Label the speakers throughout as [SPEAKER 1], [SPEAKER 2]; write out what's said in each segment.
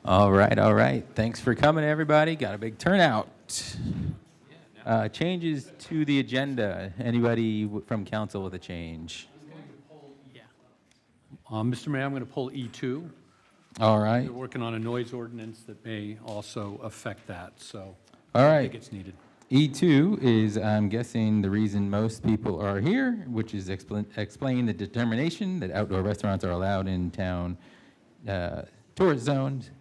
[SPEAKER 1] All right, all right. Thanks for coming, everybody. Got a big turnout. Changes to the agenda. Anybody from council with a change?
[SPEAKER 2] Mr. Mayor, I'm going to pull E2.
[SPEAKER 1] All right,
[SPEAKER 2] We're working on a noise ordinance that may also affect that, so
[SPEAKER 1] all
[SPEAKER 2] I
[SPEAKER 1] right.
[SPEAKER 2] think it's needed.
[SPEAKER 1] E2 is, I'm guessing, the reason most people are here, which is explain the determination that outdoor restaurants are allowed in town tourist zones,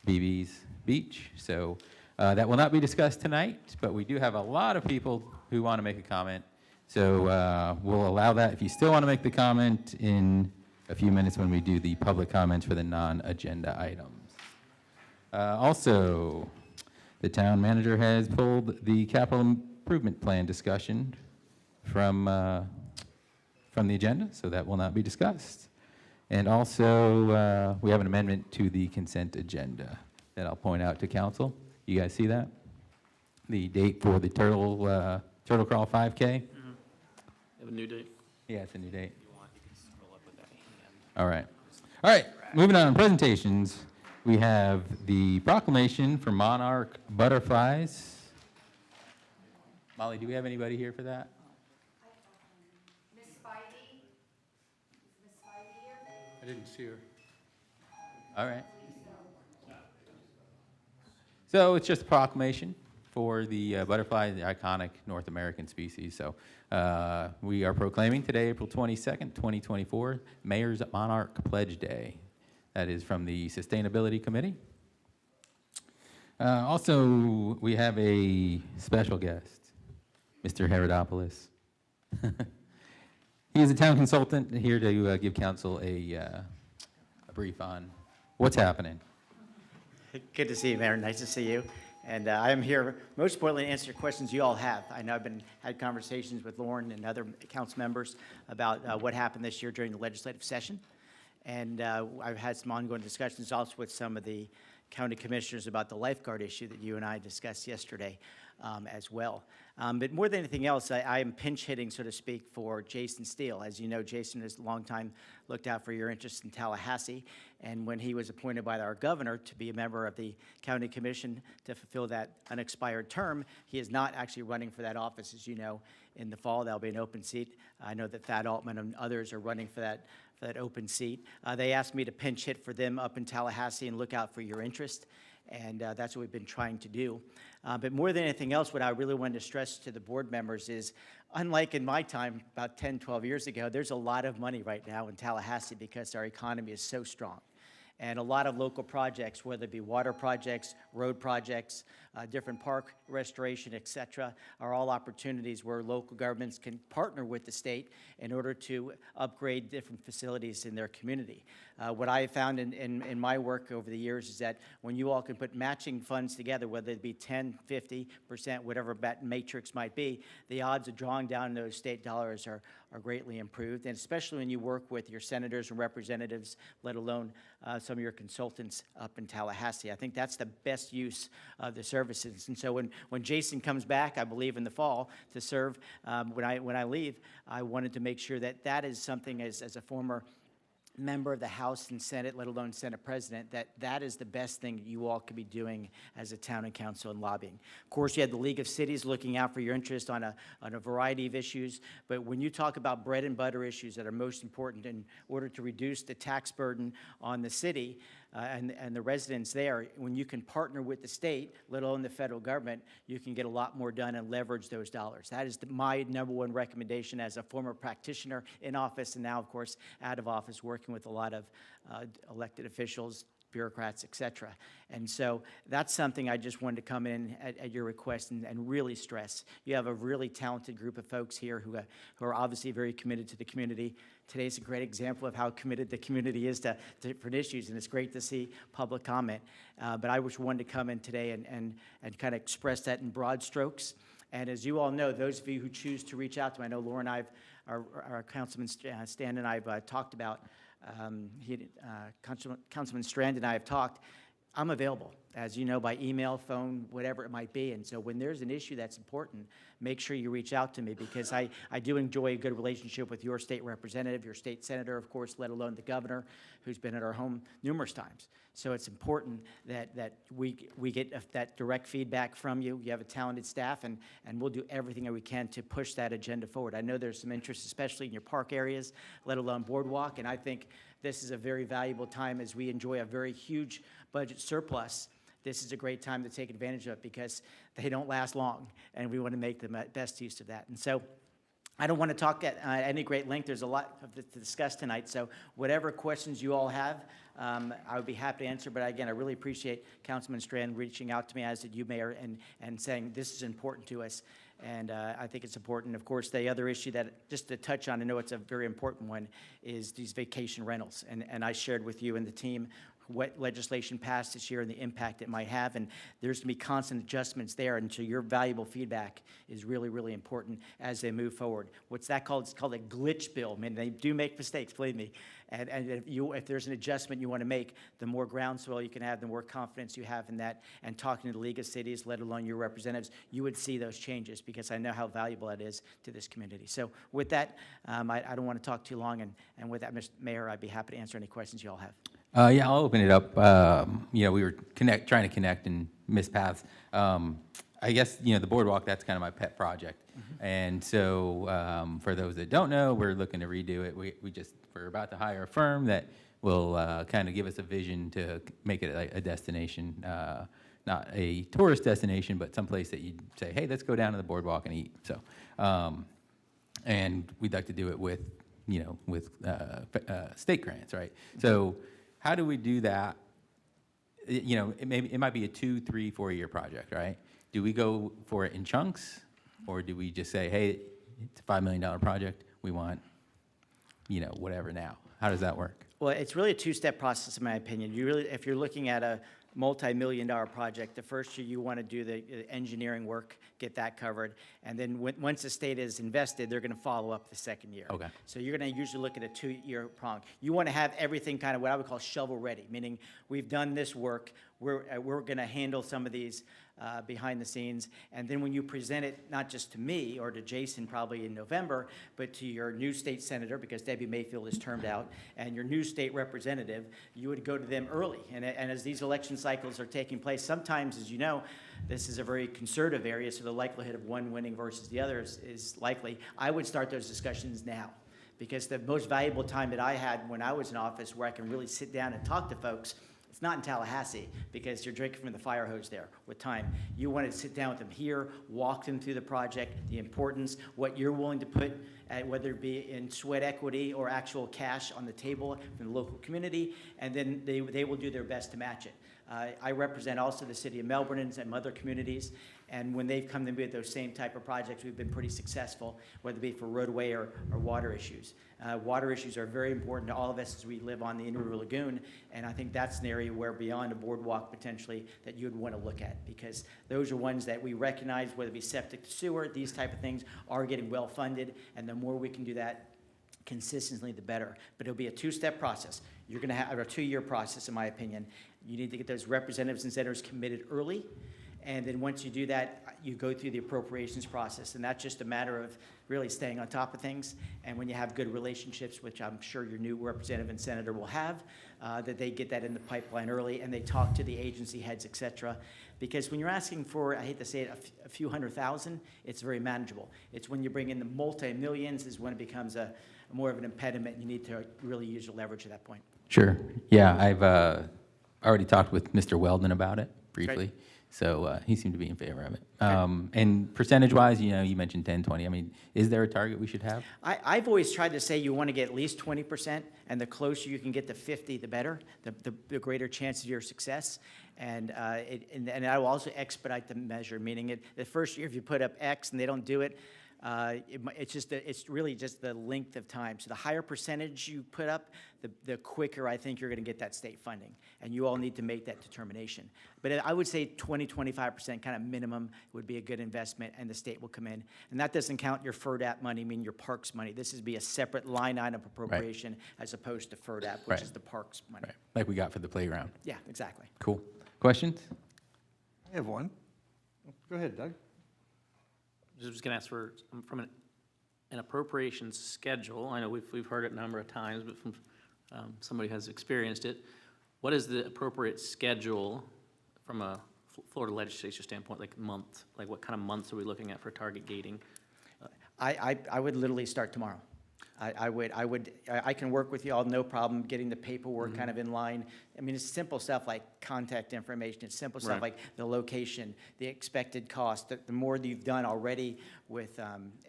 [SPEAKER 1] BB's Beach. So that will not be discussed tonight, but we do have a lot of people who want to make a comment. So we'll allow that. If you still want to make the comment in a few minutes when we do the public comments for the non-agenda items. Also, the town manager has pulled the capital improvement plan discussion from the agenda, so that will not be discussed. And also, we have an amendment to the consent agenda that I'll point out to council. You guys see that? The date for the Turtle Crawl 5K?
[SPEAKER 3] You have a new date?
[SPEAKER 1] Yeah, it's a new date.
[SPEAKER 3] If you want, you can scroll up with that hand.
[SPEAKER 1] All right. All right, moving on, presentations. We have the proclamation for monarch butterflies. Molly, do we have anybody here for that?
[SPEAKER 4] Miss Spivey? Is Miss Spivey here?
[SPEAKER 2] I didn't see her.
[SPEAKER 1] All right. So it's just a proclamation for the butterfly, the iconic North American species. So we are proclaiming today, April 22nd, 2024, Mayor's Monarch Pledge Day. That is from the Sustainability Committee. Also, we have a special guest, Mr. Herodopoulos. He is a town consultant here to give council a brief on what's happening.
[SPEAKER 5] Good to see you, Mayor. Nice to see you. And I am here, most importantly, to answer questions you all have. I know I've had conversations with Lauren and other council members about what happened this year during the legislative session. And I've had some ongoing discussions also with some of the county commissioners about the lifeguard issue that you and I discussed yesterday as well. But more than anything else, I am pinch hitting, so to speak, for Jason Steele. As you know, Jason has a long time looked out for your interests in Tallahassee. And when he was appointed by our governor to be a member of the county commission to fulfill that unexpired term, he is not actually running for that office. As you know, in the fall, there'll be an open seat. I know that Thad Altman and others are running for that open seat. They asked me to pinch hit for them up in Tallahassee and look out for your interest, and that's what we've been trying to do. But more than anything else, what I really wanted to stress to the board members is, unlike in my time, about 10, 12 years ago, there's a lot of money right now in Tallahassee because our economy is so strong. And a lot of local projects, whether it be water projects, road projects, different park restoration, et cetera, are all opportunities where local governments can partner with the state in order to upgrade different facilities in their community. What I have found in my work over the years is that when you all can put matching funds together, whether it be 10, 50%, whatever that matrix might be, the odds of drawing down those state dollars are greatly improved, and especially when you work with your senators and representatives, let alone some of your consultants up in Tallahassee. I think that's the best use of the services. And so when Jason comes back, I believe in the fall, to serve when I leave, I wanted to make sure that that is something as a former member of the House and Senate, let alone Senate President, that is the best thing you all could be doing as a town and council and lobbying. Of course, you had the League of Cities looking out for your interest on a variety of issues, but when you talk about bread and butter issues that are most important in order to reduce the tax burden on the city and the residents there, when you can partner with the state, let alone the federal government, you can get a lot more done and leverage those dollars. That is my number one recommendation as a former practitioner in office and now, of course, out of office, working with a lot of elected officials, bureaucrats, et cetera. And so that's something I just wanted to come in at your request and really stress. You have a really talented group of folks here who are obviously very committed to the community. Today's a great example of how committed the community is to different issues, and it's great to see public comment. But I just wanted to come in today and kind of express that in broad strokes. And as you all know, those of you who choose to reach out to me, I know Laura and our Councilman Stan and I have talked about, Councilman Strand and I have talked. I'm available, as you know, by email, phone, whatever it might be. And so when there's an issue that's important, make sure you reach out to me, because I do enjoy a good relationship with your state representative, your state senator, of course, let alone the governor, who's been at our home numerous times. So it's important that we get that direct feedback from you. You have a talented staff, and we'll do everything that we can to push that agenda forward. I know there's some interest, especially in your park areas, let alone Boardwalk, and I think this is a very valuable time as we enjoy a very huge budget surplus. This is a great time to take advantage of it because they don't last long, and we want to make the best use of that. And so I don't want to talk at any great length. There's a lot to discuss tonight, so whatever questions you all have, I would be happy to answer. But again, I really appreciate Councilman Strand reaching out to me, as did you, Mayor, and saying this is important to us. And I think it's important. Of course, the other issue that, just to touch on, I know it's a very important one, is these vacation rentals. And I shared with you and the team what legislation passed this year and the impact it might have, and there's going to be constant adjustments there, and so your valuable feedback is really, really important as they move forward. What's that called? It's called a glitch bill. I mean, they do make mistakes, believe me, and if there's an adjustment you want to make, the more groundswell you can have, the more confidence you have in that, and talking to the League of Cities, let alone your representatives, you would see those changes, because I know how valuable that is to this community. So with that, I don't want to talk too long, and with that, Mr. Mayor, I'd be happy to answer any questions you all have.
[SPEAKER 1] Yeah, I'll open it up. We were trying to connect and miss paths. I guess, the Boardwalk, that's kind of my pet project. And so for those that don't know, we're looking to redo it. We're about to hire a firm that will kind of give us a vision to make it a destination, not a tourist destination, but someplace that you'd say, hey, let's go down to the Boardwalk and eat. So, and we'd like to do it with, state grants, right? So how do we do that? It might be a 2, 3, 4-year project, right? Do we go for it in chunks, or do we just say, hey, it's a $5 million project, we want, whatever now? How does that work?
[SPEAKER 5] Well, it's really a two-step process, in my opinion. If you're looking at a multi-million-dollar project, the first year you want to do the engineering work, get that covered, and then once the state is invested, they're going to follow up the second year.
[SPEAKER 1] Okay.
[SPEAKER 5] So you're going to usually look at a 2-year prong. You want to have everything kind of what I would call shovel-ready, meaning we've done this work, we're going to handle some of these behind the scenes, and then when you present it, not just to me or to Jason probably in November, but to your new state senator, because Debbie Mayfield is termed out, and your new state representative, you would go to them early. And as these election cycles are taking place, sometimes, as you know, this is a very conservative area, so the likelihood of one winning versus the other is likely. I would start those discussions now, because the most valuable time that I had when I was in office, where I can really sit down and talk to folks, it's not in Tallahassee, because you're drinking from the fire hose there with time. You want to sit down with them here, walk them through the project, the importance, what you're willing to put, whether it be in sweat equity or actual cash on the table from the local community, and then they will do their best to match it. I represent also the city of Melbourne and some other communities, and when they've come to me with those same type of projects, we've been pretty successful, whether it be for roadway or water issues. Water issues are very important to all of us as we live on the Indian River Lagoon, and I think that's an area where beyond a boardwalk potentially that you'd want to look at, because those are ones that we recognize, whether it be septic to sewer, these type of things are getting well funded, and the more we can do that consistently, the better. But it'll be a two-step process. You're going to have a 2-year process, in my opinion. You need to get those representatives and senators committed early, and then once you do that, you go through the appropriations process, and that's just a matter of really staying on top of things. And when you have good relationships, which I'm sure your new representative and senator will have, that they get that in the pipeline early, and they talk to the agency heads, et cetera. Because when you're asking for, I hate to say it, a few $100,000, it's very manageable. It's when you bring in the multi-millions is when it becomes more of an impediment, and you need to really use your leverage at that point.
[SPEAKER 1] Sure. Yeah, I've already talked with Mr. Weldon about it briefly.
[SPEAKER 5] Great.
[SPEAKER 1] So he seemed to be in favor of it.
[SPEAKER 5] Okay.
[SPEAKER 1] And percentage-wise, you mentioned 10, 20. I mean, is there a target we should have?
[SPEAKER 5] I've always tried to say you want to get at least 20%, and the closer you can get to 50, the better, the greater chance of your success. And I will also expedite the measure, meaning the first year if you put up X and they don't do it, it's really just the length of time. So the higher percentage you put up, the quicker I think you're going to get that state funding. And you all need to make that determination. But I would say 20-25% kind of minimum would be a good investment, and the state will come in. And that doesn't count your FERDAP money, meaning your parks money. This would be a separate line item appropriation as opposed to FERDAP, which is the parks money.
[SPEAKER 1] Right. Like we got for the playground.
[SPEAKER 5] Yeah, exactly.
[SPEAKER 1] Cool. Questions?
[SPEAKER 6] I have one. Go ahead, Doug.
[SPEAKER 3] I was going to ask from an appropriations schedule. I know we've heard it a number of times, but from somebody who has experienced it. What is the appropriate schedule from a Florida legislature standpoint, like month? Like what kind of months are we looking at for target gating?
[SPEAKER 5] I would literally start tomorrow. I can work with you all, no problem, getting the paperwork kind of in line. I mean, it's simple stuff like contact information. It's simple stuff
[SPEAKER 3] Right.
[SPEAKER 5] like the location, the expected cost. The more that you've done already with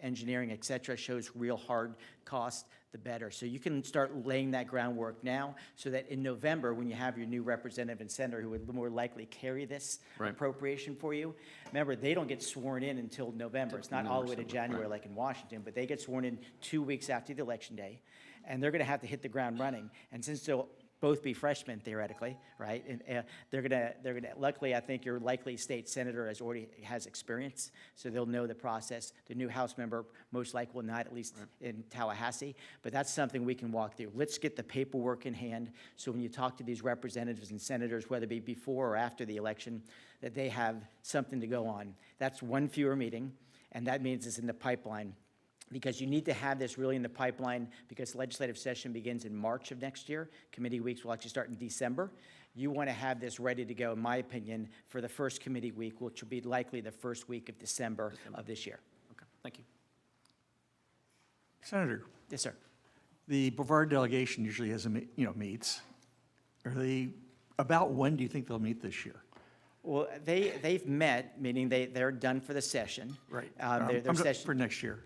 [SPEAKER 5] engineering, et cetera, shows real hard cost, the better. So you can start laying that groundwork now so that in November, when you have your new representative and senator who would more likely carry this
[SPEAKER 3] Right.
[SPEAKER 5] appropriation for you, remember, they don't get sworn in until November. It's not all the way to
[SPEAKER 3] December,
[SPEAKER 5] January
[SPEAKER 3] right.
[SPEAKER 5] like in Washington, but they get sworn in 2 weeks after the election day, and they're going to have to hit the ground running. And since they'll both be freshmen theoretically, right? And they're gonna. Luckily, I think your likely state senator has experience, so they'll know the process. The new House member most likely will not, at least in Tallahassee. But that's something we can walk through. Let's get the paperwork in hand, so when you talk to these representatives and senators, whether it be before or after the election, that they have something to go on. That's one fewer meeting, and that means it's in the pipeline. Because you need to have this really in the pipeline because legislative session begins in March of next year. Committee weeks will actually start in December. You want to have this ready to go, in my opinion, for the first committee week, which will be likely the first week of December of this year.
[SPEAKER 3] Okay, thank you.
[SPEAKER 6] Senator,
[SPEAKER 5] Yes, sir.
[SPEAKER 6] the Brevard delegation usually has, meets. About when do you think they'll meet this year?
[SPEAKER 5] Well, they've met, meaning they're done for the session.
[SPEAKER 6] Right.
[SPEAKER 5] Their
[SPEAKER 6] I'm
[SPEAKER 5] session.
[SPEAKER 6] for next year.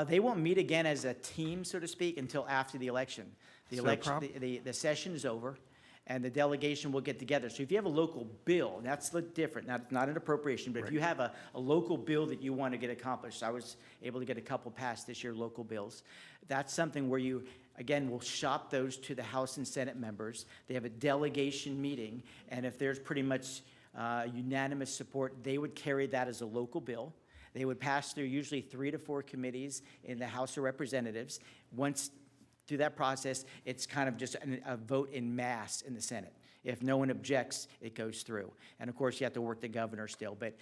[SPEAKER 5] They won't meet again as a team, so to speak, until after the election. The
[SPEAKER 6] Is that a
[SPEAKER 5] election,
[SPEAKER 6] problem?
[SPEAKER 5] the session is over, and the delegation will get together. So if you have a local bill, that's a little different, not an appropriation, but if you have a local bill that you want to get accomplished, I was able to get a couple passed this year, local bills. That's something where you, again, will shop those to the House and Senate members. They have a delegation meeting, and if there's pretty much unanimous support, they would carry that as a local bill. They would pass through usually 3 to 4 committees in the House of Representatives. Once through that process, it's kind of just a vote in mass in the Senate. If no one objects, it goes through. And of course, you have to work the governor still, but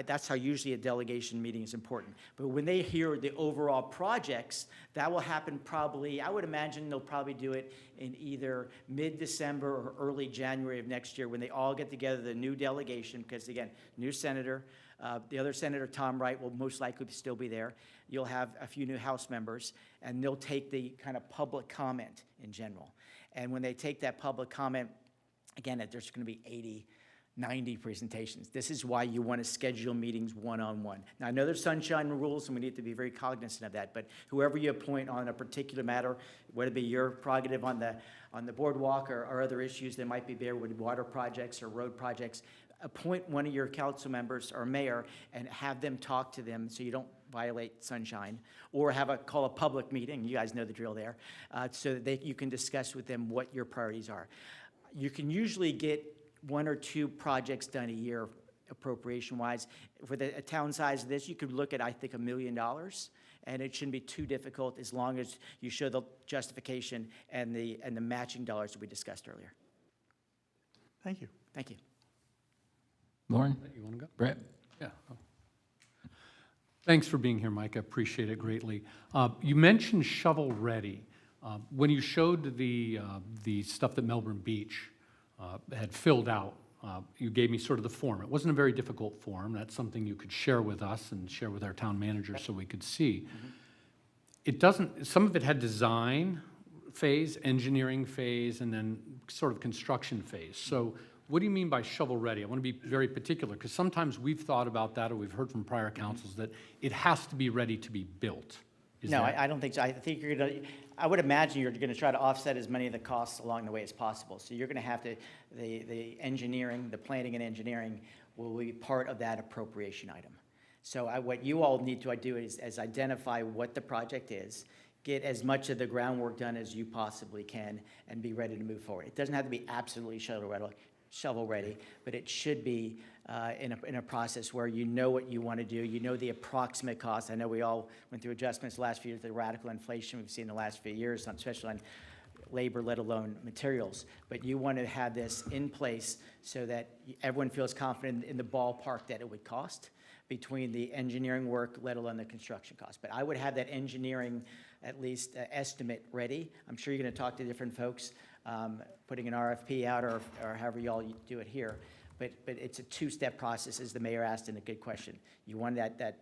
[SPEAKER 5] that's how usually a delegation meeting is important. But when they hear the overall projects, that will happen probably, I would imagine they'll probably do it in either mid-December or early January of next year when they all get together, the new delegation, because again, new senator, the other Senator, Tom Wright, will most likely still be there. You'll have a few new House members, and they'll take the kind of public comment in general. And when they take that public comment, again, there's going to be 80, 90 presentations. This is why you want to schedule meetings one-on-one. Now, I know there's sunshine rules, and we need to be very cognizant of that, but whoever you appoint on a particular matter, whether it be your prerogative on the boardwalk or other issues that might be there with water projects or road projects, appoint one of your council members or mayor and have them talk to them so you don't violate sunshine, or call a public meeting, you guys know the drill there, so that you can discuss with them what your priorities are. You can usually get 1 or 2 projects done a year appropriation-wise. For a town size of this, you could look at, I think, $1 million, and it shouldn't be too difficult as long as you show the justification and the matching dollars that we discussed earlier.
[SPEAKER 6] Thank you.
[SPEAKER 5] Thank you.
[SPEAKER 1] Lauren?
[SPEAKER 2] You want to go?
[SPEAKER 1] Brett?
[SPEAKER 2] Yeah. Thanks for being here, Mike. I appreciate it greatly. You mentioned shovel-ready. When you showed the stuff that Melbourne Beach had filled out, you gave me sort of the form. It wasn't a very difficult form. That's something you could share with us and share with our town manager so we could see. It doesn't, some of it had design phase, engineering phase, and then sort of construction phase. So what do you mean by shovel-ready? I want to be very particular, because sometimes we've thought about that, or we've heard from prior councils, that it has to be ready to be built.
[SPEAKER 5] No, I don't think so. I think you're going to, I would imagine you're going to try to offset as many of the costs along the way as possible. So you're going to have to, the engineering, the planning and engineering will be part of that appropriation item. So what you all need to do is identify what the project is, get as much of the groundwork done as you possibly can, and be ready to move forward. It doesn't have to be absolutely shovel-ready, but it should be in a process where you know what you want to do, you know the approximate cost. I know we all went through adjustments the last few years, the radical inflation we've seen the last few years, especially on labor, let alone materials. But you want to have this in place so that everyone feels confident in the ballpark that it would cost between the engineering work, let alone the construction cost. But I would have that engineering, at least estimate ready. I'm sure you're going to talk to different folks, putting an RFP out or however you all do it here. But it's a two-step process, as the mayor asked in a good question. You want that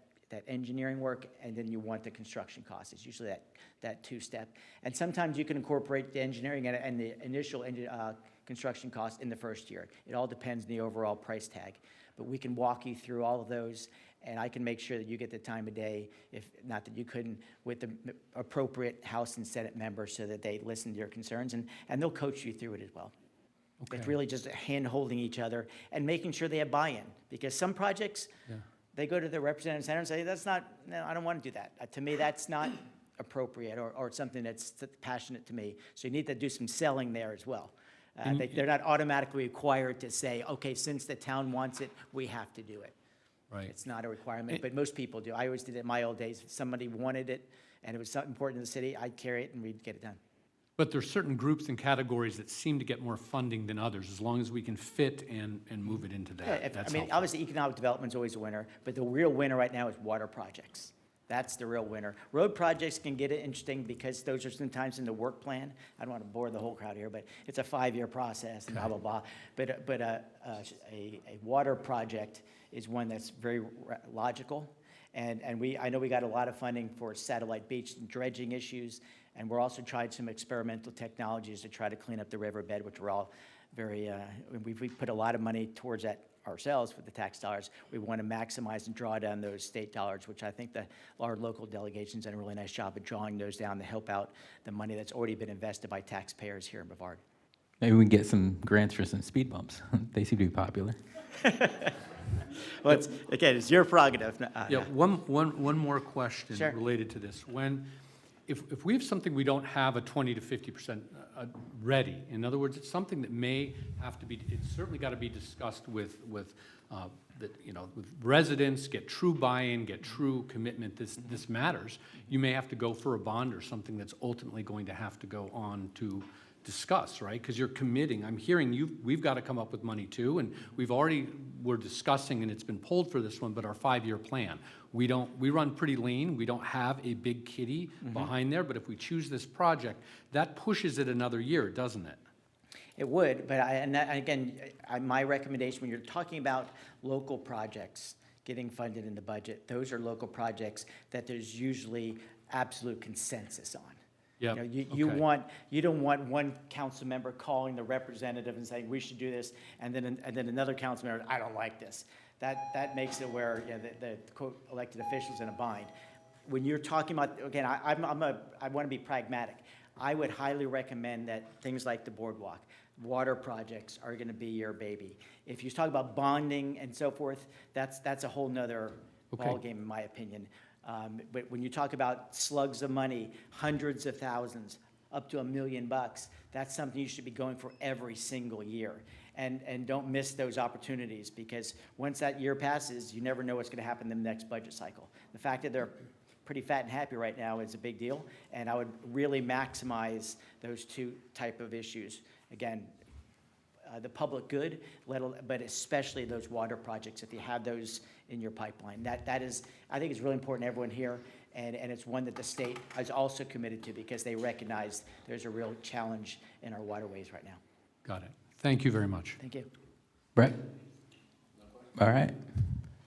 [SPEAKER 5] engineering work, and then you want the construction cost. It's usually that two-step. And sometimes you can incorporate the engineering and the initial construction cost in the first year. It all depends on the overall price tag. But we can walk you through all of those, and I can make sure that you get the time of day, if not that you couldn't, with the appropriate House and Senate members so that they listen to your concerns, and they'll coach you through it as well.
[SPEAKER 2] Okay.
[SPEAKER 5] It's really just hand-holding each other and making sure they have buy-in, because some projects, they go to the representative center and say, no, I don't want to do that. To me, that's not appropriate or something that's passionate to me. So you need to do some selling there as well. They're not automatically required to say, okay, since the town wants it, we have to do it.
[SPEAKER 2] Right.
[SPEAKER 5] It's not a requirement, but most people do. I always did it in my old days. If somebody wanted it and it was something important to the city, I'd carry it and we'd get it done.
[SPEAKER 2] But there's certain groups and categories that seem to get more funding than others, as long as we can fit and move it into that. That's helpful.
[SPEAKER 5] Obviously, economic development's always a winner, but the real winner right now is water projects. That's the real winner. Road projects can get it interesting because those are sometimes in the work plan. I don't want to bore the whole crowd here, but it's a 5-year process and blah, blah, blah. But a water project is one that's very logical. And I know we got a lot of funding for Satellite Beach and dredging issues, and we're also tried some experimental technologies to try to clean up the riverbed, which we're all very, we've put a lot of money towards that ourselves with the tax dollars. We want to maximize and draw down those state dollars, which I think our local delegations done a really nice job of drawing those down to help out the money that's already been invested by taxpayers here in Brevard.
[SPEAKER 1] Maybe we can get some grants for some speed bumps. They seem to be popular.
[SPEAKER 5] Well, it's your prerogative.
[SPEAKER 2] Yeah, one more question
[SPEAKER 5] Sure.
[SPEAKER 2] related to this. If we have something we don't have a 20 to 50% ready, in other words, it's something that may have to be, it's certainly got to be discussed with residents, get true buy-in, get true commitment, this matters. You may have to go for a bond or something that's ultimately going to have to go on to discuss, right? Because you're committing. I'm hearing we've got to come up with money too, and we're discussing, and it's been pulled for this one, but our 5-year plan. We run pretty lean. We don't have a big kitty behind there, but if we choose this project, that pushes it another year, doesn't it?
[SPEAKER 5] It would, but my recommendation, when you're talking about local projects getting funded in the budget, those are local projects that there's usually absolute consensus on.
[SPEAKER 2] Yeah.
[SPEAKER 5] You don't want one council member calling the representative and saying we should do this, and then another council member, I don't like this. That makes it where the quote elected officials in a bind. When you're talking about, again, I want to be pragmatic. I would highly recommend that things like the boardwalk, water projects are going to be your baby. If you talk about bonding and so forth, that's a whole nother ballgame in my opinion. But when you talk about slugs of money, hundreds of thousands, up to $1 million, that's something you should be going for every single year. And don't miss those opportunities, because once that year passes, you never know what's going to happen in the next budget cycle. The fact that they're pretty fat and happy right now is a big deal, and I would really maximize those two type of issues. Again, the public good, but especially those water projects, if you have those in your pipeline. That is, I think it's really important to everyone here, and it's one that the state is also committed to, because they recognize there's a real challenge in our waterways right now.
[SPEAKER 2] Got it. Thank you very much.
[SPEAKER 5] Thank you.
[SPEAKER 1] Brett? All right.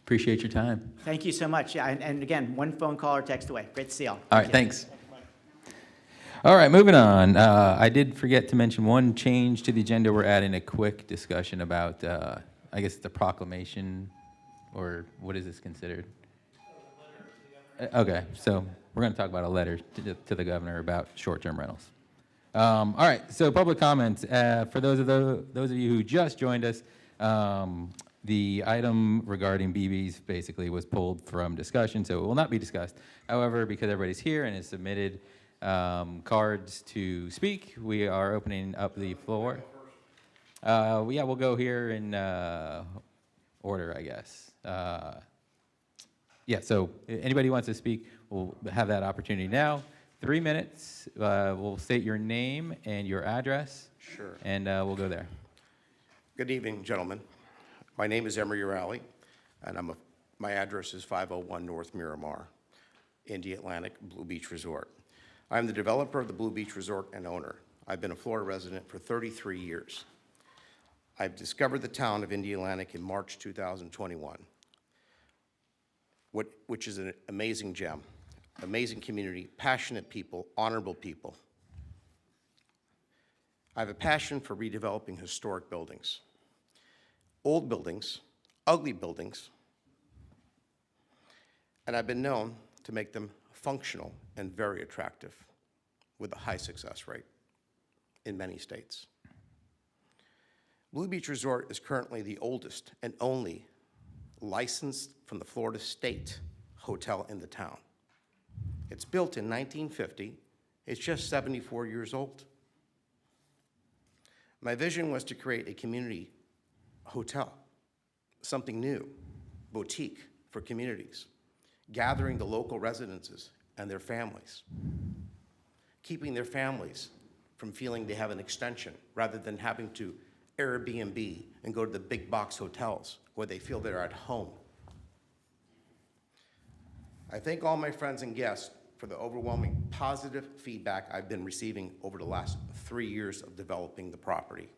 [SPEAKER 1] Appreciate your time.
[SPEAKER 5] Thank you so much. Yeah, and again, one phone call or text away. Great to see y'all.
[SPEAKER 1] All right, thanks. All right, moving on. I did forget to mention one change to the agenda. We're adding a quick discussion about, I guess, the proclamation, or what is this considered? Okay, so we're going to talk about a letter to the governor about short-term rentals. All right, so public comments. For those of you who just joined us, the item regarding BBs basically was pulled from discussion, so it will not be discussed. However, because everybody's here and has submitted cards to speak, we are opening up the floor. Yeah, we'll go here in order, I guess. Yeah, so anybody who wants to speak, we'll have that opportunity now. 3 minutes. We'll state your name and your address.
[SPEAKER 7] Sure.
[SPEAKER 1] And we'll go there.
[SPEAKER 7] Good evening, gentlemen. My name is Emery Rowley, and my address is 501 North Miramar, Indialantic Blue Beach Resort. I'm the developer of the Blue Beach Resort and owner. I've been a Florida resident for 33 years. I've discovered the town of Indialantic in March 2021, which is an amazing gem, amazing community, passionate people, honorable people. I have a passion for redeveloping historic buildings. Old buildings, ugly buildings, and I've been known to make them functional and very attractive with a high success rate in many states. Blue Beach Resort is currently the oldest and only licensed from the Florida state hotel in the town. It's built in 1950. It's just 74 years old. My vision was to create a community hotel, something new, boutique for communities, gathering the local residences and their families, keeping their families from feeling they have an extension rather than having to Airbnb and go to the big box hotels where they feel they're at home. I thank all my friends and guests for the overwhelming positive feedback I've been receiving over the last 3 years of developing the property.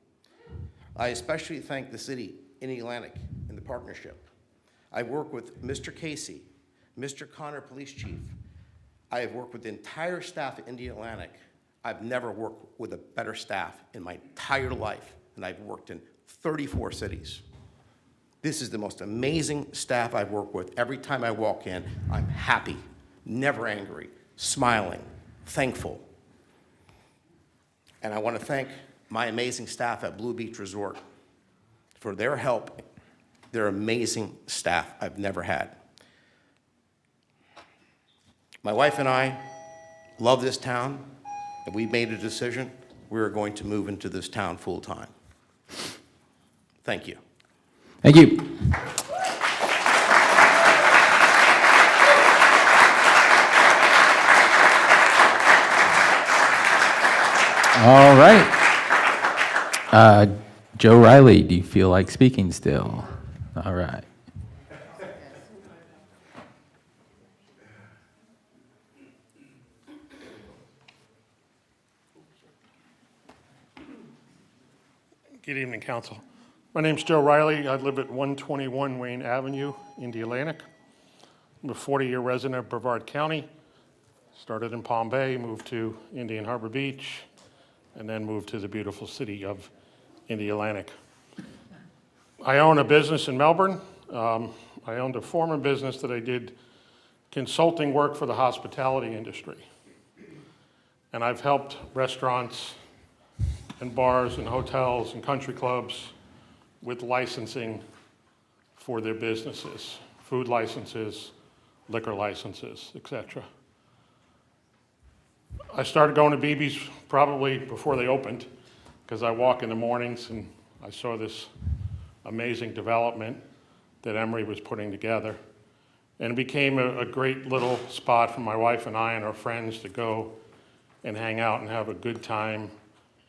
[SPEAKER 7] I especially thank the city, Indialantic, and the partnership. I work with Mr. Casey, Mr. Connor, Police Chief. I have worked with the entire staff at Indialantic. I've never worked with a better staff in my entire life, and I've worked in 34 cities. This is the most amazing staff I've worked with. Every time I walk in, I'm happy, never angry, smiling, thankful. And I want to thank my amazing staff at Blue Beach Resort for their help. They're amazing staff I've never had. My wife and I love this town, and we made a decision. We're going to move into this town full time. Thank you.
[SPEAKER 1] Thank you. All right. Joe Riley, do you feel like speaking still? All right.
[SPEAKER 8] Good evening, Council. My name's Joe Riley. I live at 121 Wayne Avenue, Indialantic. I'm a 40-year resident of Brevard County. Started in Palm Bay, moved to Indian Harbor Beach, and then moved to the beautiful city of Indialantic. I own a business in Melbourne. I owned a former business that I did consulting work for the hospitality industry. And I've helped restaurants and bars and hotels and country clubs with licensing for their businesses, food licenses, liquor licenses, etc. I started going to BB's probably before they opened, because I walk in the mornings and I saw this amazing development that Emery was putting together. And it became a great little spot for my wife and I and our friends to go and hang out and have a good time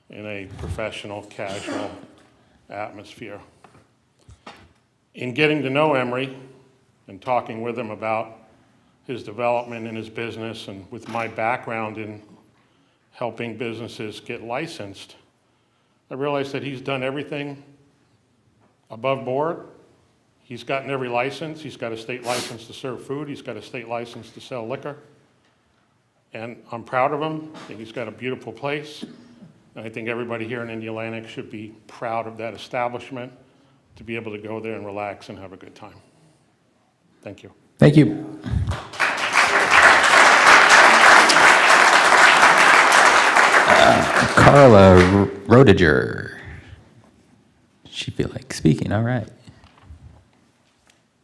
[SPEAKER 8] in a professional, casual atmosphere. In getting to know Emery and talking with him about his development in his business, and with my background in helping businesses get licensed, I realized that he's done everything above board. He's gotten every license. He's got a state license to serve food. He's got a state license to sell liquor. And I'm proud of him. I think he's got a beautiful place. And I think everybody here in Indialantic should be proud of that establishment, to be able to go there and relax and have a good time. Thank you.
[SPEAKER 1] Thank you. Carla Roediger. She feel like speaking, all right.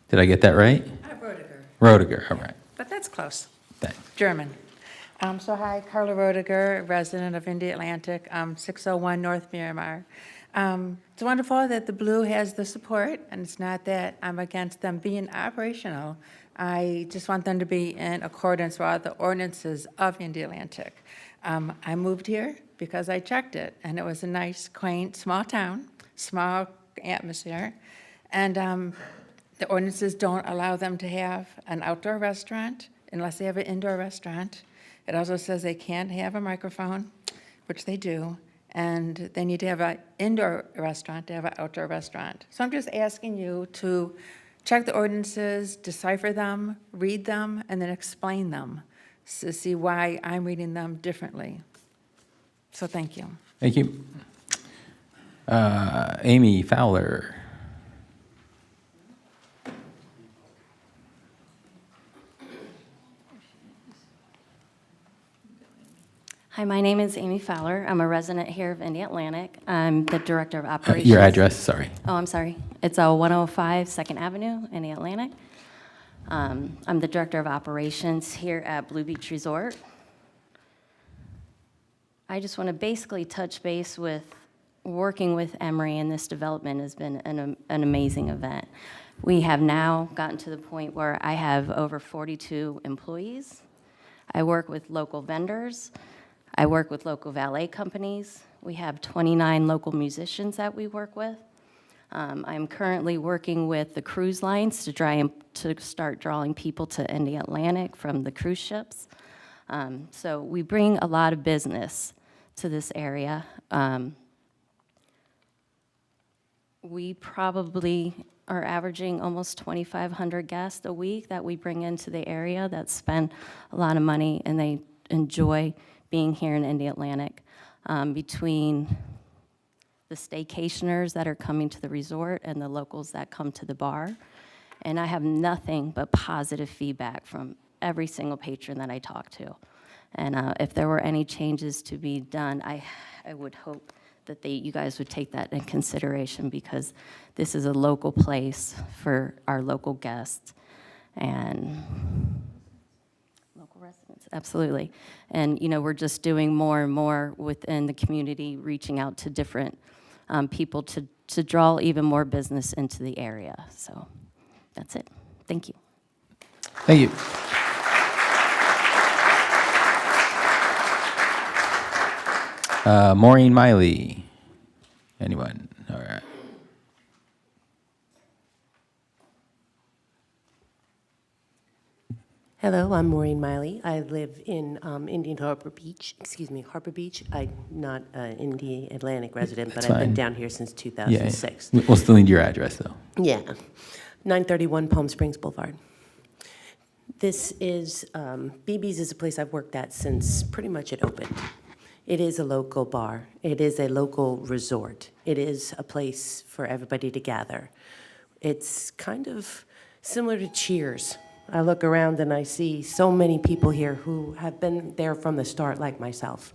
[SPEAKER 1] Did I get that right?
[SPEAKER 9] Roediger,
[SPEAKER 1] Roediger, all right.
[SPEAKER 9] but that's close.
[SPEAKER 1] Thanks.
[SPEAKER 9] German. So hi, Carla Roediger, resident of Indialantic, 601 North Miramar. It's wonderful that the Blue has the support, and it's not that I'm against them being operational. I just want them to be in accordance with all the ordinances of Indialantic. I moved here because I checked it, and it was a nice, quaint, small town, small atmosphere. And the ordinances don't allow them to have an outdoor restaurant unless they have an indoor restaurant. It also says they can't have a microphone, which they do, and they need to have an indoor restaurant to have an outdoor restaurant. So I'm just asking you to check the ordinances, decipher them, read them, and then explain them to see why I'm reading them differently. So thank you.
[SPEAKER 1] Thank you. Amy Fowler.
[SPEAKER 10] Hi, my name is Amy Fowler. I'm a resident here of Indialantic. I'm the Director of Operations.
[SPEAKER 1] Your address, sorry.
[SPEAKER 10] Oh, I'm sorry. It's 105 2nd Avenue, Indialantic. I'm the Director of Operations here at Blue Beach Resort. I just want to basically touch base with working with Emory, and this development has been an amazing event. We have now gotten to the point where I have over 42 employees. I work with local vendors. I work with local valet companies. We have 29 local musicians that we work with. I'm currently working with the cruise lines to start drawing people to Indialantic from the cruise ships. So we bring a lot of business to this area. We probably are averaging almost 2,500 guests a week that we bring into the area that spend a lot of money, and they enjoy being here in Indialantic. Between the staycationers that are coming to the resort and the locals that come to the bar. And I have nothing but positive feedback from every single patron that I talk to. And if there were any changes to be done, I would hope that you guys would take that in consideration, because this is a local place for our local guests and local residents, absolutely. And we're just doing more and more within the community, reaching out to different people to draw even more business into the area. So that's it. Thank you.
[SPEAKER 1] Thank you. Maureen Miley. Anyone? All right.
[SPEAKER 11] Hello, I'm Maureen Miley. I live in Harbor Beach. I'm not an Indialantic resident, but
[SPEAKER 1] That's
[SPEAKER 11] I've been
[SPEAKER 1] fine.
[SPEAKER 11] down here since
[SPEAKER 1] Yeah,
[SPEAKER 11] 2006.
[SPEAKER 1] we'll still need your address, though.
[SPEAKER 11] Yeah, 931 Palm Springs Boulevard. This is, BB's is a place I've worked at since pretty much it opened. It is a local bar. It is a local resort. It is a place for everybody to gather. It's kind of similar to Cheers. I look around and I see so many people here who have been there from the start, like myself.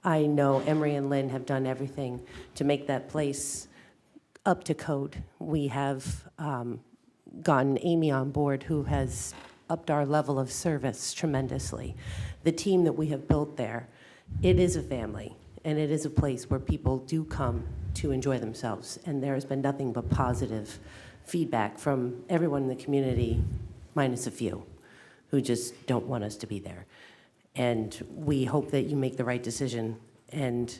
[SPEAKER 11] I know Emery and Lynn have done everything to make that place up to code. We have gotten Amy on board, who has upped our level of service tremendously. The team that we have built there, it is a family, and it is a place where people do come to enjoy themselves. And there has been nothing but positive feedback from everyone in the community, minus a few, who just don't want us to be there. And we hope that you make the right decision and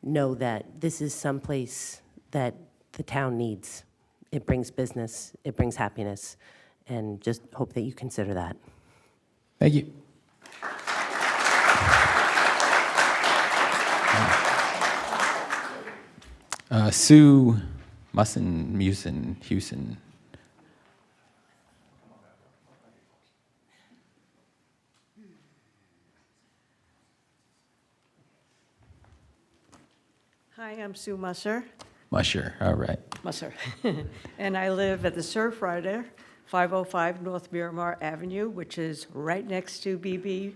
[SPEAKER 11] know that this is someplace that the town needs. It brings business, it brings happiness, and just hope that you consider that.
[SPEAKER 1] Thank you. Sue Hewson.
[SPEAKER 12] Hi, I'm Sue Musser.
[SPEAKER 1] Musher, all right.
[SPEAKER 12] Musser. And I live at the Surf Rider, 505 North Miramar Avenue, which is right next to BB,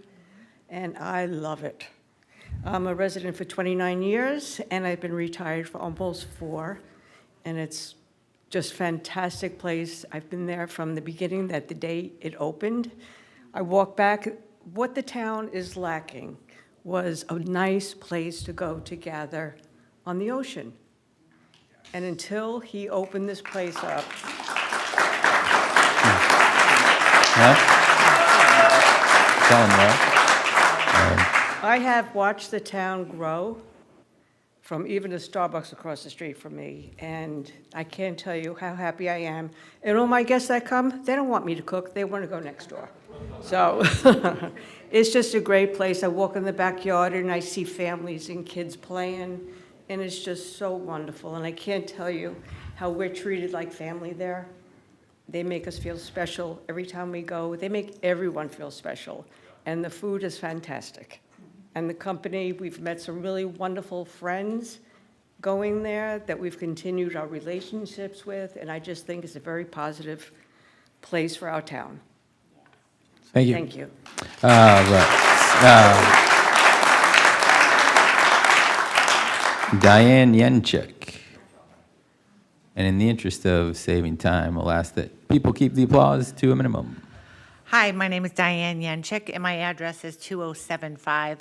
[SPEAKER 12] and I love it. I'm a resident for 29 years, and I've been retired for almost 4, and it's just fantastic place. I've been there from the beginning, that the day it opened. I walk back. What the town is lacking was a nice place to go to gather on the ocean. And until he opened this place up,
[SPEAKER 1] Telling you.
[SPEAKER 12] I have watched the town grow from even the Starbucks across the street from me, and I can't tell you how happy I am. And all my guests that come, they don't want me to cook, they want to go next door. So it's just a great place. I walk in the backyard and I see families and kids playing, and it's just so wonderful. And I can't tell you how we're treated like family there. They make us feel special every time we go. They make everyone feel special, and the food is fantastic. And the company, we've met some really wonderful friends going there that we've continued our relationships with, and I just think it's a very positive place for our town.
[SPEAKER 1] Thank you.
[SPEAKER 12] Thank you.
[SPEAKER 1] Right. Diane Yenchik. And in the interest of saving time, we'll ask that people keep the applause to a minimum.
[SPEAKER 13] Hi, my name is Diane Yenchik, and my address is 2075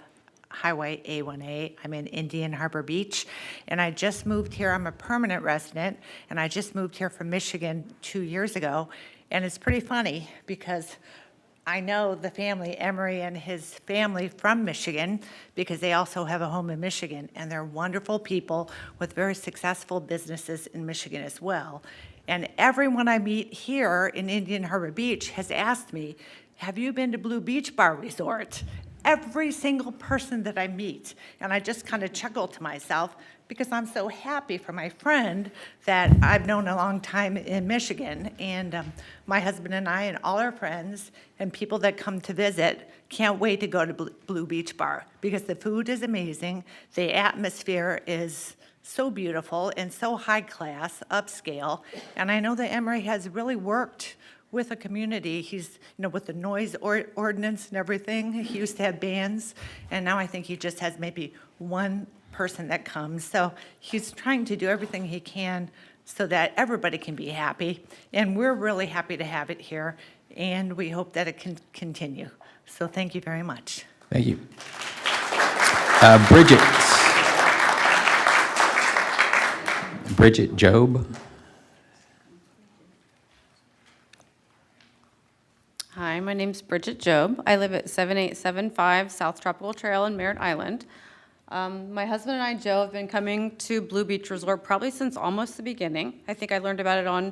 [SPEAKER 13] Highway A18. I'm in Indian Harbor Beach, and I just moved here. I'm a permanent resident, and I just moved here from Michigan 2 years ago. And it's pretty funny because I know the family, Emery and his family from Michigan, because they also have a home in Michigan, and they're wonderful people with very successful businesses in Michigan as well. And everyone I meet here in Indian Harbor Beach has asked me, have you been to Blue Beach Bar Resort? Every single person that I meet. And I just kind of chuckle to myself because I'm so happy for my friend that I've known a long time in Michigan. And my husband and I and all our friends and people that come to visit can't wait to go to Blue Beach Bar because the food is amazing. The atmosphere is so beautiful and so high class, upscale. And I know that Emery has really worked with a community. He's, with the noise ordinance and everything. He used to have bands, and now I think he just has maybe one person that comes. So he's trying to do everything he can so that everybody can be happy. And we're really happy to have it here, and we hope that it can continue. So thank you very much.
[SPEAKER 1] Thank you. Bridget Job.
[SPEAKER 14] Hi, my name's Bridget Job. I live at 7875 South Tropical Trail in Merritt Island. My husband and I, Joe, have been coming to Blue Beach Resort probably since almost the beginning. I think I learned about it on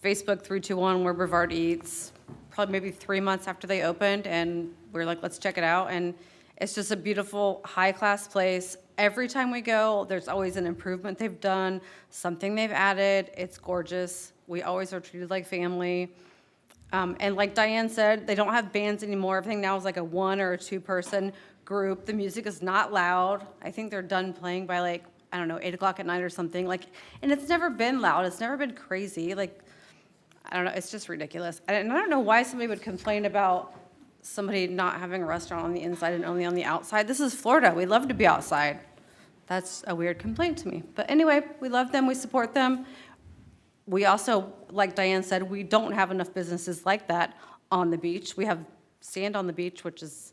[SPEAKER 14] Facebook 321 where Brevard Eats, probably maybe 3 months after they opened, and we're like, let's check it out. And it's just a beautiful, high-class place. Every time we go, there's always an improvement they've done, something they've added. It's gorgeous. We always are treated like family. And like Diane said, they don't have bands anymore. Everything now is like a 1 or a 2 person group. The music is not loud. I think they're done playing by like, I don't know, 8 o'clock at night or something. And it's never been loud. It's never been crazy. I don't know. It's just ridiculous. And I don't know why somebody would complain about somebody not having a restaurant on the inside and only on the outside. This is Florida. We love to be outside. That's a weird complaint to me. But anyway, we love them. We support them. We also, like Diane said, we don't have enough businesses like that on the beach. We have sand on the beach, which is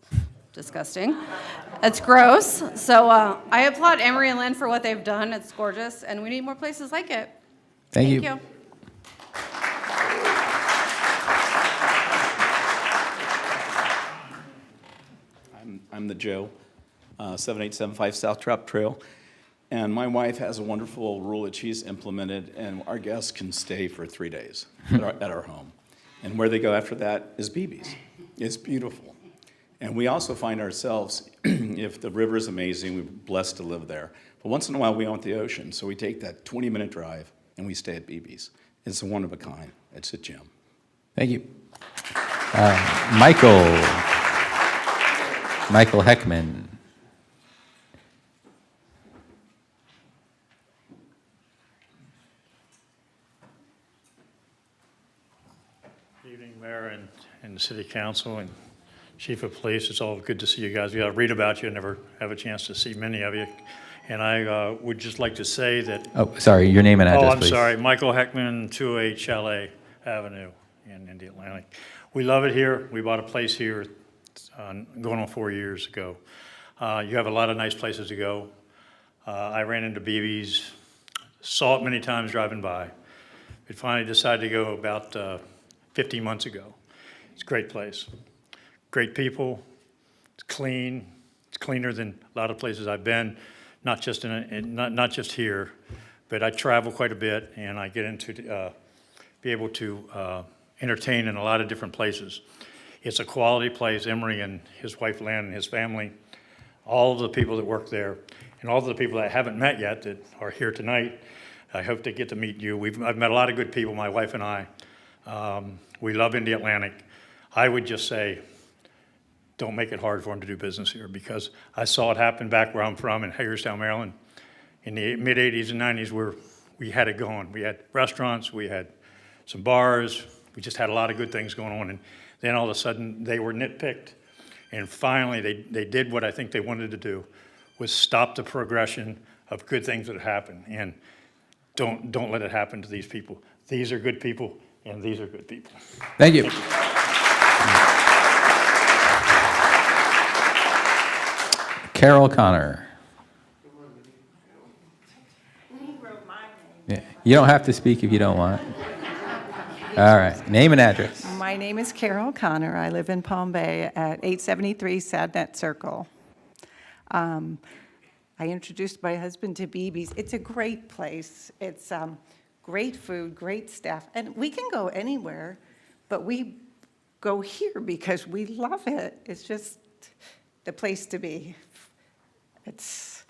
[SPEAKER 14] disgusting. It's gross. So I applaud Emery and Lynn for what they've done. It's gorgeous, and we need more places like it.
[SPEAKER 1] Thank you.
[SPEAKER 15] I'm the Joe, 7875 South Trop Trail. And my wife has a wonderful rule that she's implemented, and our guests can stay for 3 days at our home. And where they go after that is BB's. It's beautiful. And we also find ourselves, if the river is amazing, we're blessed to live there. But once in a while, we want the ocean, so we take that 20-minute drive, and we stay at BB's. It's a one of a kind. It's a gem.
[SPEAKER 1] Thank you. Michael Heckman.
[SPEAKER 16] Evening, Mayor and the City Council and Chief of Police. It's all good to see you guys. We read about you. I never have a chance to see many of you. And I would just like to say that...
[SPEAKER 1] Oh, sorry, your name and address,
[SPEAKER 16] I'm
[SPEAKER 1] please.
[SPEAKER 16] sorry. Michael Heckman, 208 Chalet Avenue in Indialantic. We love it here. We bought a place here going on 4 years ago. You have a lot of nice places to go. I ran into BB's, saw it many times driving by. We finally decided to go about 15 months ago. It's a great place. Great people. It's clean. It's cleaner than a lot of places I've been. not just not just here, but I travel quite a bit, and I get into be able to entertain in a lot of different places. It's a quality place. Emery and his wife Lynn and his family, all of the people that work there, and all of the people that I haven't met yet that are here tonight, I hope to get to meet you. I've met a lot of good people, my wife and I. We love Indialantic. I would just say, don't make it hard for them to do business here, because I saw it happen back where I'm from in Hagerstown, Maryland, in the mid-'80s and '90s, where we had it going. We had restaurants, we had some bars, we just had a lot of good things going on, and then all of a sudden they were nitpicked, and finally they did what I think they wanted to do, was stop the progression of good things that happen, and don't let it happen to these people. These are good people, and these are good people.
[SPEAKER 1] Thank you. Carol Connor. Yeah. You don't have to speak if you don't want. All right, name and address.
[SPEAKER 17] My name is Carol Connor. I live in Palm Bay at 873 Sadnet Circle. I introduced my husband to BB's. It's a great place. It's great food, great staff, and we can go anywhere, but we go here because we love it. It's just the place to be. It's,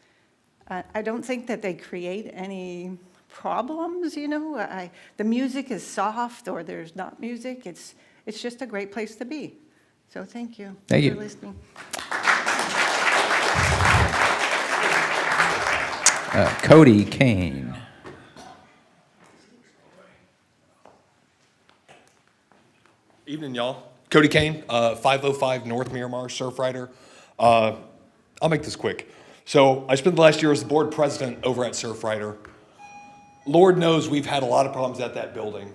[SPEAKER 17] I don't think that they create any problems, you know. The music is soft or there's not music. It's just a great place to be. So thank you.
[SPEAKER 1] Thank you
[SPEAKER 17] for listening.
[SPEAKER 1] Cody Kane.
[SPEAKER 18] Evening, y'all. Cody Kane, 505 North Miramar, surf rider. I'll make this quick. So I spent the last year as the board president over at Surf Rider. Lord knows we've had a lot of problems at that building.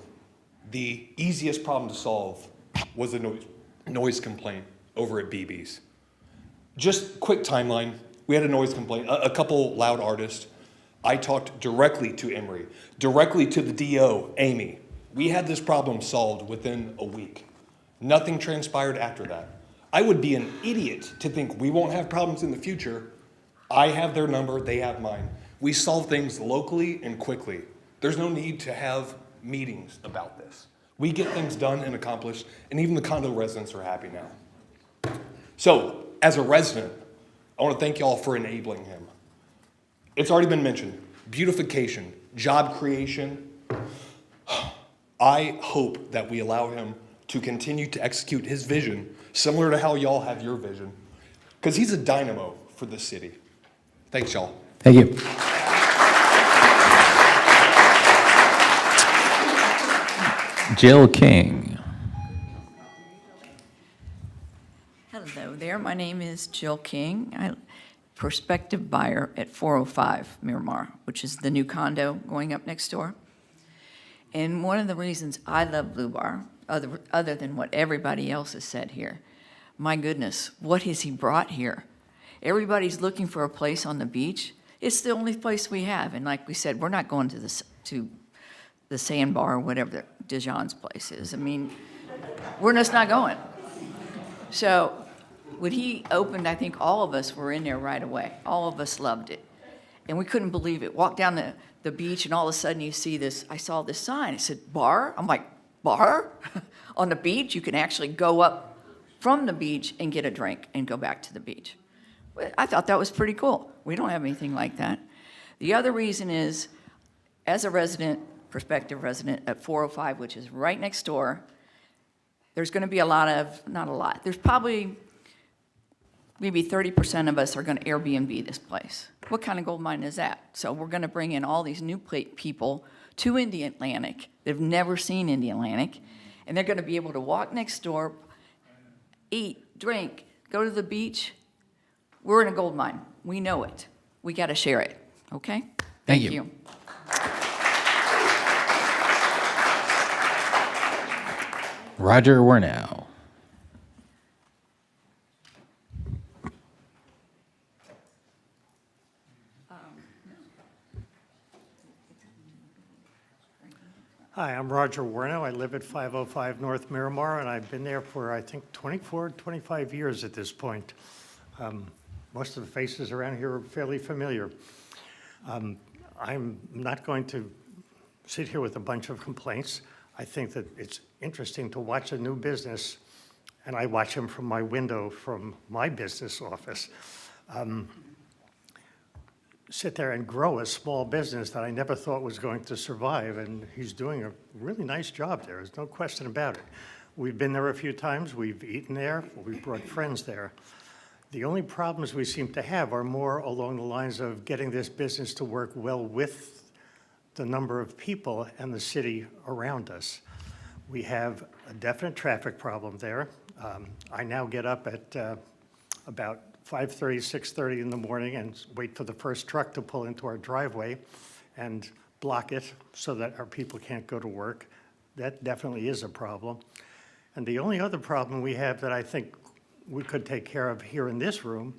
[SPEAKER 18] The easiest problem to solve was the noise complaint over at BB's. Just quick timeline, we had a noise complaint, a couple loud artists. I talked directly to Emery, directly to the DO, Amy. We had this problem solved within a week. Nothing transpired after that. I would be an idiot to think we won't have problems in the future. I have their number, they have mine. We solve things locally and quickly. There's no need to have meetings about this. We get things done and accomplished, and even the condo residents are happy now. So, as a resident, I want to thank y'all for enabling him. It's already been mentioned, beautification, job creation. I hope that we allow him to continue to execute his vision, similar to how y'all have your vision, because he's a dynamo for this city. Thanks, y'all.
[SPEAKER 1] Thank you. Jill King.
[SPEAKER 19] Hello there. My name is Jill King. I'm prospective buyer at 405 Miramar, which is the new condo going up next door. And one of the reasons I love Blue Bar, other than what everybody else has said here, my goodness, what has he brought here? Everybody's looking for a place on the beach. It's the only place we have. And like we said, we're not going to the Sandbar or whatever Dijon's place is. I mean, we're just not going. So when he opened, I think all of us were in there right away. All of us loved it. And we couldn't believe it. Walked down the beach, and all of a sudden you see this, I saw this sign. It said, bar? I'm like, bar? On the beach? You can actually go up from the beach and get a drink and go back to the beach. I thought that was pretty cool. We don't have anything like that. The other reason is, as a resident, prospective resident at 405, which is right next door, there's going to be a lot of, not a lot, there's probably maybe 30% of us are going to Airbnb this place. What kind of gold mine is that? So we're going to bring in all these new people to Indialantic. They've never seen Indialantic, and they're going to be able to walk next door, eat, drink, go to the beach. We're in a gold mine. We know it. We got to share it, okay?
[SPEAKER 1] Thank you. Roger Wernow.
[SPEAKER 16] Hi, I'm Roger Wernow. I live at 505 North Miramar, and I've been there for, I think, 25 years at this point. most of the faces around here are fairly familiar. I'm not going to sit here with a bunch of complaints. I think that it's interesting to watch a new business, and I watch him from my window from my business office, sit there and grow a small business that I never thought was going to survive, and he's doing a really nice job there. There's no question about it. We've been there a few times. We've eaten there. We've brought friends there. The only problems we seem to have are more along the lines of getting this business to work well with the number of people and the city around us. We have a definite traffic problem there. I now get up at about 5:30, 6:30 in the morning and wait for the first truck to pull into our driveway and block it so that our people can't go to work. That definitely is a problem. And the only other problem we have that I think we could take care of here in this room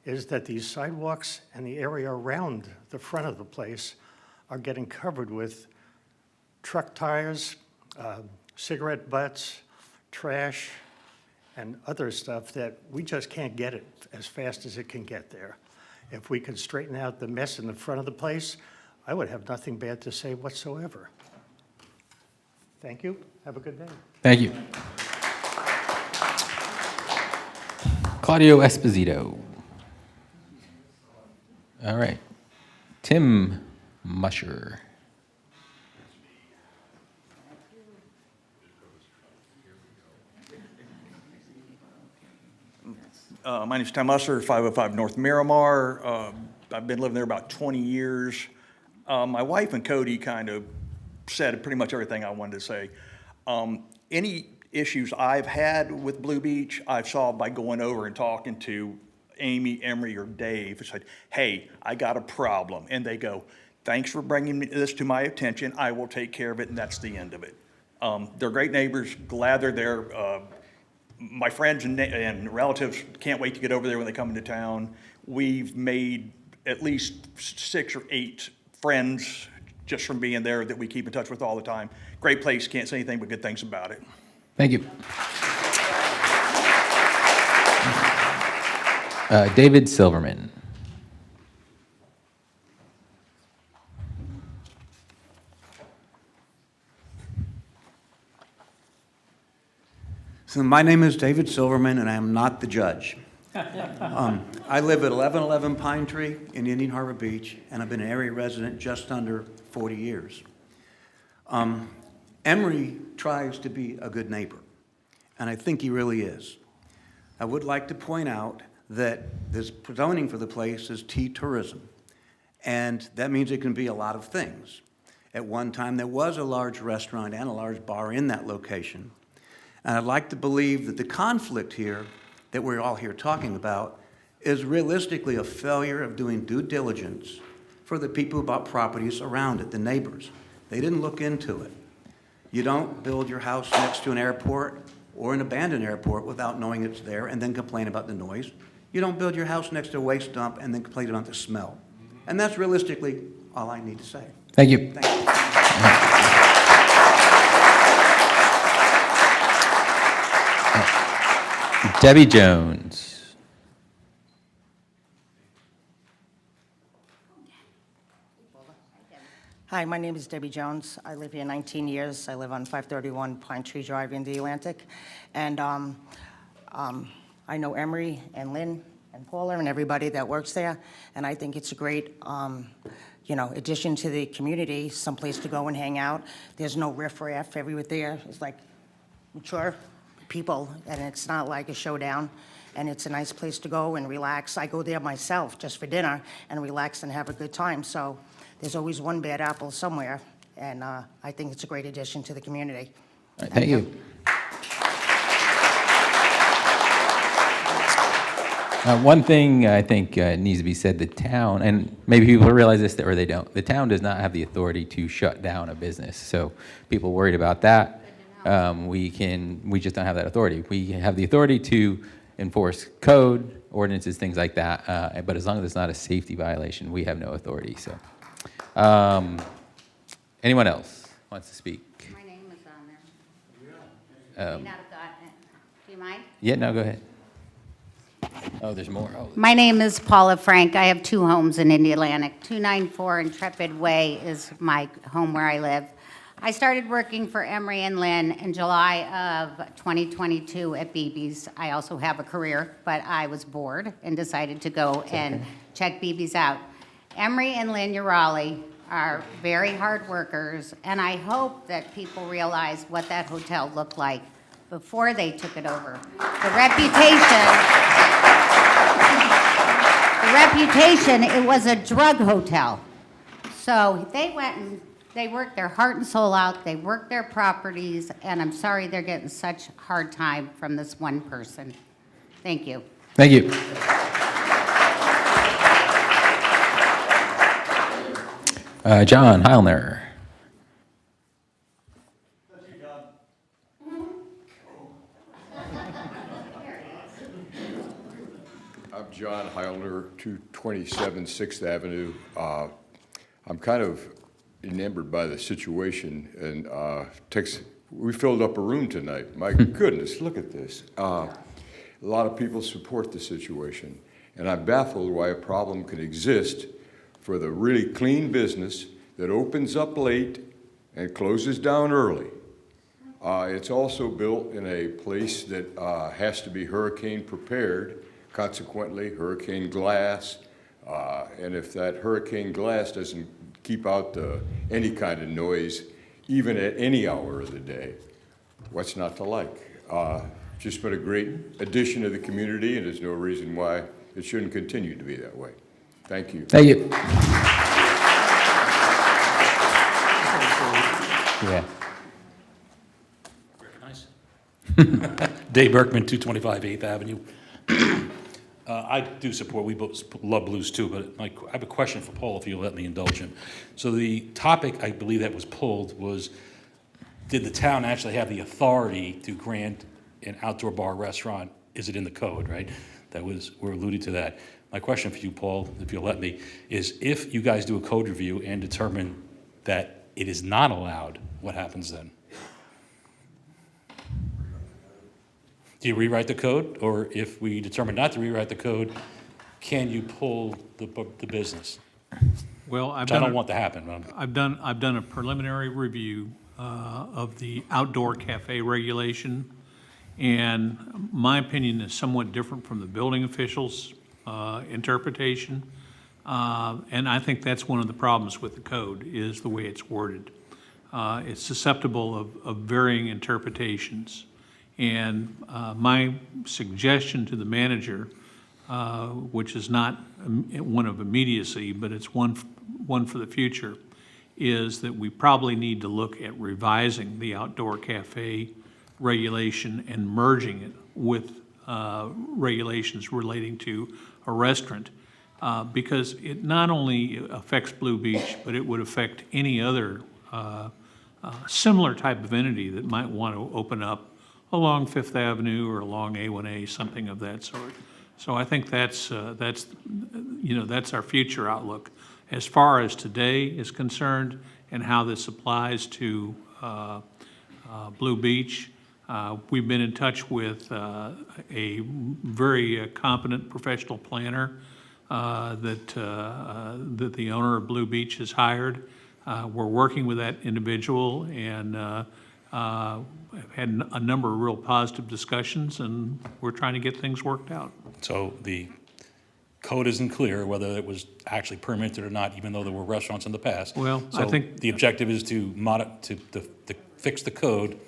[SPEAKER 16] is that these sidewalks and the area around the front of the place are getting covered with truck tires, cigarette butts, trash, and other stuff that we just can't get it as fast as it can get there. If we could straighten out the mess in the front of the place, I would have nothing bad to say whatsoever. Thank you. Have a good day.
[SPEAKER 1] Thank you. Claudio Esposito. All right. Tim Musher.
[SPEAKER 6] My name's Tim Musser, 505 North Miramar. I've been living there about 20 years. My wife and Cody kind of said pretty much everything I wanted to say. Any issues I've had with Blue Beach, I've solved by going over and talking to Amy, Emery, or Dave. It's like, hey, I got a problem. And they go, thanks for bringing this to my attention. I will take care of it, and that's the end of it. They're great neighbors, glad they're there. My friends and relatives can't wait to get over there when they come into town. We've made at least 6 or 8 friends just from being there that we keep in touch with all the time. Great place, can't say anything but good things about it.
[SPEAKER 1] Thank you. David Silverman.
[SPEAKER 20] So my name is David Silverman, and I am not the judge. I live at 1111 Pine Tree in Indian Harbor Beach, and I've been an area resident just under 40 years. Emery tries to be a good neighbor, and I think he really is. I would like to point out that this zoning for the place is T-tourism, and that means it can be a lot of things. At one time, there was a large restaurant and a large bar in that location. And I'd like to believe that the conflict here that we're all here talking about is realistically a failure of doing due diligence for the people who bought properties around it, the neighbors. They didn't look into it. You don't build your house next to an airport or an abandoned airport without knowing it's there and then complain about the noise. You don't build your house next to a waste dump and then complain about the smell. And that's realistically all I need to say.
[SPEAKER 1] Thank you.
[SPEAKER 20] Thank you.
[SPEAKER 1] Debbie Jones.
[SPEAKER 21] Hi, my name is Debbie Jones. I live here 19 years. I live on 531 Pine Tree Drive, Indialantic. And I know Emery and Lynn and Paula and everybody that works there. And I think it's a great, addition to the community, someplace to go and hang out. There's no riffraff everywhere there. It's like mature people, and it's not like a showdown. And it's a nice place to go and relax. I go there myself just for dinner and relax and have a good time. So there's always one bad apple somewhere, and I think it's a great addition to the community.
[SPEAKER 1] All right, thank you. One thing I think needs to be said, the town, and maybe people realize this or they don't, the town does not have the authority to shut down a business. So people worried about that, we just don't have that authority. We have the authority to enforce code, ordinances, things like that, but as long as it's not a safety violation, we have no authority. So, anyone else wants to speak?
[SPEAKER 22] My name is on there. May not have gotten it. Do you mind?
[SPEAKER 1] Yeah, no, go ahead. Oh, there's more. Oh,
[SPEAKER 4] My name is Paula Frank. I have 2 homes in Indialantic. 294 Intrepid Way is my home where I live. I started working for Emery and Lynn in July of 2022 at BB's. I also have a career, but I was bored and decided to go and check BB's out. Emery and Lynn Urali are very hard workers, and I hope that people realize what that hotel looked like before they took it over. The reputation, it was a drug hotel. So they went and they worked their heart and soul out, they worked their properties, and I'm sorry they're getting such hard time from this one person. Thank you.
[SPEAKER 1] thank you. John Heilner.
[SPEAKER 22] I'm John Heilner, 227 6th Avenue. I'm kind of enamored by the situation, and we filled up a room tonight. My goodness, look at this. A lot of people support the situation, and I'm baffled why a problem can exist for the really clean business that opens up late and closes down early. It's also built in a place that has to be hurricane prepared, consequently hurricane glass, and if that hurricane glass doesn't keep out any kind of noise, even at any hour of the day, what's not to like? Just been a great addition to the community, and there's no reason why it shouldn't continue to be that way. Thank you.
[SPEAKER 1] Thank you. Yeah.
[SPEAKER 23] Nice. Dave Berkman, 225 8th Avenue. I do support, we both love blues too, but I have a question for Paul, if you'll let me indulge him. So the topic, I believe, that was pulled was, did the town actually have the authority to grant an outdoor bar restaurant? Is it in the code, right? We're alluding to that. My question for you, Paul, if you'll let me, is if you guys do a code review and determine that it is not allowed, what happens then? Do you rewrite the code? Or if we determine not to rewrite the code, can you pull the business?
[SPEAKER 2] Well,
[SPEAKER 23] I don't want to happen.
[SPEAKER 2] I've done a preliminary review of the outdoor cafe regulation, and my opinion is somewhat different from the building officials' interpretation. And I think that's one of the problems with the code, is the way it's worded. It's susceptible of varying interpretations. And my suggestion to the manager, which is not one of immediacy, but it's one for the future, is that we probably need to look at revising the outdoor cafe regulation and merging it with regulations relating to a restaurant, because it not only affects Blue Beach, but it would affect any other similar type of entity that might want to open up along Fifth Avenue or along A1A, something of that sort. So I think that's our future outlook. As far as today is concerned and how this applies to Blue Beach, we've been in touch with a very competent professional planner that the owner of Blue Beach has hired. We're working with that individual, and I've had a number of real positive discussions, and we're trying to get things worked out.
[SPEAKER 23] So the code isn't clear whether it was actually permitted or not, even though there were restaurants in the past.
[SPEAKER 2] Well,
[SPEAKER 23] so
[SPEAKER 2] I think
[SPEAKER 23] the objective is to fix the code,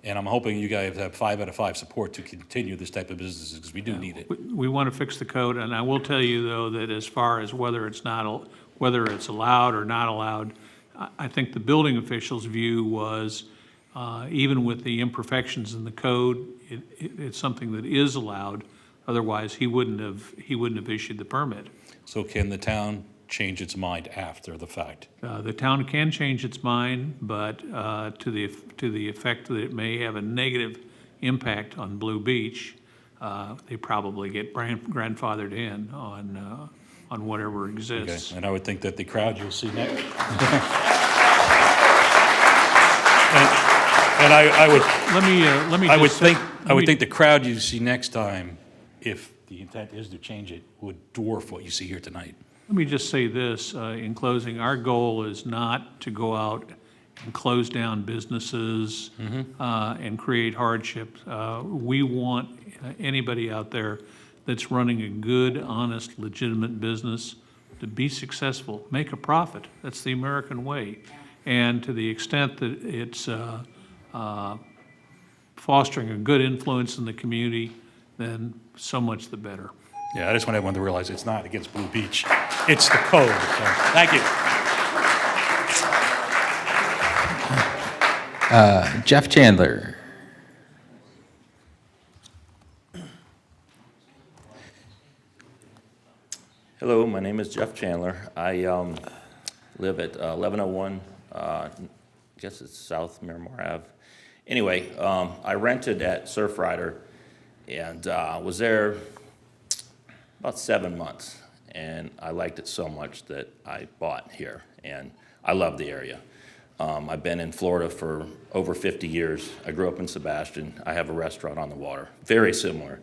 [SPEAKER 23] and I'm hoping you guys have 5 out of 5 support to continue this type of business, because we do need it.
[SPEAKER 2] We want to fix the code, and I will tell you, though, that as far as whether it's allowed or not allowed, I think the building official's view was, even with the imperfections in the code, it's something that is allowed. Otherwise, he wouldn't have issued the permit.
[SPEAKER 23] So can the town change its mind after the fact?
[SPEAKER 2] The town can change its mind, but to the effect that it may have a negative impact on Blue Beach, they probably get grandfathered in on whatever exists.
[SPEAKER 23] Okay. And I would think that the crowd you'll see next. And I would think the crowd you see next time, if the intent is to change it, would dwarf what you see here tonight.
[SPEAKER 2] Let me just say this, in closing, our goal is not to go out and close down businesses and create hardship. We want anybody out there that's running a good, honest, legitimate business to be successful, make a profit. That's the American way. And to the extent that it's fostering a good influence in the community, then so much the better.
[SPEAKER 23] Yeah, I just want everyone to realize it's not against Blue Beach. It's the code. So, thank you.
[SPEAKER 1] Jeff Chandler.
[SPEAKER 3] Hello, my name is Jeff Chandler. I live at 1101, I guess it's South Miramar Ave. Anyway, I rented at Surfrider and was there about 7 months. And I liked it so much that I bought here. And I love the area. I've been in Florida for over 50 years. I grew up in Sebastian. I have a restaurant on the water, very similar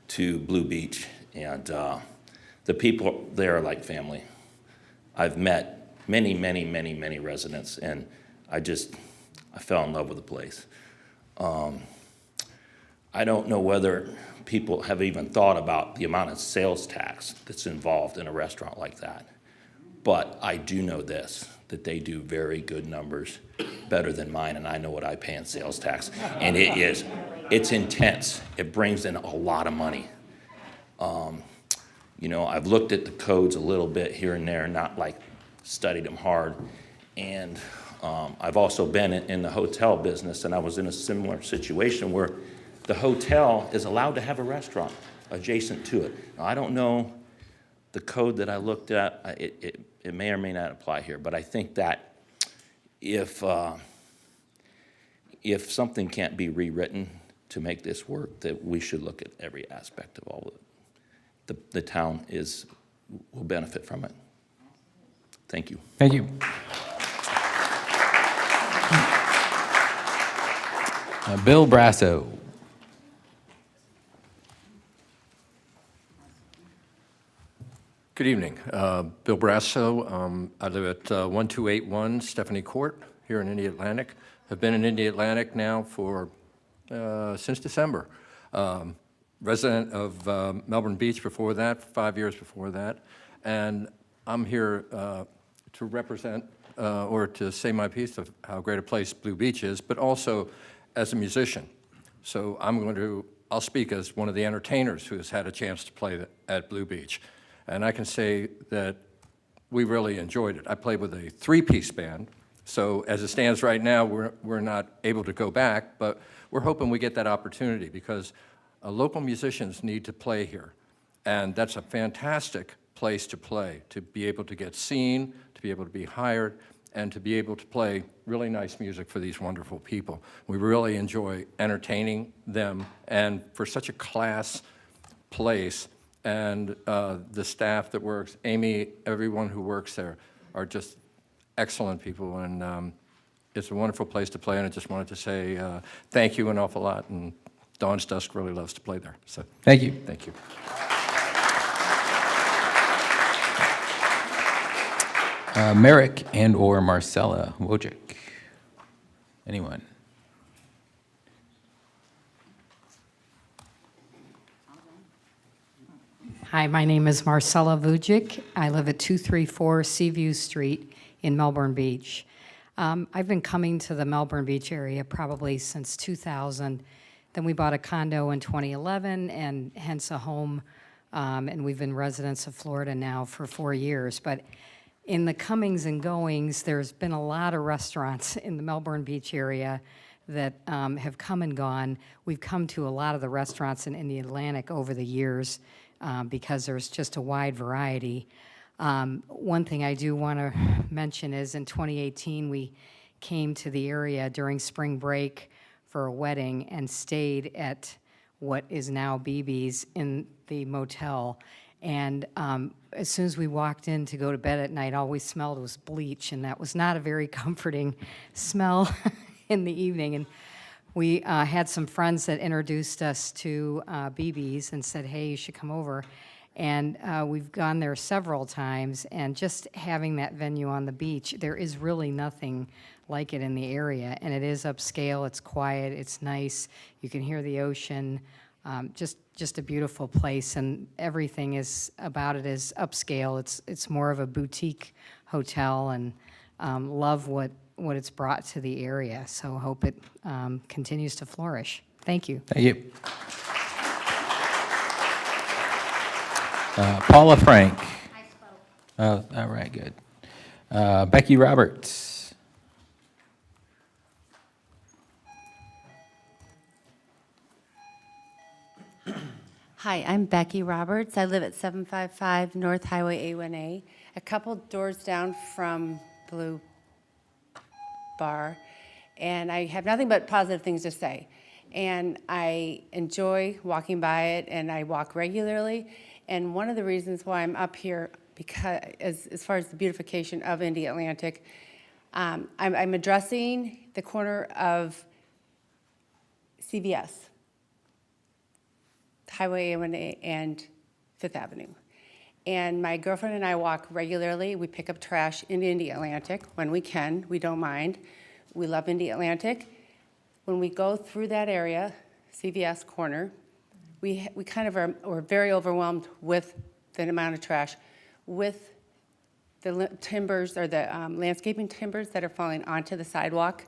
[SPEAKER 3] to Blue Beach. And the people there are like family. I've met many residents, and I fell in love with the place. I don't know whether people have even thought about the amount of sales tax that's involved in a restaurant like that. But I do know this, that they do very good numbers, better than mine, and I know what I pay in sales tax. And it's intense. It brings in a lot of money. You know, I've looked at the codes a little bit here and there, not like studied them hard. And I've also been in the hotel business, and I was in a similar situation where the hotel is allowed to have a restaurant adjacent to it. Now, I don't know the code that I looked at. It may or may not apply here, but I think that if something can't be rewritten to make this work, that we should look at every aspect of all of it. The town will benefit from it. Thank you.
[SPEAKER 1] Thank you. Bill Brasso.
[SPEAKER 5] Good evening. Bill Brasso. I live at 1281 Stephanie Court here in Indialantic. Have been in Indialantic now for since December. Resident of Melbourne Beach before that, 5 years before that. And I'm here to represent or to say my piece of how great a place Blue Beach is, but also as a musician. So I'll speak as one of the entertainers who has had a chance to play at Blue Beach. And I can say that we really enjoyed it. I played with a three-piece band, so as it stands right now, we're not able to go back, but we're hoping we get that opportunity because local musicians need to play here. And that's a fantastic place to play, to be able to get seen, to be able to be hired, and to be able to play really nice music for these wonderful people. We really enjoy entertaining them, and for such a class place, and the staff that works, Amy, everyone who works there are just excellent people, and it's a wonderful place to play, and I just wanted to say thank you an awful lot, and Dawn's Dusk really loves to play there. So
[SPEAKER 1] thank you.
[SPEAKER 5] Thank you.
[SPEAKER 1] Merrick and or Marcella Wojcik. Anyone?
[SPEAKER 7] Hi, my name is Marcella Vujic. I live at 234 Seaview Street in Melbourne Beach. I've been coming to the Melbourne Beach area probably since 2000. Then we bought a condo in 2011 and hence a home, and we've been residents of Florida now for 4 years. But in the comings and goings, there's been a lot of restaurants in the Melbourne Beach area that have come and gone. We've come to a lot of the restaurants in Indialantic over the years because there's just a wide variety. One thing I do want to mention is in 2018, we came to the area during spring break for a wedding and stayed at what is now BB's in the motel. And as soon as we walked in to go to bed at night, all we smelled was bleach, and that was not a very comforting smell in the evening. And We had some friends that introduced us to BB's and said, hey, you should come over. And we've gone there several times, and just having that venue on the beach, there is really nothing like it in the area. And it is upscale, it's quiet, it's nice, you can hear the ocean, just a beautiful place, and everything is about it is upscale. It's more of a boutique hotel, and love what it's brought to the area. So hope it continues to flourish. Thank you.
[SPEAKER 1] Thank you. Paula Frank. I spoke. Oh, all right, good. Becky Roberts.
[SPEAKER 8] Hi, I'm Becky Roberts. I live at 755 North Highway A1A, a couple doors down from Blue Bar, and I have nothing but positive things to say. And I enjoy walking by it, and I walk regularly. And one of the reasons why I'm up here, because as far as the beautification of Indialantic, I'm addressing the corner of CVS, Highway A1A, and Fifth Avenue. And my girlfriend and I walk regularly. We pick up trash in Indialantic when we can. We don't mind. We love Indialantic. When we go through that area, CVS corner, we kind of we're very overwhelmed with the amount of trash, with the timbers or the landscaping timbers that are falling onto the sidewalk,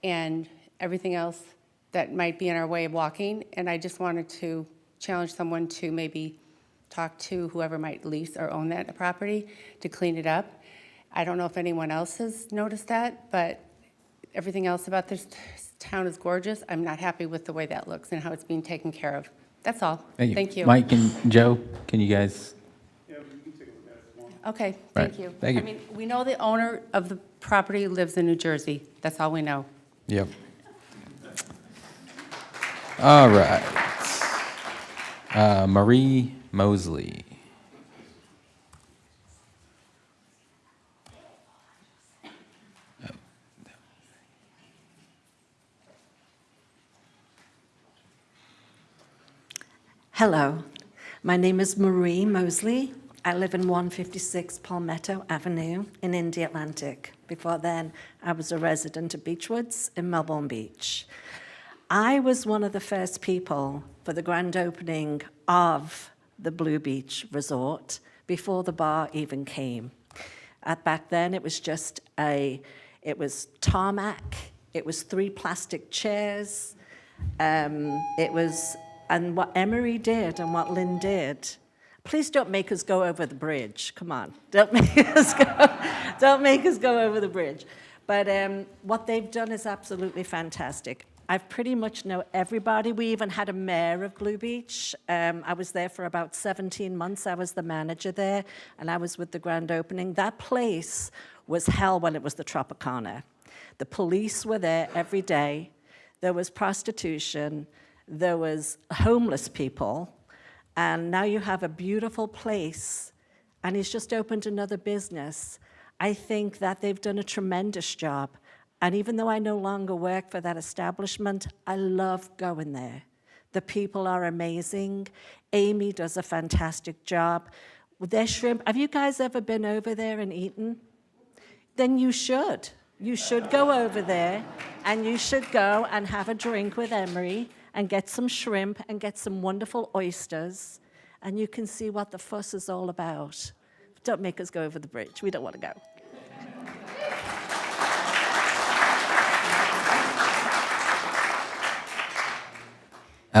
[SPEAKER 8] and everything else that might be in our way of walking. And I just wanted to challenge someone to maybe talk to whoever might lease or own that property to clean it up. I don't know if anyone else has noticed that, but everything else about this town is gorgeous. I'm not happy with the way that looks and how it's being taken care of. That's all. Thank you.
[SPEAKER 1] Mike and Joe, can you guys?
[SPEAKER 8] Okay,
[SPEAKER 1] Right.
[SPEAKER 8] thank you.
[SPEAKER 1] Thank you.
[SPEAKER 8] I mean, we know the owner of the property lives in New Jersey. That's all we know.
[SPEAKER 1] Yep. All right. Marie Mosley.
[SPEAKER 9] Hello, my name is Marie Mosley. I live in 156 Palmetto Avenue in Indialantic. Before then, I was a resident of Beechwoods in Melbourne Beach. I was one of the first people for the grand opening of the Blue Beach Resort before the bar even came. Back then, it was just it was tarmac, it was 3 plastic chairs, and what Emery did and what Lynn did, please don't make us go over the bridge. Come on, don't make us go over the bridge. But what they've done is absolutely fantastic. I've pretty much know everybody. We even had a mayor of Blue Beach. I was there for about 17 months. I was the manager there, and I was with the grand opening. That place was hell when it was the Tropicana. The police were there every day. There was prostitution. There was homeless people, and now you have a beautiful place, and he's just opened another business. I think that they've done a tremendous job, and even though I no longer work for that establishment, I love going there. The people are amazing. Amy does a fantastic job. With their shrimp, have you guys ever been over there and eaten? Then you should. You should go over there, and you should go and have a drink with Emery, and get some shrimp and get some wonderful oysters, and you can see what the fuss is all about. Don't make us go over the bridge. We don't want to go.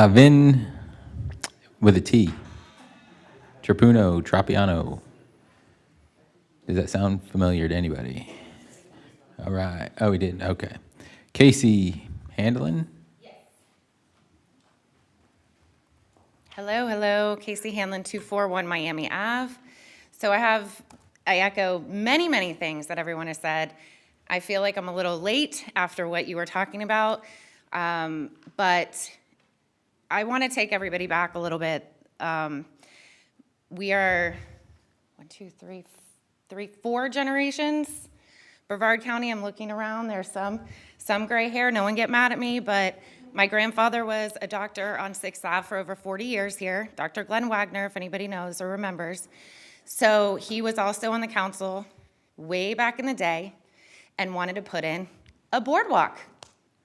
[SPEAKER 1] Vin with a T. Trapuno, Tropiano. Does that sound familiar to anybody? All right. Oh, we didn't. Okay. Casey Handelin.
[SPEAKER 10] Hello, Casey Hanlon, 241 Miami Ave. So I echo many, many things that everyone has said. I feel like I'm a little late after what you were talking about, but I want to take everybody back a little bit. We are 4 generations. Brevard County, I'm looking around, there's some gray hair, no one get mad at me, but My grandfather was a doctor on 6th Ave for over 40 years here, Dr. Glenn Wagner, if anybody knows or remembers. So he was also on the council way back in the day and wanted to put in a boardwalk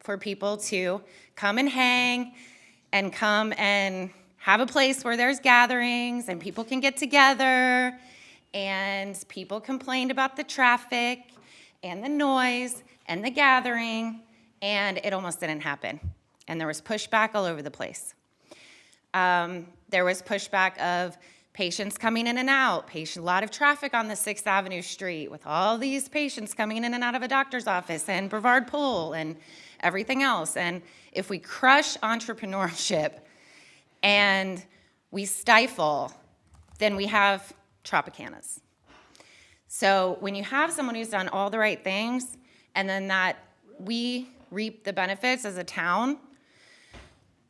[SPEAKER 10] for people to come and hang and come and have a place where there's gatherings and people can get together. And people complained about the traffic and the noise and the gathering, and it almost didn't happen. And there was pushback all over the place. There was pushback of patients coming in and out, a lot of traffic on the 6th Avenue street with all these patients coming in and out of a doctor's office and Brevard Pool and everything else. And if we crush entrepreneurship and we stifle, then we have Tropicanas. So when you have someone who's done all the right things and then that we reap the benefits as a town,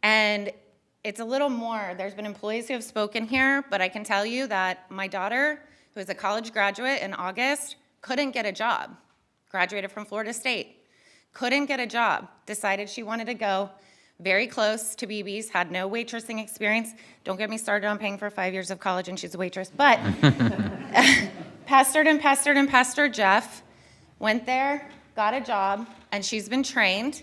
[SPEAKER 10] and it's a little more, there's been employees who have spoken here, but I can tell you that my daughter, who is a college graduate in August, couldn't get a job, graduated from Florida State, couldn't get a job, decided she wanted to go very close to BB's, had no waitressing experience. Don't get me started on paying for 5 years of college and she's a waitress, but pestered Jeff, went there, got a job, and she's been trained,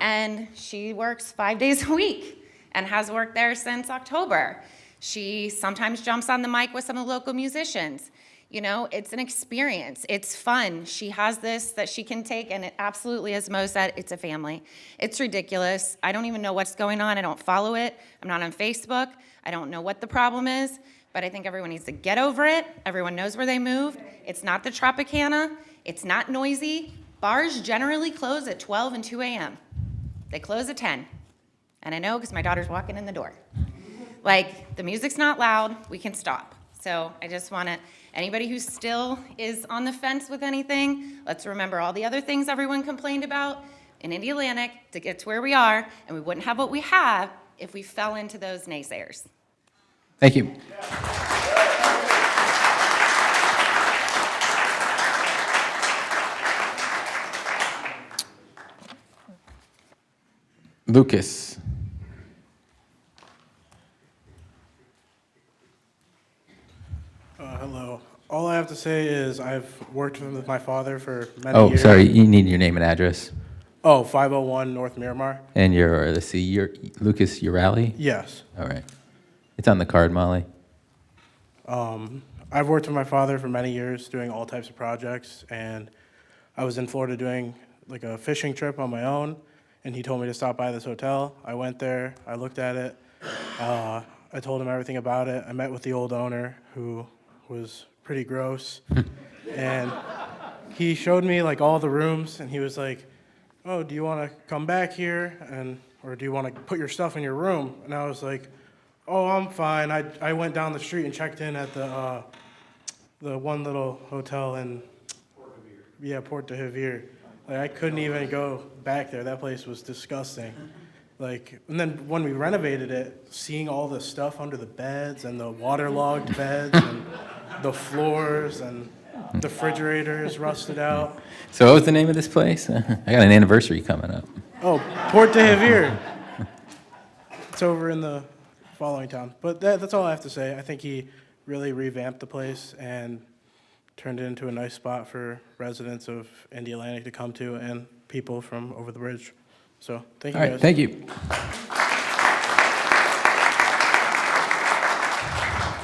[SPEAKER 10] and she works 5 days a week and has worked there since October. She sometimes jumps on the mic with some of the local musicians. You know, it's an experience. It's fun. She has this that she can take, and it absolutely, as Mo said, it's a family. It's ridiculous. I don't even know what's going on. I don't follow it. I'm not on Facebook. I don't know what the problem is, but I think everyone needs to get over it. Everyone knows where they moved. It's not the Tropicana. It's not noisy. Bars generally close at 12 and 2 a.m. They close at 10. And I know because my daughter's walking in the door. Like, the music's not loud. We can stop. So I just want to, anybody who still is on the fence with anything, let's remember all the other things everyone complained about in Indialantic to get to where we are, and we wouldn't have what we have if we fell into those naysayers.
[SPEAKER 1] Thank you. Lucas.
[SPEAKER 11] Hello. All I have to say is I've worked with my father for many years.
[SPEAKER 1] Oh, sorry, you need your name and address.
[SPEAKER 11] Oh, 501 North Miramar.
[SPEAKER 1] And you're, let's see, you're Lucas Urali?
[SPEAKER 11] Yes.
[SPEAKER 1] All right. It's on the card, Molly.
[SPEAKER 11] I've worked with my father for many years doing all types of projects, and I was in Florida doing like a fishing trip on my own, and he told me to stop by this hotel. I went there, I looked at it, I told him everything about it. I met with the old owner, who was pretty gross, and he showed me like all the rooms, and he was like, oh, do you want to come back here, or do you want to put your stuff in your room? And I was like, oh, I'm fine. I went down the street and checked in at the one little hotel in Port de Javier. Like, I couldn't even go back there. That place was disgusting. Like, and then when we renovated it, seeing all the stuff under the beds and the waterlogged beds and the floors and the refrigerators rusted out.
[SPEAKER 1] So what was the name of this place? I got an anniversary coming up.
[SPEAKER 11] Oh, Port de Javier. It's over in the following town. But that's all I have to say. I think he really revamped the place and turned it into a nice spot for residents of Indialantic to come to and people from over the bridge. So thank you,
[SPEAKER 1] All right,
[SPEAKER 11] guys.
[SPEAKER 1] thank you.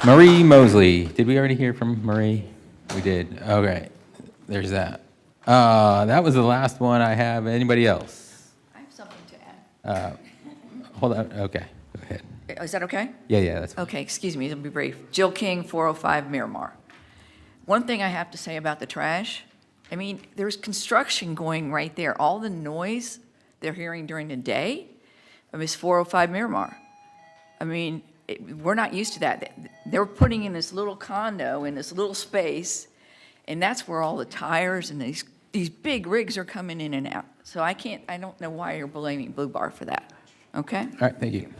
[SPEAKER 1] Marie Mosley. Did we already hear from Marie? We did. Okay, there's that. That was the last one I have. Anybody else?
[SPEAKER 19] I have something to add.
[SPEAKER 1] Hold on. Okay, go ahead.
[SPEAKER 19] Is that okay?
[SPEAKER 1] Yeah, that's fine.
[SPEAKER 19] Okay, excuse me, I'll be brief. Jill King, 405 Miramar. One thing I have to say about the trash, I mean, there's construction going right there. All the noise they're hearing during the day, is 405 Miramar. I mean, we're not used to that. They're putting in this little condo in this little space, and that's where all the tires and these big rigs are coming in and out. So I don't know why you're blaming Blue Bar for that, okay?
[SPEAKER 1] All right, thank you.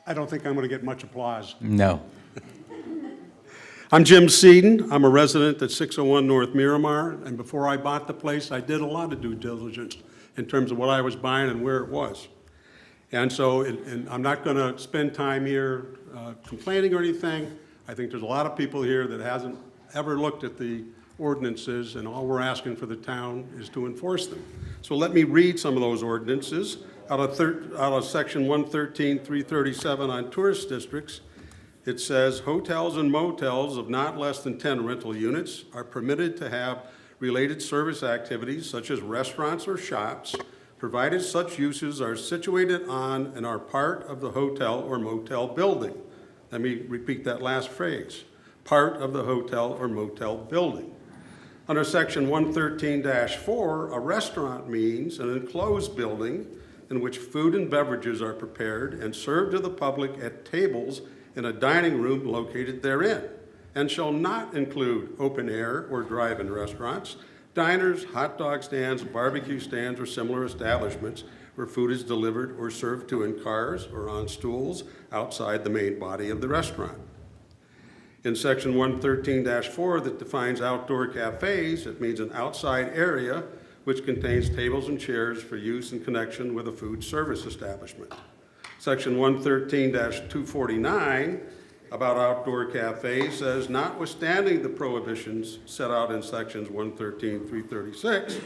[SPEAKER 12] I don't think I'm going to get much applause.
[SPEAKER 1] No.
[SPEAKER 12] I'm Jim Seaton. I'm a resident at 601 North Miramar, and before I bought the place, I did a lot of due diligence in terms of what I was buying and where it was. And so, and I'm not going to spend time here complaining or anything. I think there's a lot of people here that hasn't ever looked at the ordinances, and all we're asking for the town is to enforce them. So let me read some of those ordinances. Out of section 113, 337 on tourist districts, it says hotels and motels of not less than 10 rental units are permitted to have related service activities such as restaurants or shops, provided such uses are situated on and are part of the hotel or motel building. Let me repeat that last phrase, part of the hotel or motel building. Under section 113-4, a restaurant means an enclosed building in which food and beverages are prepared and served to the public at tables in a dining room located therein, and shall not include open air or drive-in restaurants, diners, hot dog stands, barbecue stands, or similar establishments where food is delivered or served to in cars or on stools outside the main body of the restaurant. In section 113-4 that defines outdoor cafes, it means an outside area which contains tables and chairs for use in connection with a food service establishment. Section 113-249 about outdoor cafes says, notwithstanding the prohibitions set out in sections 113, 336,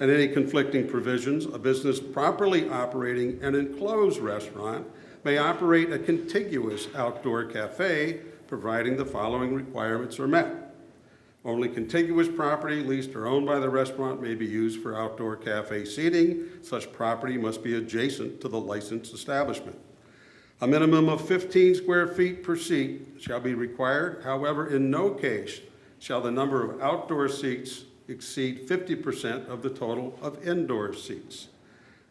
[SPEAKER 12] and any conflicting provisions, a business properly operating an enclosed restaurant may operate a contiguous outdoor cafe, providing the following requirements are met. Only contiguous property leased or owned by the restaurant may be used for outdoor cafe seating. Such property must be adjacent to the licensed establishment. A minimum of 15 square feet per seat shall be required. However, in no case shall the number of outdoor seats exceed 50% of the total of indoor seats.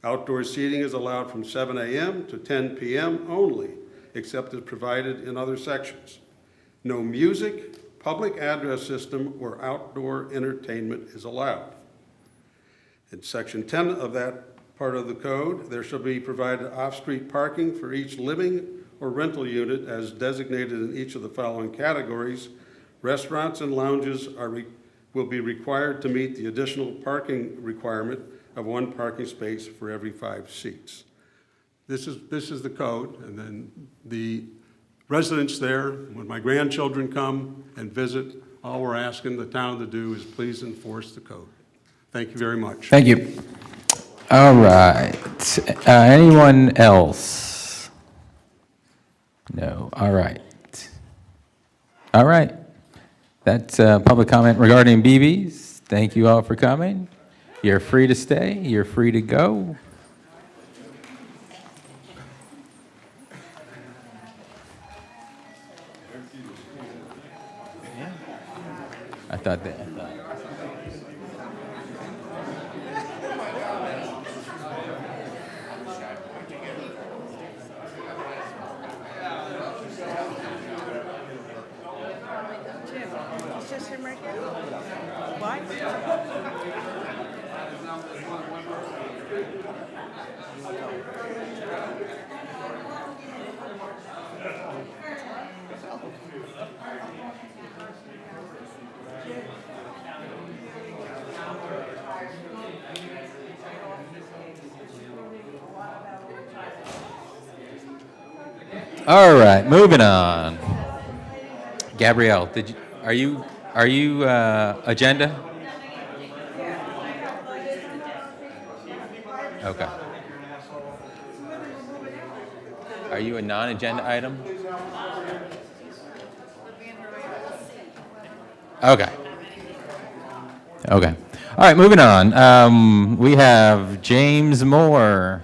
[SPEAKER 12] Outdoor seating is allowed from 7 a.m. to 10 p.m. only, except as provided in other sections. No music, public address system, or outdoor entertainment is allowed. In section 10 of that part of the code, there shall be provided off-street parking for each living or rental unit as designated in each of the following categories. Restaurants and lounges will be required to meet the additional parking requirement of 1 parking space for every 5 seats. This is the code, and then the residents there, when my grandchildren come and visit, all we're asking the town to do is please enforce the code. Thank you very much.
[SPEAKER 1] Thank you. All right. Anyone else? No. All right. All right. That's public comment regarding BBs. Thank you all for coming. You're free to stay. You're free to go. I thought that. All right, moving on. Gabrielle, are you agenda? Okay. Are you a non-agenda item? Okay. Okay. All right, moving on. We have James Moore.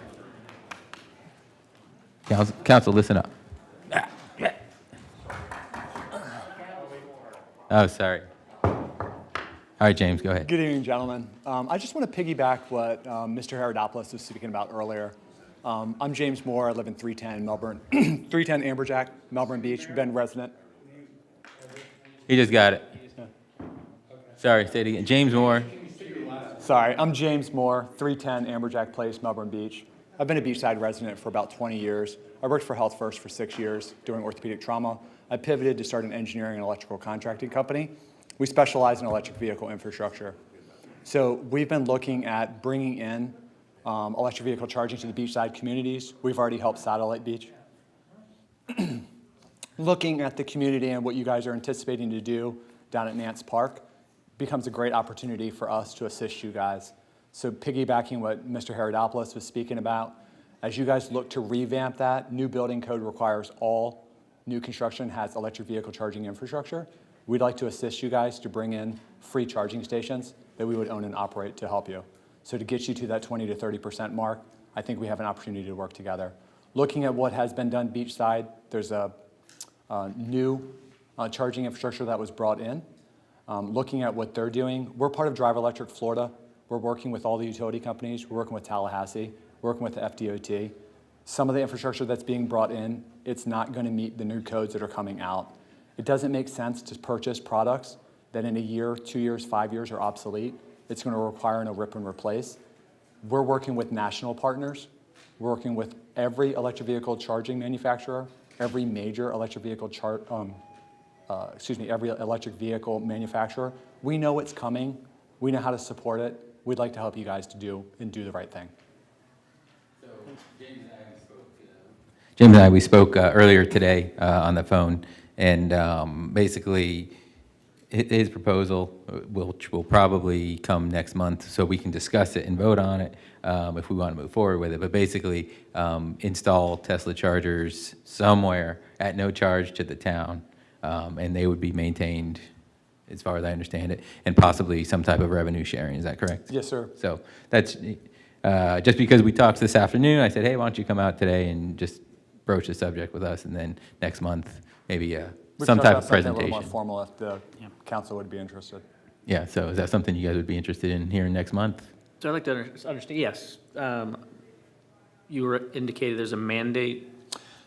[SPEAKER 1] Council, listen up. Oh, sorry. All right, James, go ahead.
[SPEAKER 13] Good evening, gentlemen. I just want to piggyback what Mr. Herodopoulos was speaking about earlier. I'm James Moore. I live in 310 Melbourne, 310 Amberjack, Melbourne Beach. Been resident.
[SPEAKER 1] He just got it. Sorry, say it again. James Moore.
[SPEAKER 13] Sorry, I'm James Moore, 310 Amberjack Place, Melbourne Beach. I've been a Beachside resident for about 20 years. I worked for Health First for 6 years doing orthopedic trauma. I pivoted to start an engineering and electrical contracting company. We specialize in electric vehicle infrastructure. So we've been looking at bringing in electric vehicle charging to the beachside communities. We've already helped Satellite Beach. Looking at the community and what you guys are anticipating to do down at Nance Park becomes a great opportunity for us to assist you guys. So piggybacking what Mr. Herodopoulos was speaking about, as you guys look to revamp that, new building code requires all new construction has electric vehicle charging infrastructure. We'd like to assist you guys to bring in free charging stations that we would own and operate to help you. So to get you to that 20 to 30% mark, I think we have an opportunity to work together. Looking at what has been done beachside, there's a new charging infrastructure that was brought in. Looking at what they're doing, we're part of Drive Electric Florida. We're working with all the utility companies. We're working with Tallahassee. We're working with the FDOT. Some of the infrastructure that's being brought in, it's not going to meet the new codes that are coming out. It doesn't make sense to purchase products that in a year, 2 years, 5 years are obsolete. It's going to require a rip and replace. We're working with national partners. We're working with every electric vehicle charging manufacturer, every major electric vehicle every electric vehicle manufacturer. We know it's coming. We know how to support it. We'd like to help you guys to do the right thing.
[SPEAKER 1] James and I, we spoke earlier today on the phone, and basically his proposal will probably come next month, so we can discuss it and vote on it if we want to move forward with it. But basically, install Tesla chargers somewhere at no charge to the town, and they would be maintained, as far as I understand it, and possibly some type of revenue sharing. Is that correct?
[SPEAKER 13] Yes, sir.
[SPEAKER 1] So that's just because we talked this afternoon, I said, hey, why don't you come out today and just broach the subject with us, and then next month, maybe some type of presentation.
[SPEAKER 13] A little more formal if the council would be interested.
[SPEAKER 1] Yeah, so is that something you guys would be interested in hearing next month?
[SPEAKER 14] So I'd like to understand, yes. You were indicated there's a mandate.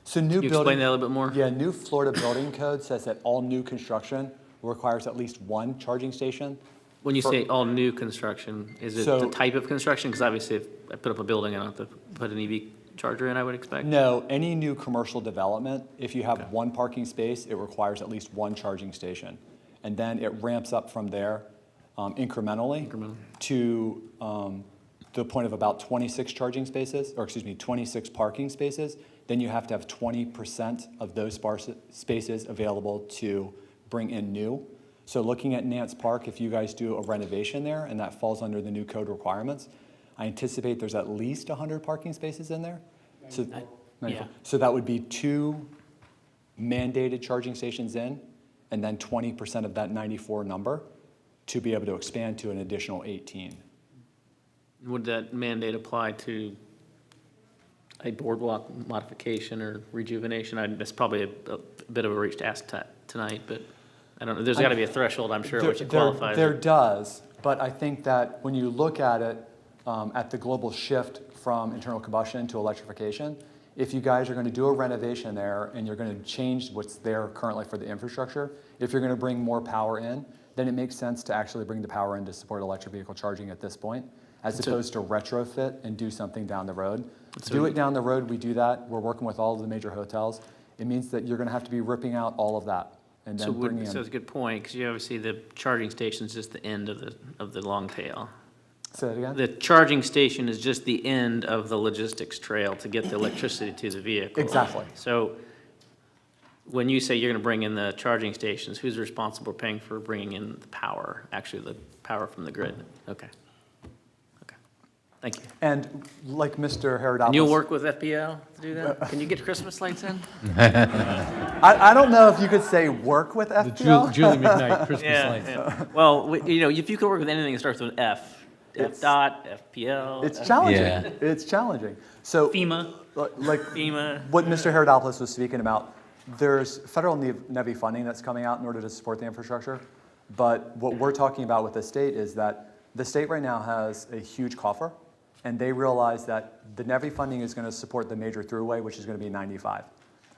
[SPEAKER 13] So
[SPEAKER 14] Can you explain that a little bit more?
[SPEAKER 13] Yeah, new Florida building code says that all new construction requires at least one charging station.
[SPEAKER 14] When you say all new construction, is it the type of construction? Because obviously if I put up a building, I don't have to put an EV charger in, I would expect?
[SPEAKER 13] No, any new commercial development, if you have one parking space, it requires at least one charging station. And then it ramps up from there incrementally to the point of about 26 charging spaces, or excuse me, 26 parking spaces. Then you have to have 20% of those spaces available to bring in new. So looking at Nance Park, if you guys do a renovation there and that falls under the new code requirements, I anticipate there's at least 100 parking spaces in there. So, so that would be 2 mandated charging stations in, and then 20% of that 94 number to be able to expand to an additional 18.
[SPEAKER 14] Would that mandate apply to a boardwalk modification or rejuvenation? That's probably a bit of a reach to ask tonight, but I don't know. There's got to be a threshold, I'm sure, which qualifies.
[SPEAKER 13] There does, but I think that when you look at it, at the global shift from internal combustion to electrification, if you guys are going to do a renovation there and you're going to change what's there currently for the infrastructure, if you're going to bring more power in, then it makes sense to actually bring the power in to support electric vehicle charging at this point, as opposed to retrofit and do something down the road. Do it down the road, we do that. We're working with all of the major hotels. It means that you're going to have to be ripping out all of that and then bringing in.
[SPEAKER 14] So it's a good point, because you obviously the charging station is just the end of the long tail.
[SPEAKER 13] Say that again?
[SPEAKER 14] The charging station is just the end of the logistics trail to get the electricity to the vehicle.
[SPEAKER 13] Exactly.
[SPEAKER 14] So when you say you're going to bring in the charging stations, who's responsible for paying for bringing in the power, actually the power from the grid? Okay. Okay. Thank you.
[SPEAKER 13] And like Mr. Herodopoulos.
[SPEAKER 14] And you'll work with FPL to do that? Can you get Christmas lights in?
[SPEAKER 13] I don't know if you could say work with FPL.
[SPEAKER 2] The Julie McKnight Christmas lights.
[SPEAKER 14] Yeah. Well, you know, if you could work with anything that starts with F, FDOT, FPL.
[SPEAKER 13] It's challenging. Yeah. It's challenging. So
[SPEAKER 14] FEMA.
[SPEAKER 13] Like
[SPEAKER 14] FEMA.
[SPEAKER 13] What Mr. Herodopoulos was speaking about, there's federal NEVI funding that's coming out in order to support the infrastructure. But what we're talking about with the state is that the state right now has a huge coffer, and they realize that the NEVI funding is going to support the major throughway, which is going to be 95.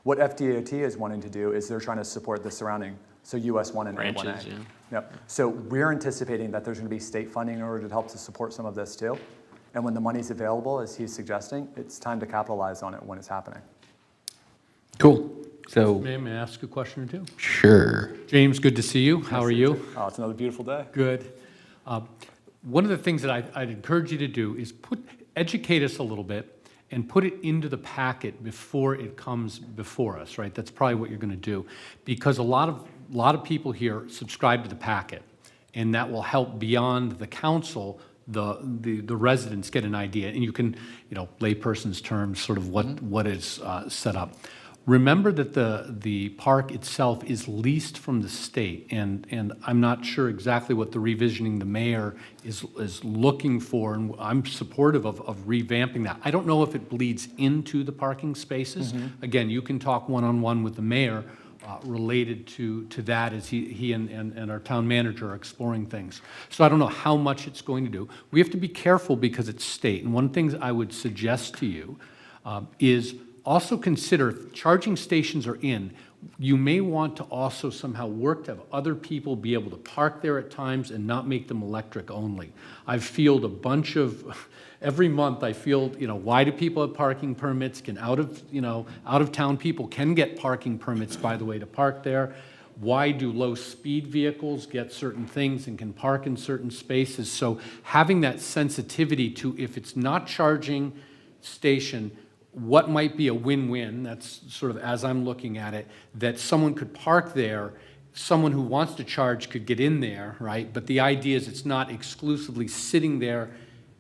[SPEAKER 13] What FDOT is wanting to do is they're trying to support the surrounding, so US 1 and
[SPEAKER 14] branches,
[SPEAKER 13] A1A.
[SPEAKER 14] yeah.
[SPEAKER 13] Yep. So we're anticipating that there's going to be state funding in order to help to support some of this too. And when the money's available, as he's suggesting, it's time to capitalize on it when it's happening.
[SPEAKER 1] Cool. So,
[SPEAKER 2] May I ask a question or two?
[SPEAKER 1] sure.
[SPEAKER 2] James, good to see you. How are you?
[SPEAKER 13] Oh, it's another beautiful day.
[SPEAKER 2] Good. One of the things that I'd encourage you to do is educate us a little bit and put it into the packet before it comes before us, right? That's probably what you're going to do, because a lot of people here subscribe to the packet, and that will help beyond the council. The residents get an idea, and you can, layperson's terms, sort of what is set up. Remember that the park itself is leased from the state, and I'm not sure exactly what the revisioning the mayor is looking for, and I'm supportive of revamping that. I don't know if it bleeds into the parking spaces. Again, you can talk one-on-one with the mayor related to that as he and our town manager are exploring things. So I don't know how much it's going to do. We have to be careful because it's state, and one of the things I would suggest to you is also consider if charging stations are in, you may want to also somehow work to have other people be able to park there at times and not make them electric only. I've fielded a bunch of, every month I field, why do people have parking permits? Can out of town people can get parking permits, by the way, to park there? Why do low speed vehicles get certain things and can park in certain spaces? So having that sensitivity to, if it's not charging station, what might be a win-win, that's sort of as I'm looking at it, that someone could park there, someone who wants to charge could get in there, right? But the idea is it's not exclusively sitting there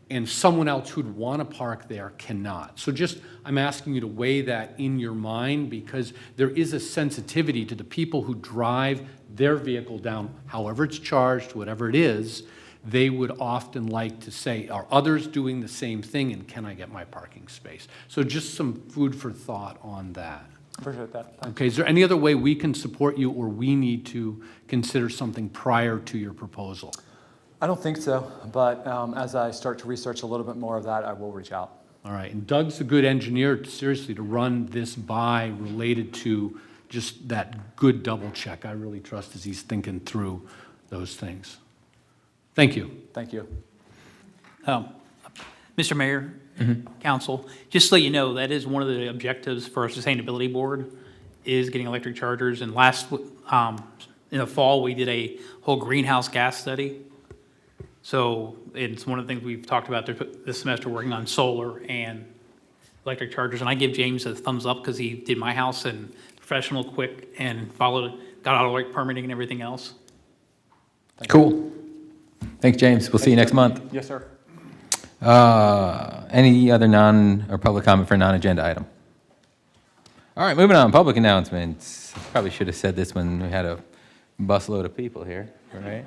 [SPEAKER 2] and someone else who'd want to park there cannot. So just, I'm asking you to weigh that in your mind, because there is a sensitivity to the people who drive their vehicle down, however it's charged, whatever it is, they would often like to say, are others doing the same thing, and can I get my parking space? So just some food for thought on that.
[SPEAKER 13] Appreciate that.
[SPEAKER 2] Okay, is there any other way we can support you, or we need to consider something prior to your proposal?
[SPEAKER 13] I don't think so, but as I start to research a little bit more of that, I will reach out.
[SPEAKER 2] All right, and Doug's a good engineer, seriously, to run this by related to just that good double check. I really trust as he's thinking through those things. Thank you.
[SPEAKER 13] Thank you.
[SPEAKER 15] Mr. Mayor, Council, just so you know, that is one of the objectives for our Sustainability Board, is getting electric chargers. And in the fall, we did a whole greenhouse gas study. So it's one of the things we've talked about this semester, working on solar and electric chargers. And I give James a thumbs up because he did my house and professional, quick, and got all the permitting and everything else.
[SPEAKER 1] Cool. Thanks, James. We'll see you next month.
[SPEAKER 13] Yes, sir.
[SPEAKER 1] Any other public comment for a non-agenda item? All right, moving on. Public announcements. Probably should have said this when we had a busload of people here, right?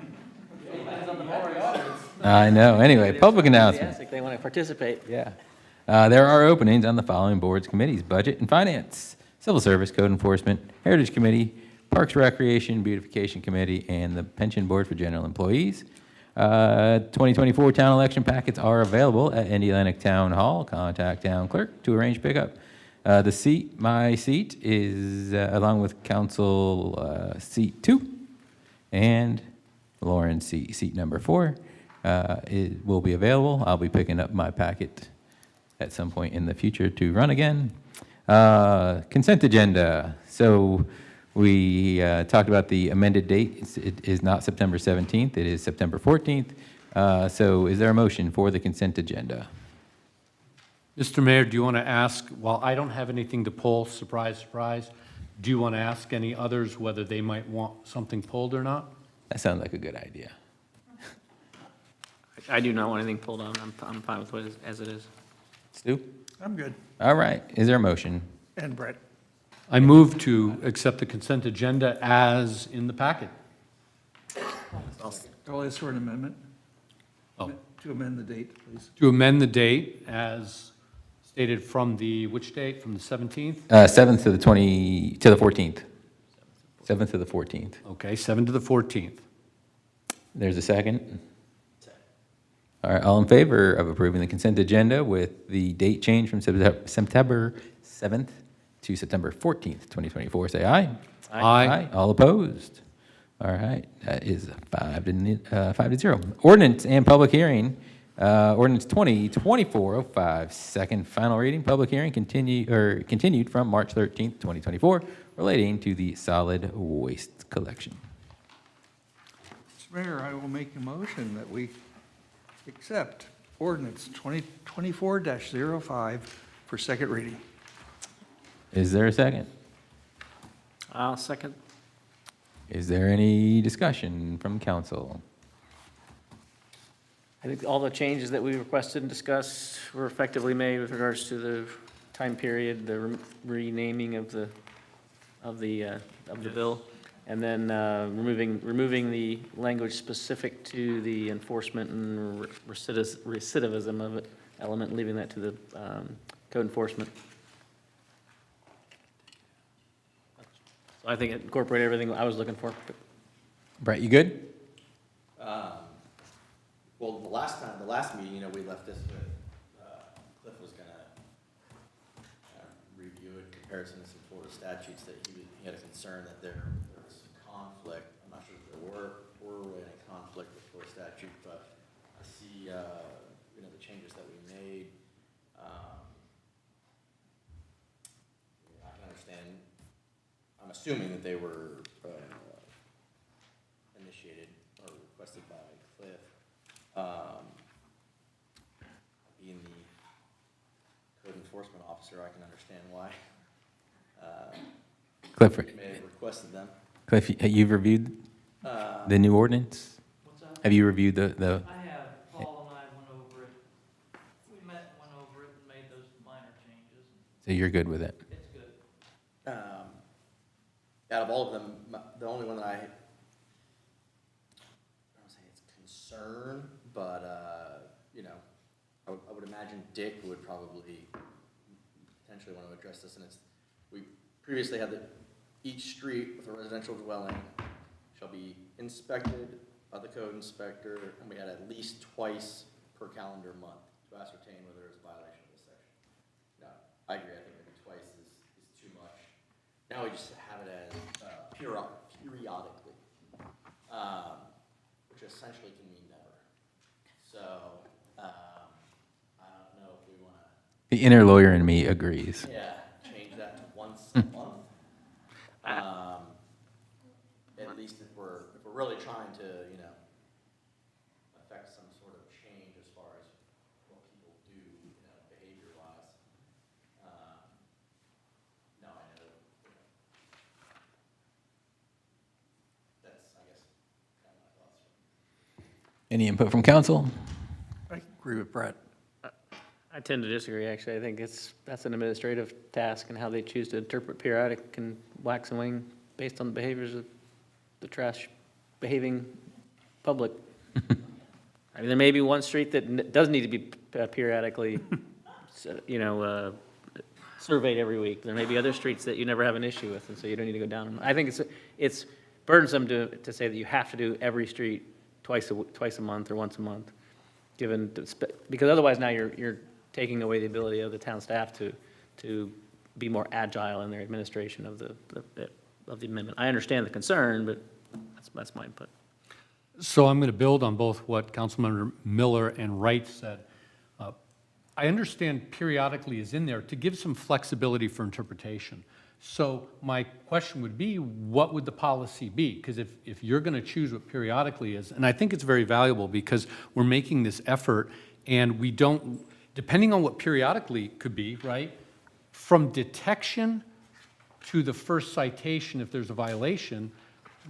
[SPEAKER 1] I know. Anyway, public announcements.
[SPEAKER 14] They want to participate.
[SPEAKER 1] Yeah. There are openings on the following boards, committees: Budget and Finance, Civil Service, Code Enforcement, Heritage Committee, Parks, Recreation, Beautification Committee, and the Pension Board for General Employees. 2024 town election packets are available at Indialantic Town Hall. Contact town clerk to arrange pickup. My seat is along with council seat 2 and Lauren's seat number 4 it will be available. I'll be picking up my packet at some point in the future to run again. Consent agenda. So we talked about the amended date. It is not September 17th. It is September 14th. So is there a motion for the consent agenda?
[SPEAKER 2] Mr. Mayor, do you want to ask, while I don't have anything to pull, surprise, surprise, do you want to ask any others whether they might want something pulled or not?
[SPEAKER 1] That sounds like a good idea.
[SPEAKER 14] I do not want anything pulled on. I'm fine with it as it is.
[SPEAKER 1] Stu?
[SPEAKER 6] I'm good.
[SPEAKER 1] All right. Is there a motion?
[SPEAKER 6] And Brett.
[SPEAKER 2] I move to accept the consent agenda as in the packet.
[SPEAKER 17] I'll ask for an amendment.
[SPEAKER 2] Oh.
[SPEAKER 17] To amend the date, please.
[SPEAKER 2] To amend the date as stated from the, which date? From the 17th?
[SPEAKER 1] 7th to the 14th. 7th to the 14th.
[SPEAKER 2] Okay, 7 to the 14th.
[SPEAKER 1] There's a second. All right, all in favor of approving the consent agenda with the date change from September 7th to September 14th, 2024, say aye.
[SPEAKER 2] Aye.
[SPEAKER 1] All opposed? All right, that is 5 to 0. Ordinance and public hearing. Ordinance 2024-05, second final reading, public hearing continued from March 13th, 2024, relating to the solid waste collection.
[SPEAKER 17] Mr. Mayor, I will make a motion that we accept ordinance 2024-05 for second reading.
[SPEAKER 1] Is there a second?
[SPEAKER 14] I'll second.
[SPEAKER 1] Is there any discussion from council?
[SPEAKER 14] I think all the changes that we requested and discussed were effectively made with regards to the time period, the renaming of the bill, and then removing the language specific to the enforcement and recidivism of it element, leaving that to the code enforcement. So I think it incorporated everything I was looking for.
[SPEAKER 1] Brett, you good?
[SPEAKER 16] Well, the last meeting, you know, we left this with, Cliff was gonna review it, comparison to some Florida statutes, that he had a concern that there was conflict. I'm not sure if there were any conflict with Florida statute, but I see, you know, the changes that we made. I can understand, I'm assuming that they were initiated or requested by Cliff. Being the code enforcement officer, I can understand why
[SPEAKER 1] Cliff,
[SPEAKER 16] he may have requested them.
[SPEAKER 1] Cliff, you've reviewed the new ordinance?
[SPEAKER 15] What's that?
[SPEAKER 1] Have you reviewed the?
[SPEAKER 15] I have. Paul and I went over it. We met, went over it, and made those minor changes.
[SPEAKER 1] So you're good with it?
[SPEAKER 15] It's good.
[SPEAKER 16] Out of all of them, the only one that I don't say it's concern, but you know, I would imagine Dick would probably potentially want to address this, and we previously had each street with a residential dwelling shall be inspected by the code inspector, and we had at least twice per calendar month to ascertain whether there's a violation of this section. No, I agree, I think maybe twice is too much. Now we just have it as periodically, which essentially can mean never. So, I don't know if we want to.
[SPEAKER 1] The inner lawyer in me agrees.
[SPEAKER 16] Yeah, change that to once a month. At least if we're really trying to, you know, affect some sort of change as far as what people do, you know, behavior-wise. No, I know, you know, that's, I guess, kind of my thoughts.
[SPEAKER 1] Any input from council?
[SPEAKER 5] I agree with Brett.
[SPEAKER 14] I tend to disagree, actually. I think that's an administrative task, and how they choose to interpret periodic can wax and wane based on the behaviors of the trash behaving public. I mean, there may be one street that does need to be periodically, surveyed every week. There may be other streets that you never have an issue with, and so you don't need to go down them. I think it's burdensome to say that you have to do every street twice a month or once a month, because otherwise now you're taking away the ability of the town staff to be more agile in their administration of the amendment. I understand the concern, but that's my input.
[SPEAKER 2] So I'm going to build on both what Councilmember Miller and Wright said. I understand periodically is in there to give some flexibility for interpretation. So my question would be, what would the policy be? Because if you're going to choose what periodically is, and I think it's very valuable because we're making this effort and we don't, depending on what periodically could be, right? From detection to the first citation, if there's a violation,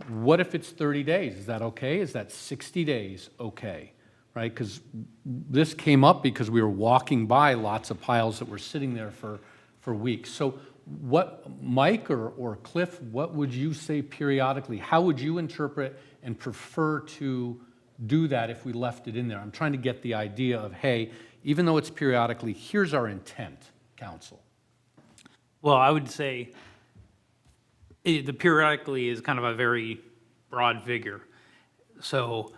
[SPEAKER 2] what if it's 30 days? Is that okay? Is that 60 days okay? Right? Because this came up because we were walking by lots of piles that were sitting there for weeks. So what, Mike or Cliff, what would you say periodically? How would you interpret and prefer to do that if we left it in there? I'm trying to get the idea of, hey, even though it's periodically, here's our intent, council.
[SPEAKER 15] Well, I would say the periodically is kind of a very broad figure. So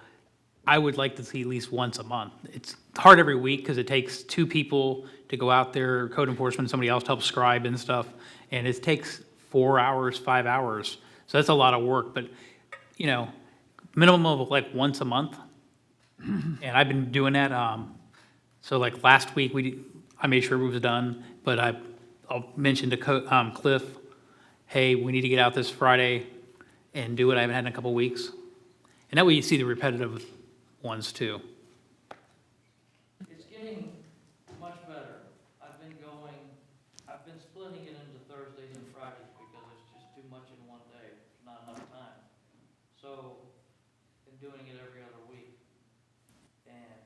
[SPEAKER 15] I would like to see at least once a month. It's hard every week because it takes two people to go out there, code enforcement, somebody else to help scribe and stuff, and it takes 4 hours, 5 hours. So that's a lot of work, but, minimum of like once a month. And I've been doing that. So like last week, I made sure it was done, but I'll mention to Cliff, hey, we need to get out this Friday and do it. I haven't had in a couple weeks. And that way you see the repetitive ones too.
[SPEAKER 18] It's getting much better. I've been splitting it into Thursdays and Fridays because it's just too much in one day, not enough time. So, I'm doing it every other week. And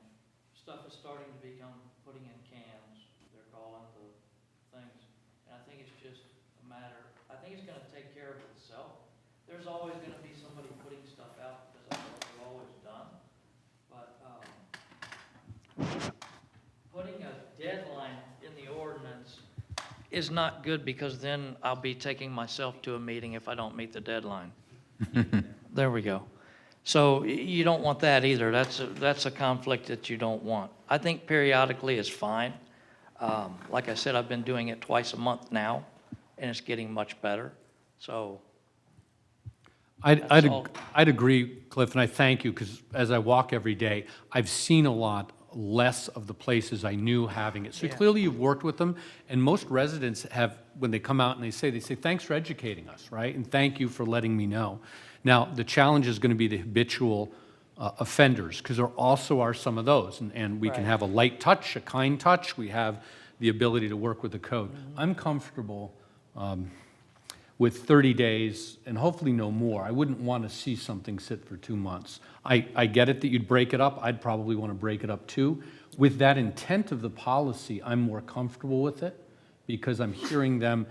[SPEAKER 18] stuff is starting to become putting in cans, they're calling the things. And I think it's just a matter, I think it's gonna take care of itself. There's always gonna be somebody putting stuff out because that's what we've always done. But, putting a deadline in the ordinance is not good because then I'll be taking myself to a meeting if I don't meet the deadline. There we go. So you don't want that either. That's a conflict that you don't want. I think periodically is fine. Like I said, I've been doing it twice a month now, and it's getting much better. So
[SPEAKER 2] I'd agree, Cliff, and I thank you, because as I walk every day, I've seen a lot less of the places I knew having it. So clearly you've worked with them, and most residents have, when they come out and they say, thanks for educating us, right? And thank you for letting me know. Now, the challenge is going to be the habitual offenders, because there also are some of those, and we can have a light touch, a kind touch. We have the ability to work with the code. I'm comfortable with 30 days and hopefully no more. I wouldn't want to see something sit for 2 months. I get it that you'd break it up. I'd probably want to break it up too. With that intent of the policy, I'm more comfortable with it because I'm hearing them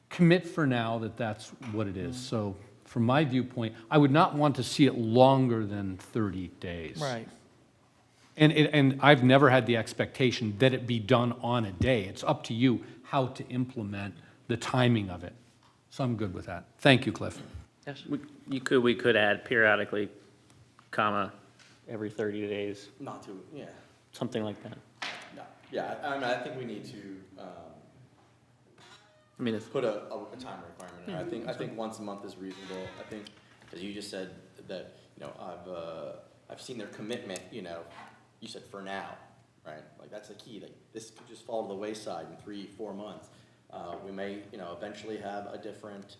[SPEAKER 2] commit for now that that's what it is. So from my viewpoint, I would not want to see it longer than 30 days.
[SPEAKER 18] Right.
[SPEAKER 2] And I've never had the expectation that it be done on a day. It's up to you how to implement the timing of it. So I'm good with that. Thank you, Cliff.
[SPEAKER 18] Yes.
[SPEAKER 14] We could add periodically, comma, every 30 days,
[SPEAKER 16] Not to, yeah.
[SPEAKER 14] something like that.
[SPEAKER 16] No. Yeah, I mean, I think we need to
[SPEAKER 14] I mean, it's,
[SPEAKER 16] put a time requirement in. I think once a month is reasonable. I think, as you just said, that, you know, I've seen their commitment, you know, you said for now, right? Like, that's the key. Like, this could just fall to the wayside in 3-4 months. We may, you know, eventually have a different,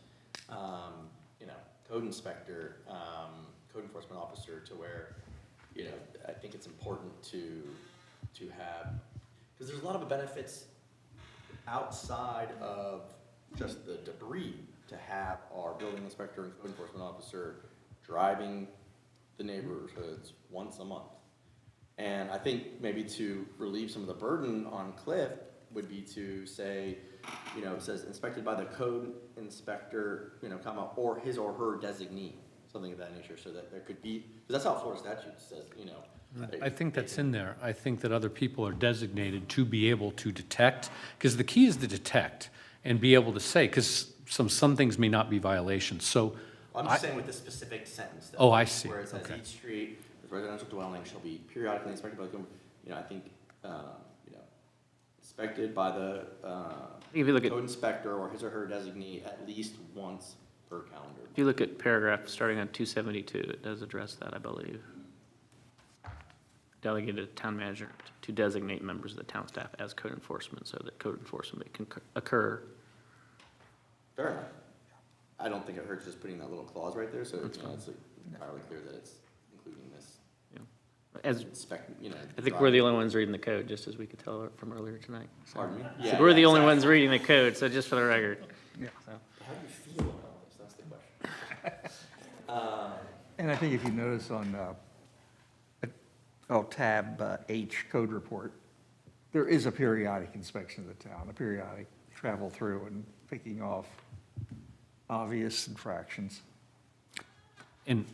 [SPEAKER 16] you know, code inspector, code enforcement officer, to where, you know, I think it's important to have, because there's a lot of benefits outside of just the debris to have our building inspector and code enforcement officer driving the neighborhoods once a month. And I think maybe to relieve some of the burden on Cliff would be to say, you know, it says inspected by the code inspector, you know, comma, or his or her designee, something of that nature, so that there could be, because that's how Florida statute says, you know.
[SPEAKER 2] I think that's in there. I think that other people are designated to be able to detect, because the key is to detect and be able to say, because some things may not be violations. So
[SPEAKER 16] I'm just saying with this specific sentence. Though,
[SPEAKER 2] Oh, I see.
[SPEAKER 16] Where it says
[SPEAKER 2] Okay.
[SPEAKER 16] each street with residential dwelling shall be periodically inspected by the, you know, I think, you know, inspected by the
[SPEAKER 14] if you look at,
[SPEAKER 16] code inspector or his or her designee at least once per calendar.
[SPEAKER 14] if you look at paragraph starting on 272, it does address that, I believe. Delegated town manager to designate members of the town staff as code enforcement so that code enforcement can occur.
[SPEAKER 16] Fair enough. I don't think it hurts just putting that little clause right there, so you know, it's like entirely clear that it's including this.
[SPEAKER 14] As,
[SPEAKER 16] you know,
[SPEAKER 14] I think we're the only ones reading the code, just as we could tell from earlier tonight. So.
[SPEAKER 16] Pardon me?
[SPEAKER 14] So
[SPEAKER 16] Yeah,
[SPEAKER 14] we're the only
[SPEAKER 16] exactly.
[SPEAKER 14] ones reading the code, so just for the record.
[SPEAKER 16] Yeah. So. How do you feel about this? That's the question.
[SPEAKER 17] And I think if you notice on tab H, code report, there is a periodic inspection of the town, a periodic travel through and picking off obvious infractions.
[SPEAKER 2] And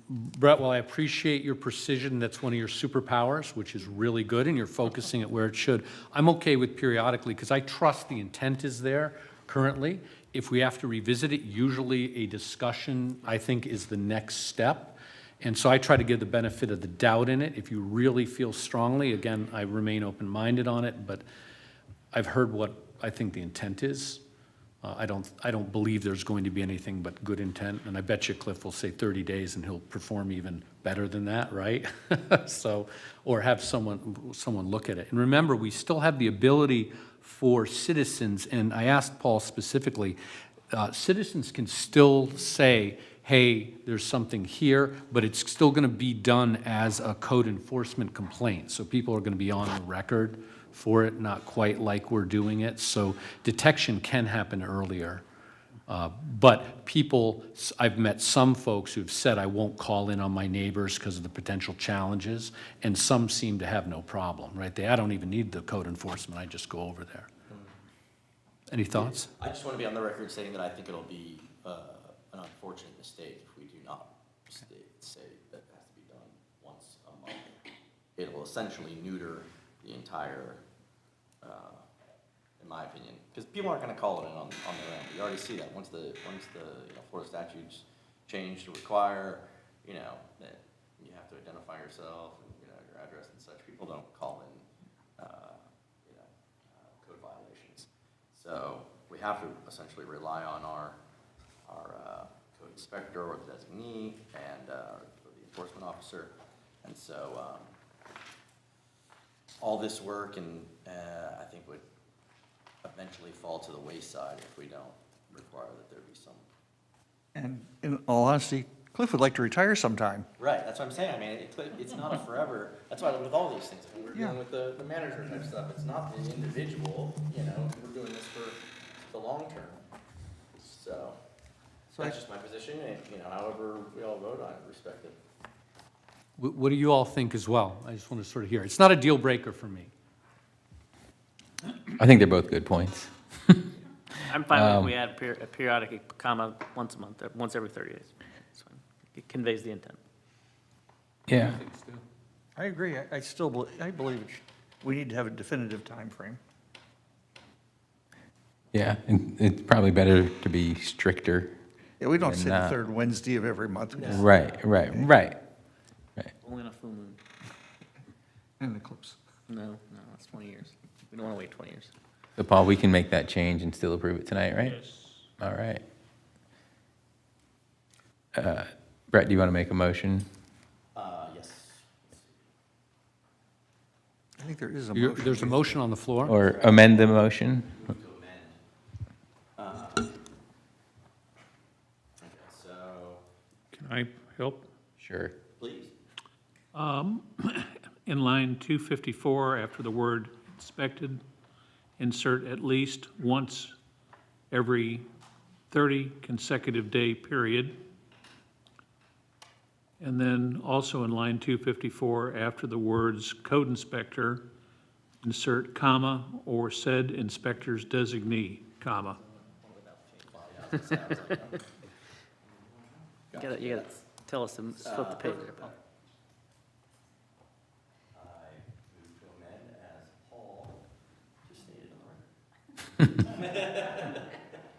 [SPEAKER 2] Brett, while I appreciate your precision, that's one of your superpowers, which is really good, and you're focusing it where it should. I'm okay with periodically, because I trust the intent is there currently. If we have to revisit it, usually a discussion, I think, is the next step. And so I try to give the benefit of the doubt in it. If you really feel strongly, again, I remain open-minded on it, but I've heard what I think the intent is. I don't believe there's going to be anything but good intent, and I bet you Cliff will say 30 days and he'll perform even better than that, right? So, or have someone look at it. And remember, we still have the ability for citizens, and I asked Paul specifically, citizens can still say, hey, there's something here, but it's still going to be done as a code enforcement complaint. So people are going to be on the record for it, not quite like we're doing it. So detection can happen earlier. But people, I've met some folks who've said, I won't call in on my neighbors because of the potential challenges, and some seem to have no problem, right? I don't even need the code enforcement, I just go over there. Any thoughts?
[SPEAKER 16] I just want to be on the record saying that I think it'll be an unfortunate mistake if we do not say that it has to be done once a month. It will essentially neuter the entire, in my opinion, because people aren't going to call it in on their own. You already see that once the Florida statutes change to require, that you have to identify yourself and your address and such. People don't call in, code violations. So we have to essentially rely on our code inspector or the designee and or the enforcement officer. And so all this work and I think would eventually fall to the wayside if we don't require that there be some.
[SPEAKER 17] And in all honesty, Cliff would like to retire sometime.
[SPEAKER 16] Right, that's what I'm saying. I mean, it's not a forever, that's why with all these things, I mean, we're dealing with the manager type stuff. It's not the individual, we're doing this for the long term. So that's just my position, and, however we all vote on it, respect it.
[SPEAKER 2] What do you all think as well? I just want to sort of hear. It's not a deal breaker for me.
[SPEAKER 1] I think they're both good points.
[SPEAKER 14] I'm fine if we add a periodic comma once a month, once every 30 days. It's fine. It conveys the intent.
[SPEAKER 1] Yeah.
[SPEAKER 17] I agree. I still I believe we need to have a definitive time frame.
[SPEAKER 1] Yeah, and it's probably better to be stricter.
[SPEAKER 17] Yeah, we don't
[SPEAKER 1] than
[SPEAKER 17] say
[SPEAKER 1] not.
[SPEAKER 17] the third Wednesday of every month.
[SPEAKER 1] No. Right.
[SPEAKER 14] Only on a full moon.
[SPEAKER 17] And eclipse.
[SPEAKER 14] No, that's 20 years. We don't want to wait 20 years.
[SPEAKER 1] So Paul, we can make that change and still approve it tonight, right?
[SPEAKER 14] Yes.
[SPEAKER 1] All right. Brett, do you want to make a motion?
[SPEAKER 16] Yes.
[SPEAKER 17] I think there is a motion.
[SPEAKER 2] There's a motion on the floor.
[SPEAKER 1] Or amend the motion?
[SPEAKER 4] Can I help?
[SPEAKER 1] Sure.
[SPEAKER 16] Please.
[SPEAKER 4] In line 254, after the word inspected, insert at least once every 30 consecutive day period. And then also in line 254, after the words code inspector, insert comma or said inspector's designee, comma.
[SPEAKER 14] You gotta tell us to flip the page there, Paul.
[SPEAKER 16] I move to amend as Paul just stated on the record.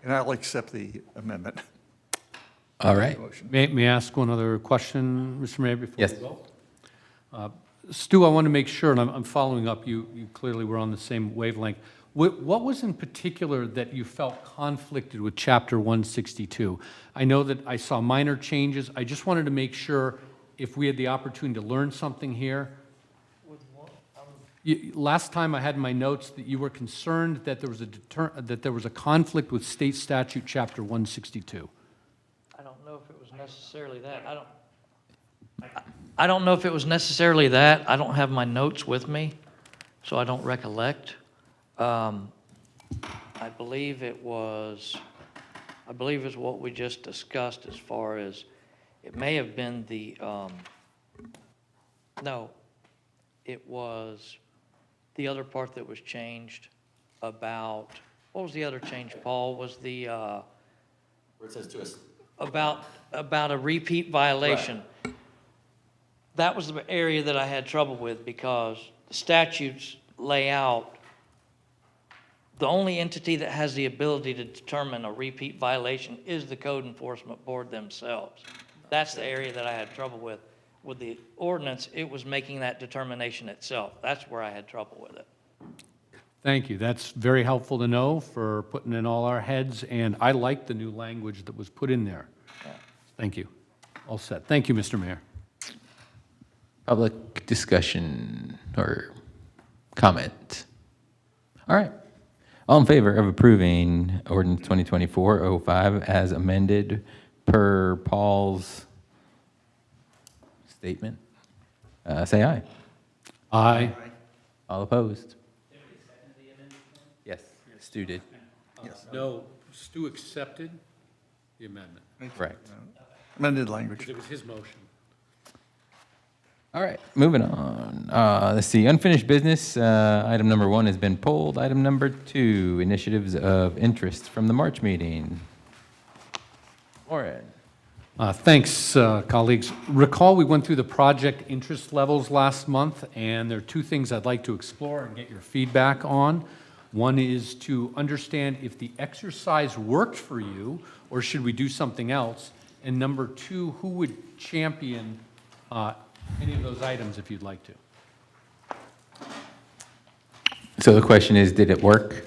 [SPEAKER 17] And I'll accept the amendment.
[SPEAKER 1] All right.
[SPEAKER 2] May I ask one other question, Mr. Mayor, before
[SPEAKER 1] Yes.
[SPEAKER 2] we go? Stu, I want to make sure, and I'm following up, you clearly were on the same wavelength. What was in particular that you felt conflicted with Chapter 162? I know that I saw minor changes. I just wanted to make sure if we had the opportunity to learn something here. Last time I had in my notes that you were concerned that there was a conflict with state statute Chapter 162.
[SPEAKER 18] I don't know if it was necessarily that. I don't know if it was necessarily that. I don't have my notes with me, so I don't recollect. I believe it's what we just discussed as far as, it may have been no, it was the other part that was changed about, what was the other change, Paul? Was the,
[SPEAKER 16] Where it says to us.
[SPEAKER 18] about a repeat violation.
[SPEAKER 16] Right.
[SPEAKER 18] That was the area that I had trouble with because the statutes lay out the only entity that has the ability to determine a repeat violation is the code enforcement board themselves. That's the area that I had trouble with. With the ordinance, it was making that determination itself. That's where I had trouble with it.
[SPEAKER 2] Thank you. That's very helpful to know for putting in all our heads, and I like the new language that was put in there. Thank you. All set. Thank you, Mr. Mayor.
[SPEAKER 1] Public discussion or comment? All right. All in favor of approving ordinance 2024-05 as amended per Paul's statement, say aye.
[SPEAKER 2] Aye.
[SPEAKER 1] All opposed? Yes, Stu did.
[SPEAKER 2] No, Stu accepted the amendment.
[SPEAKER 1] Correct.
[SPEAKER 17] Amended language.
[SPEAKER 2] It was his motion.
[SPEAKER 1] All right, moving on. Let's see, unfinished business. Item number 1 has been pulled. Item number 2, initiatives of interest from the March meeting. Lauren.
[SPEAKER 2] Thanks, colleagues. Recall we went through the project interest levels last month, and there are 2 things I'd like to explore and get your feedback on. One is to understand if the exercise worked for you, or should we do something else? And number 2, who would champion any of those items if you'd like to?
[SPEAKER 1] So the question is, did it work?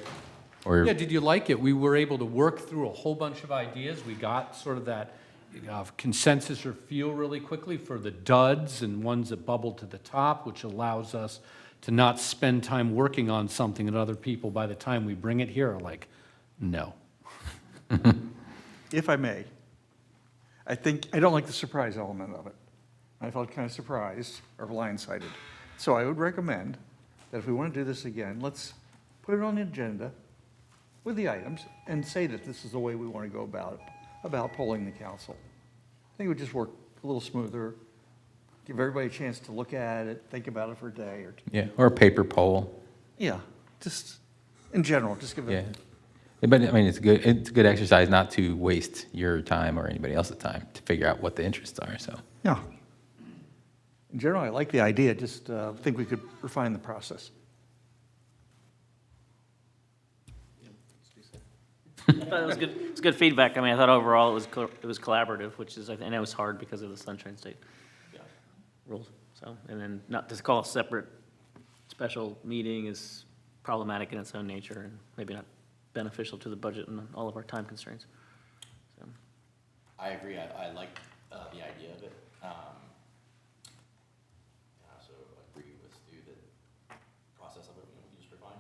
[SPEAKER 1] Or
[SPEAKER 2] Yeah, did you like it? We were able to work through a whole bunch of ideas. We got sort of that consensus or feel really quickly for the duds and ones that bubble to the top, which allows us to not spend time working on something that other people, by the time we bring it here, are like, no.
[SPEAKER 17] If I may, I don't like the surprise element of it. I felt kind of surprised or blindsided. So I would recommend that if we want to do this again, let's put it on the agenda with the items and say that this is the way we want to go about polling the council. I think it would just work a little smoother, give everybody a chance to look at it, think about it for a day or two.
[SPEAKER 1] Yeah, or a paper poll.
[SPEAKER 17] Yeah, just in general, just give it.
[SPEAKER 1] Yeah. But I mean, it's a good exercise not to waste your time or anybody else's time to figure out what the interests are, so.
[SPEAKER 17] Yeah. In general, I like the idea, just think we could refine the process.
[SPEAKER 14] I thought it was good. It's good feedback. I mean, I thought overall it was collaborative, which is, I know it's hard because of the Sunshine State rules. So, and then not to call a separate special meeting is problematic in its own nature and maybe not beneficial to the budget and all of our time constraints. So.
[SPEAKER 16] I agree. I like the idea of it. I also agree with Stu that the process of it we just refine.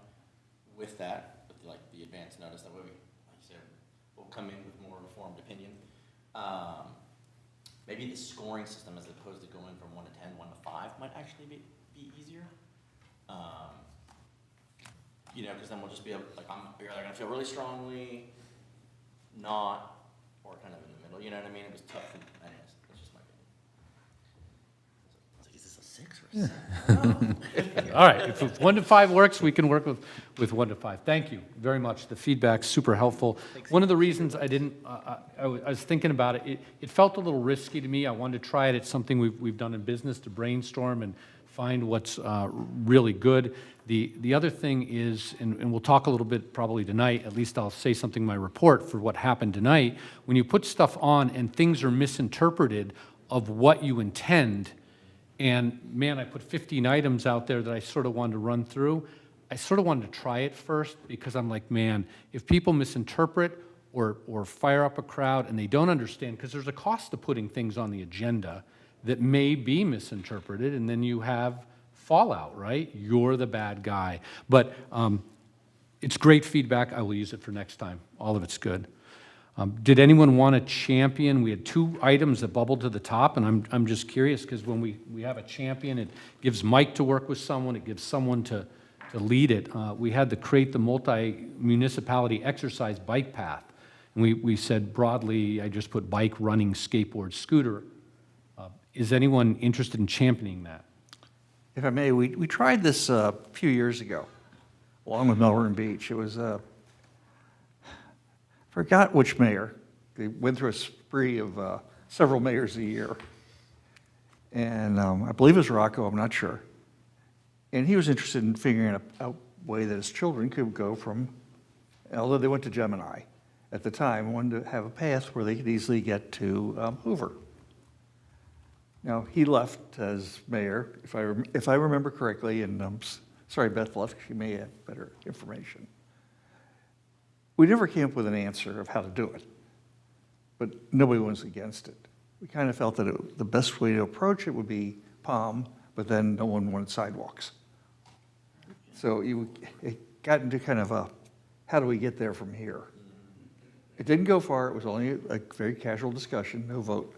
[SPEAKER 16] With that, with like the advance notice, that way we, like you said, we'll come in with more informed opinion. Maybe the scoring system, as opposed to going from 1 to 10, 1 to 5, might actually be easier. You know, because then we'll just be able, like, you're either going to feel really strongly, not, or kind of in the middle. You know what I mean? It was tough. Anyways, that's just my opinion. Is this a 6 or a 7?
[SPEAKER 2] All right, if 1 to 5 works, we can work with 1 to 5. Thank you very much. The feedback's super helpful. One of the reasons I didn't, I was thinking about it, it felt a little risky to me. I wanted to try it. It's something we've done in business to brainstorm and find what's really good. The other thing is, and we'll talk a little bit probably tonight, at least I'll say something in my report for what happened tonight. When you put stuff on and things are misinterpreted of what you intend, and man, I put 15 items out there that I sort of wanted to run through. I sort of wanted to try it first because I'm like, man, if people misinterpret or fire up a crowd and they don't understand, because there's a cost to putting things on the agenda that may be misinterpreted, and then you have fallout, right? You're the bad guy. But it's great feedback. I will use it for next time. All of it's good. Did anyone want to champion? We had 2 items that bubbled to the top, and I'm just curious because when we have a champion, it gives Mike to work with someone, it gives someone to lead it. We had to create the multi-municipality exercise bike path. And we said broadly, I just put bike, running, skateboard, scooter. Is anyone interested in championing that?
[SPEAKER 17] If I may, we tried this a few years ago, along with Melbourne Beach. It was, forgot which mayor. They went through a spree of several mayors a year. And I believe it was Rocco, I'm not sure. And he was interested in figuring out a way that his children could go from, although they went to Gemini at the time, wanted to have a path where they could easily get to Hoover. Now, he left as mayor, if I remember correctly, and Sorry, Beth left, she may have better information. We never came up with an answer of how to do it, but nobody was against it. We kind of felt that the best way to approach it would be Palm, but then no one wanted sidewalks. So it got into kind of a, how do we get there from here? It didn't go far, it was only a very casual discussion, no vote.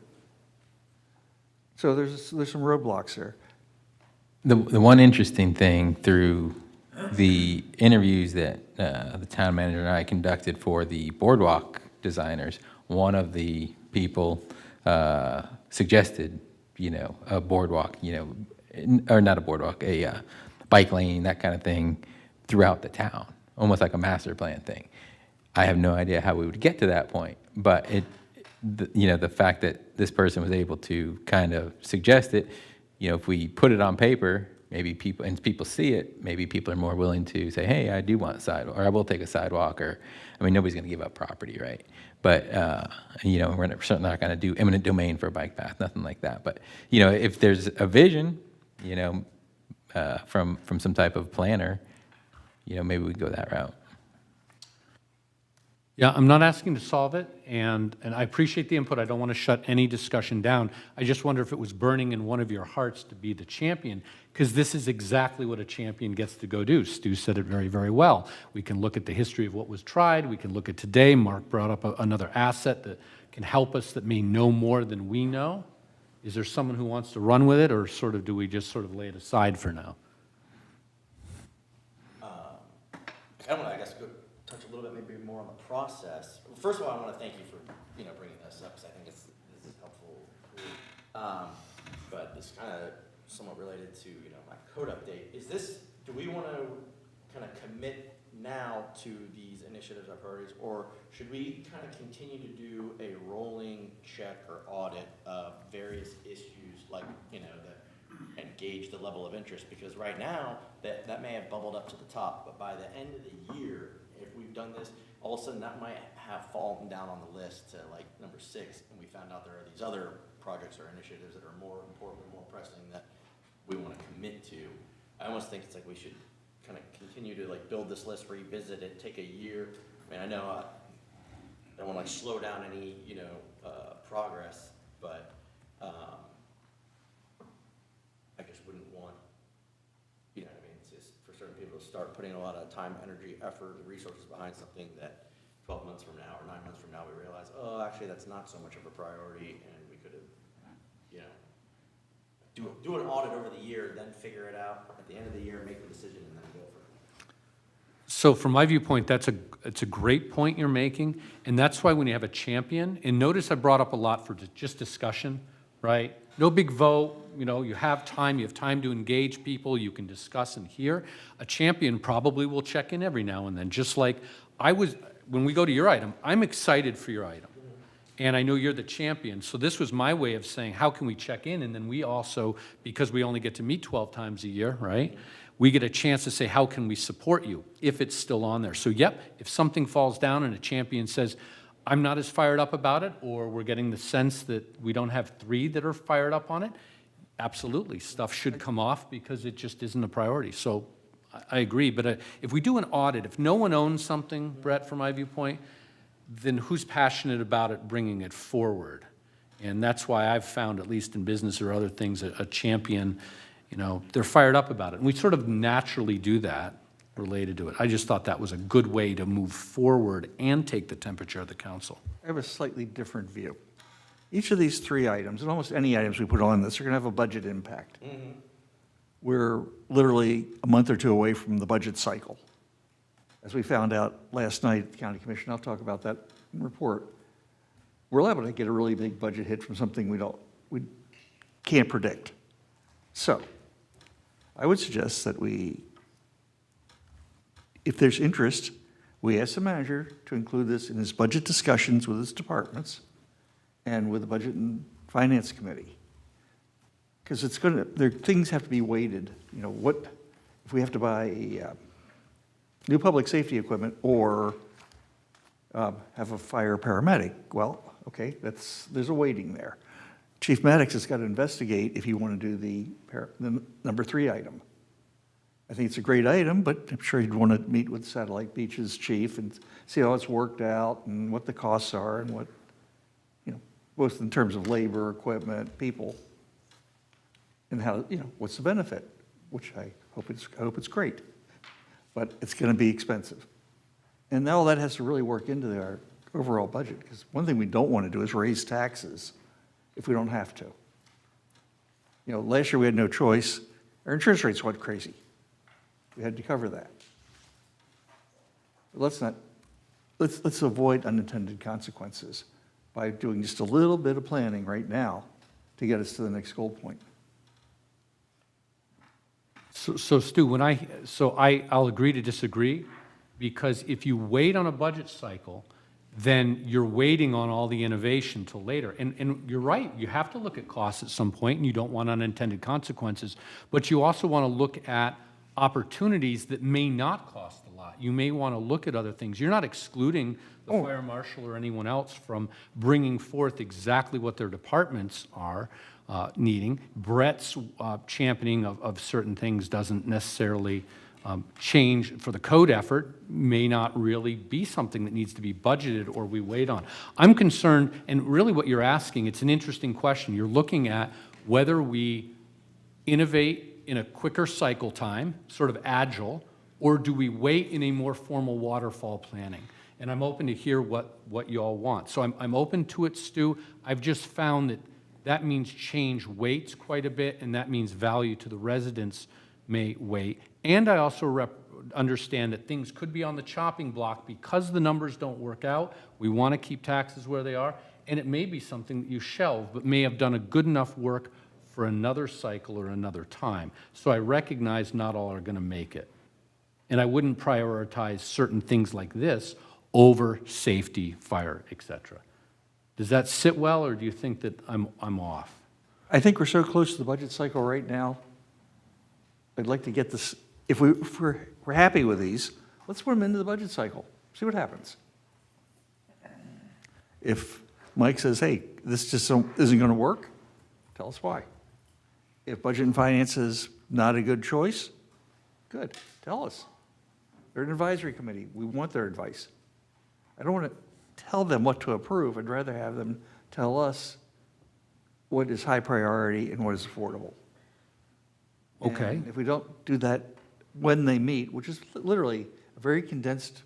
[SPEAKER 17] So there's some roadblocks there.
[SPEAKER 1] The one interesting thing through the interviews that the town manager and I conducted for the boardwalk designers, one of the people suggested, a boardwalk, or not a boardwalk, a bike lane, that kind of thing throughout the town, almost like a master plan thing. I have no idea how we would get to that point, but the fact that this person was able to kind of suggest it, if we put it on paper, maybe people see it, maybe people are more willing to say, hey, I do want a sidewalk, or I will take a sidewalk, or, nobody's going to give up property, right? But, we're certainly not going to do eminent domain for a bike path, nothing like that. But, if there's a vision, from some type of planner, maybe we go that route.
[SPEAKER 2] Yeah, I'm not asking to solve it, and I appreciate the input. I don't want to shut any discussion down. I just wonder if it was burning in one of your hearts to be the champion, because this is exactly what a champion gets to go do. Stu said it very, very well. We can look at the history of what was tried. We can look at today. Mark brought up another asset that can help us that may know more than we know. Is there someone who wants to run with it, or do we just lay it aside for now?
[SPEAKER 16] I want to, go touch a little bit maybe more on the process. First of all, I want to thank you for bringing this up, because I think this is helpful. But it's kind of somewhat related to my code update. Do we want to kind of commit now to these initiatives or priorities, or should we kind of continue to do a rolling check or audit of various issues, like and gauge the level of interest? Because right now that may have bubbled up to the top, but by the end of the year, if we've done this, all of a sudden that might have fallen down on the list to number 6, and we found out there are these other projects or initiatives that are more important, more pressing that we want to commit to. I almost think it's we should kind of continue to build this list, revisit it, take a year. I know I don't want to slow down any progress, but I just wouldn't want it's just for certain people to start putting a lot of time, energy, effort, and resources behind something that 12 months from now or 9 months from now we realize, oh, actually that's not so much of a priority, and we could have do an audit over the year, then figure it out at the end of the year, make the decision, and then go for it.
[SPEAKER 2] So from my viewpoint, it's a great point you're making, and that's why when you have a champion, and notice I brought up a lot for just discussion, right? No big vote, you have time to engage people, you can discuss and hear. A champion probably will check in every now and then, just like when we go to your item, I'm excited for your item. And I know you're the champion, so this was my way of saying, how can we check in? And then we also, because we only get to meet 12 times a year, right? We get a chance to say, how can we support you if it's still on there? So yep, if something falls down and a champion says, I'm not as fired up about it, or we're getting the sense that we don't have 3 that are fired up on it, absolutely, stuff should come off because it just isn't a priority. So I agree, but if we do an audit, if no one owns something, Brett, from my viewpoint, then who's passionate about it bringing it forward? And that's why I've found, at least in business or other things, a champion, they're fired up about it. And we sort of naturally do that related to it. I just thought that was a good way to move forward and take the temperature of the council.
[SPEAKER 17] I have a slightly different view. Each of these 3 items, and almost any items we put on this, are going to have a budget impact.
[SPEAKER 16] Mm-hmm.
[SPEAKER 17] We're literally a month or 2 away from the budget cycle. As we found out last night at the County Commission, I'll talk about that in the report, we're liable to get a really big budget hit from something we can't predict. So I would suggest that if there's interest, we ask the manager to include this in his budget discussions with his departments and with the Budget and Finance Committee. Because things have to be weighted. If we have to buy new public safety equipment or have a fire paramedic, well, okay, there's a weighting there. Chief Maddox has got to investigate if you want to do the number 3 item. I think it's a great item, but I'm sure you'd want to meet with Satellite Beach's chief and see how it's worked out and what the costs are and what, both in terms of labor, equipment, people, and how, what's the benefit, which I hope it's great. But it's going to be expensive. And all that has to really work into our overall budget, because one thing we don't want to do is raise taxes if we don't have to. Last year we had no choice. Our insurance rates went crazy. We had to cover that. But let's avoid unintended consequences by doing just a little bit of planning right now to get us to the next goal point.
[SPEAKER 2] So Stu, I'll agree to disagree, because if you wait on a budget cycle, then you're waiting on all the innovation till later. And you're right, you have to look at costs at some point, and you don't want unintended consequences, but you also want to look at opportunities that may not cost a lot. You may want to look at other things. You're not excluding the fire marshal or anyone else from bringing forth exactly what their departments are needing. Brett's championing of certain things doesn't necessarily change for the code effort, may not really be something that needs to be budgeted or we wait on. I'm concerned, and really what you're asking, it's an interesting question. You're looking at whether we innovate in a quicker cycle time, sort of agile, or do we wait in a more formal waterfall planning? And I'm open to hear what you all want. So I'm open to it, Stu. I've just found that means change waits quite a bit, and that means value to the residents may wait. And I also understand that things could be on the chopping block because the numbers don't work out. We want to keep taxes where they are, and it may be something that you shelve, but may have done a good enough work for another cycle or another time. So I recognize not all are going to make it. And I wouldn't prioritize certain things like this over safety, fire, etc. Does that sit well, or do you think that I'm off?
[SPEAKER 17] I think we're so close to the budget cycle right now. I'd like to get this, if we're happy with these, let's put them into the budget cycle, see what happens. If Mike says, hey, this just isn't going to work, tell us why. If budget and finance is not a good choice, good, tell us. They're an advisory committee. We want their advice. I don't want to tell them what to approve. I'd rather have them tell us what is high priority and what is affordable.
[SPEAKER 2] Okay.
[SPEAKER 17] And if we don't do that when they meet, which is literally a very condensed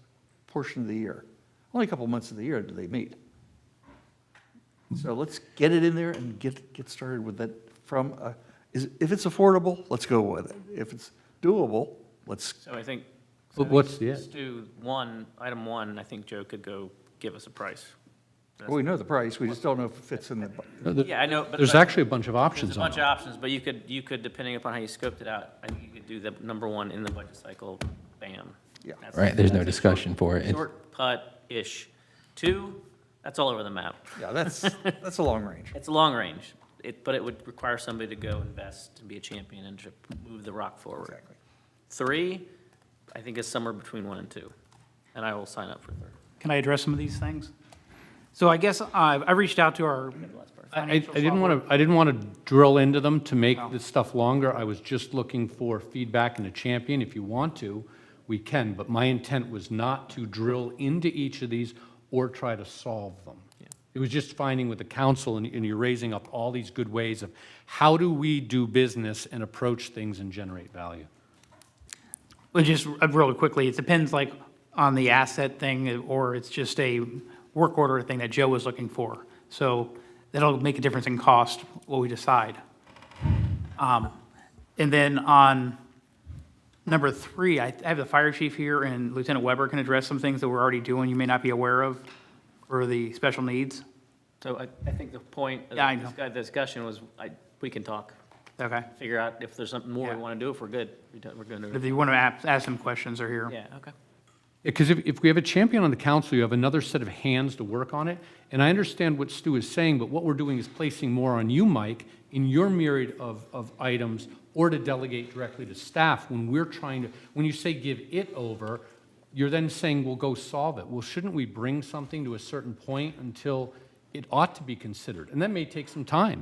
[SPEAKER 17] portion of the year, only a couple months of the year do they meet. So let's get it in there and get started with that if it's affordable, let's go with it. If it's doable, let's.
[SPEAKER 14] So I think.
[SPEAKER 2] But what's the?
[SPEAKER 14] Let's do item one, I think Joe could go give us a price.
[SPEAKER 17] Well, we know the price, we just don't know if it fits in the.
[SPEAKER 14] Yeah, I know. But
[SPEAKER 2] There's actually a bunch of options
[SPEAKER 14] There's a
[SPEAKER 2] on
[SPEAKER 14] bunch
[SPEAKER 2] it.
[SPEAKER 14] of options, but you could, depending upon how you scoped it out, I think you could do the number one in the budget cycle, bam.
[SPEAKER 17] Yeah.
[SPEAKER 1] Right, there's no discussion for it.
[SPEAKER 14] Short putt-ish. Two, that's all over the map.
[SPEAKER 17] Yeah, that's a long range.
[SPEAKER 14] It's a long range, but it would require somebody to go invest and be a champion and to move the rock forward.
[SPEAKER 17] Exactly.
[SPEAKER 14] Three, I think is somewhere between 1 and 2, and I will sign up for third.
[SPEAKER 15] Can I address some of these things? So I guess I reached out to our
[SPEAKER 2] I didn't want to drill into them to make this stuff longer. I was just looking for feedback and a champion. If you want to, we can. But my intent was not to drill into each of these or try to solve them. Yeah. It was just finding with the council, and you're raising up all these good ways of how do we do business and approach things and generate value.
[SPEAKER 15] Well, just really quickly, it depends like on the asset thing, or it's just a work order thing that Joe was looking for. So that'll make a difference in cost, what we decide. And then on number 3, I have the fire chief here, and Lieutenant Weber can address some things that we're already doing you may not be aware of for the special needs.
[SPEAKER 14] So I think the point of the discussion was we can talk.
[SPEAKER 15] Okay.
[SPEAKER 14] Figure out if there's something more we want to do. If we're good, we're going to do it.
[SPEAKER 15] If you want to ask some questions, they're here.
[SPEAKER 14] Yeah, okay.
[SPEAKER 2] Because if we have a champion on the council, you have another set of hands to work on it. And I understand what Stu is saying, but what we're doing is placing more on you, Mike, in your myriad of items, or to delegate directly to staff when we're trying to, when you say give it over, you're then saying, well, go solve it. Well, shouldn't we bring something to a certain point until it ought to be considered? And that may take some time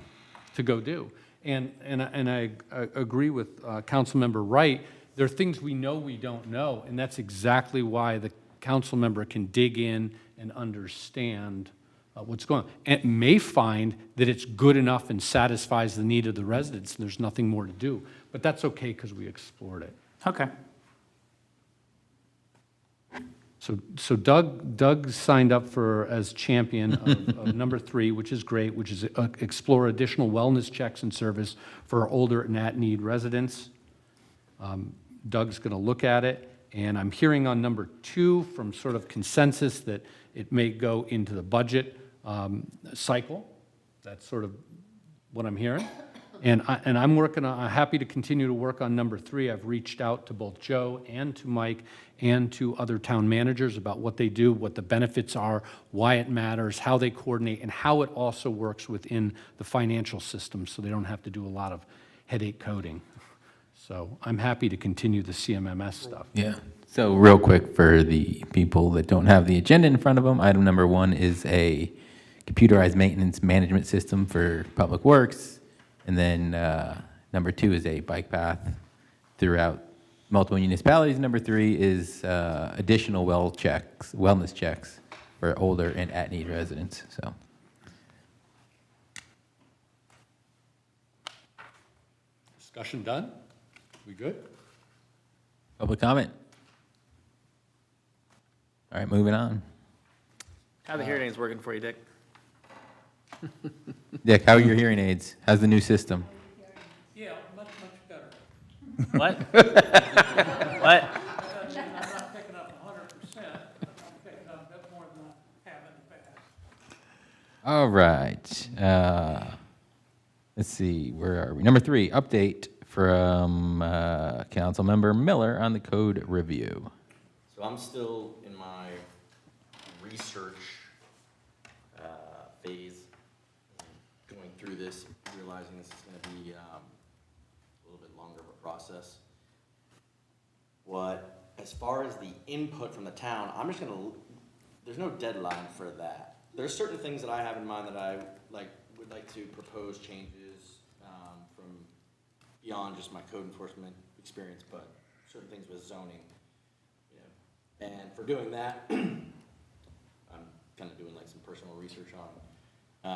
[SPEAKER 2] to go do. And I agree with Councilmember Wright There are things we know we don't know, and that's exactly why the council member can dig in and understand what's going on. And may find that it's good enough and satisfies the need of the residents, and there's nothing more to do. But that's okay, because we explored it.
[SPEAKER 15] Okay.
[SPEAKER 2] So Doug signed up as champion of number 3, which is great, which is explore additional wellness checks and service for our older and at-need residents. Doug's going to look at it, and I'm hearing on number 2 from sort of consensus that it may go into the budget cycle. That's sort of what I'm hearing. And I'm happy to continue to work on number 3. I've reached out to both Joe and to Mike and to other town managers about what they do, what the benefits are, why it matters, how they coordinate, and how it also works within the financial system so they don't have to do a lot of headache coding. So I'm happy to continue the CMMS stuff.
[SPEAKER 1] Yeah. So real quick for the people that don't have the agenda in front of them, item number 1 is a computerized maintenance management system for Public Works. And then number 2 is a bike path throughout multiple municipalities. Number 3 is additional wellness checks for older and at-need residents. So.
[SPEAKER 2] Discussion done? We good?
[SPEAKER 1] Public comment? All right, moving on.
[SPEAKER 14] How the hearing aids working for you, Dick?
[SPEAKER 1] Dick, how are your hearing aids? How's the new system?
[SPEAKER 11] Yeah, much better.
[SPEAKER 14] What? What?
[SPEAKER 11] I'm not picking up 100%, but I'm picking up a bit more than I have in the past.
[SPEAKER 1] All right. Let's see, where are we? Number 3, update from Councilmember Miller on the code review.
[SPEAKER 16] So I'm still in my research phase, going through this, realizing this is going to be a little bit longer of a process. As far as the input from the town, I'm just going to, there's no deadline for that. There's certain things that I have in mind that I would like to propose changes from beyond just my code enforcement experience, but certain things with zoning. And for doing that, I'm kind of doing like some personal research on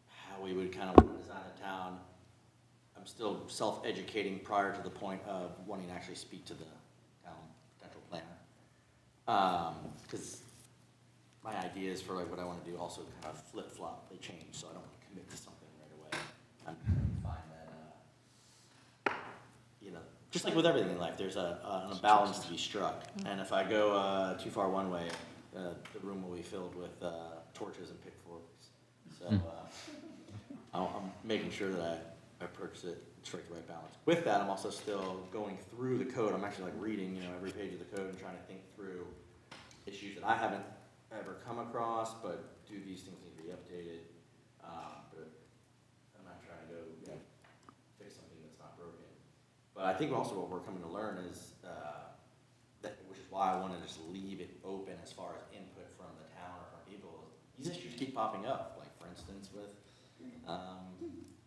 [SPEAKER 16] how we would kind of want to design a town. I'm still self-educating prior to the point of wanting to actually speak to the town potential planner. Because my ideas for like what I want to do also kind of flip-flop, they change, so I don't want to commit to something right away. I'm fine that, just like with everything in life, there's a balance to be struck. And if I go too far one way, the room will be filled with torches and pitchforks. So I'm making sure that I approach it, strike the right balance. With that, I'm also still going through the code. I'm actually like reading, every page of the code and trying to think through issues that I haven't ever come across, but do these things need to be updated? But I'm not trying to go, fix something that's not broken. But I think also what we're coming to learn is, which is why I want to just leave it open as far as input from the town or from people. These issues keep popping up, like for instance with,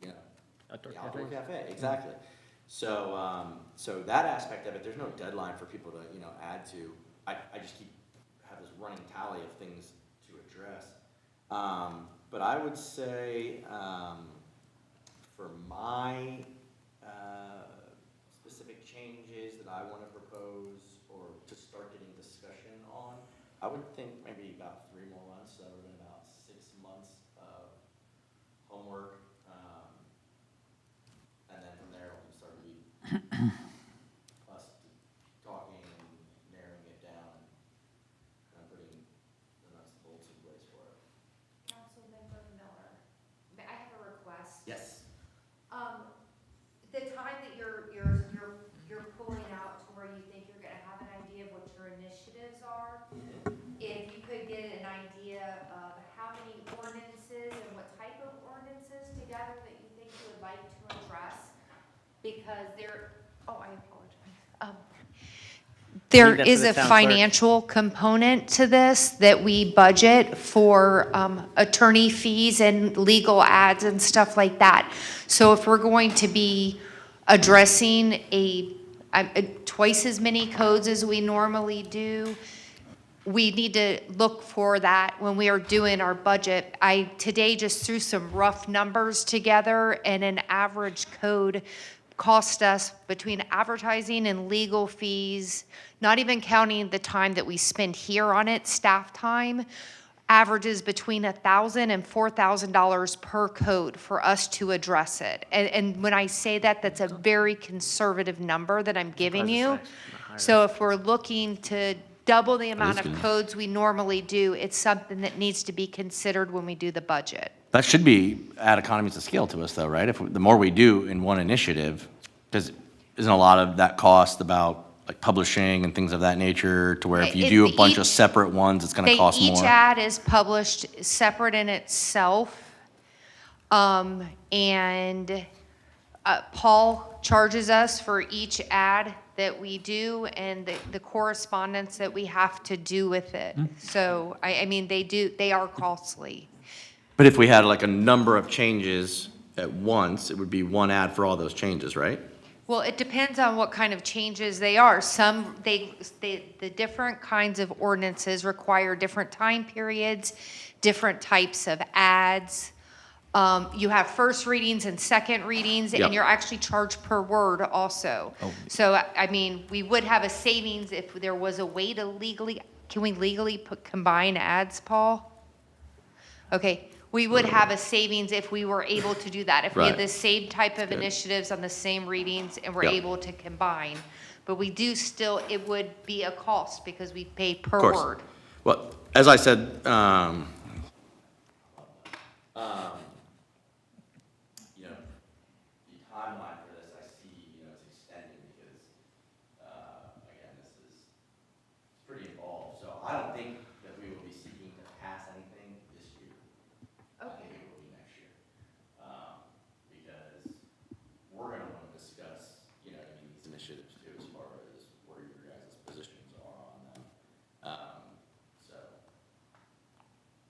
[SPEAKER 16] the outdoor cafe, exactly. So, so that aspect of it, there's no deadline for people to, add to. I just have this running tally of things to address. But I would say, for my specific changes that I want to propose or to start getting discussion on, I would think maybe about 3 more months. So that would have been about 6 months of homework. And then from there, we start us talking and narrowing it down and kind of putting the nuts and bolts in place for it.
[SPEAKER 20] Councilmember Miller, I have a request.
[SPEAKER 16] Yes.
[SPEAKER 20] The time that you're pulling out to where you think you're gonna have an idea of what your initiatives are, if you could get an idea of how many ordinances and what type of ordinances together that you think you would like to address, because I apologize. There is a financial component to this that we budget for attorney fees and legal ads and stuff like that. So if we're going to be addressing twice as many codes as we normally do. We need to look for that when we are doing our budget. I today just threw some rough numbers together, and an average code cost us, between advertising and legal fees, not even counting the time that we spend here on it, staff time, averages between $1,000 and $4,000 per code for us to address it. And when I say that, that's a very conservative number that I'm giving you. So if we're looking to double the amount of codes we normally do, it's something that needs to be considered when we do the budget.
[SPEAKER 16] That should be add economies of scale to us, though, right? If the more we do in one initiative, isn't a lot of that cost about like publishing and things of that nature, to where if you do a bunch of separate ones, it's going to cost more?
[SPEAKER 20] Each ad is published separate in itself, and Paul charges us for each ad that we do and the correspondence that we have to do with it. So, I mean, they are costly.
[SPEAKER 16] But if we had like a number of changes at once, it would be one ad for all those changes, right?
[SPEAKER 20] Well, it depends on what kind of changes they are. The different kinds of ordinances require different time periods, different types of ads. You have first readings and second readings, and you're actually charged per word also. So, I mean, we would have a savings if there was a way to can we legally combine ads, Paul? Okay, we would have a savings if we were able to do that. If we had the same type of initiatives on the same readings and we're able to combine. But we do still, it would be a cost because we pay per word.
[SPEAKER 16] Well, as I said,
[SPEAKER 3] I don't think that we will be seeking to pass anything this year. I think it will be next year. Because we're gonna wanna discuss, these initiatives too, as far as where your guys' positions are on them.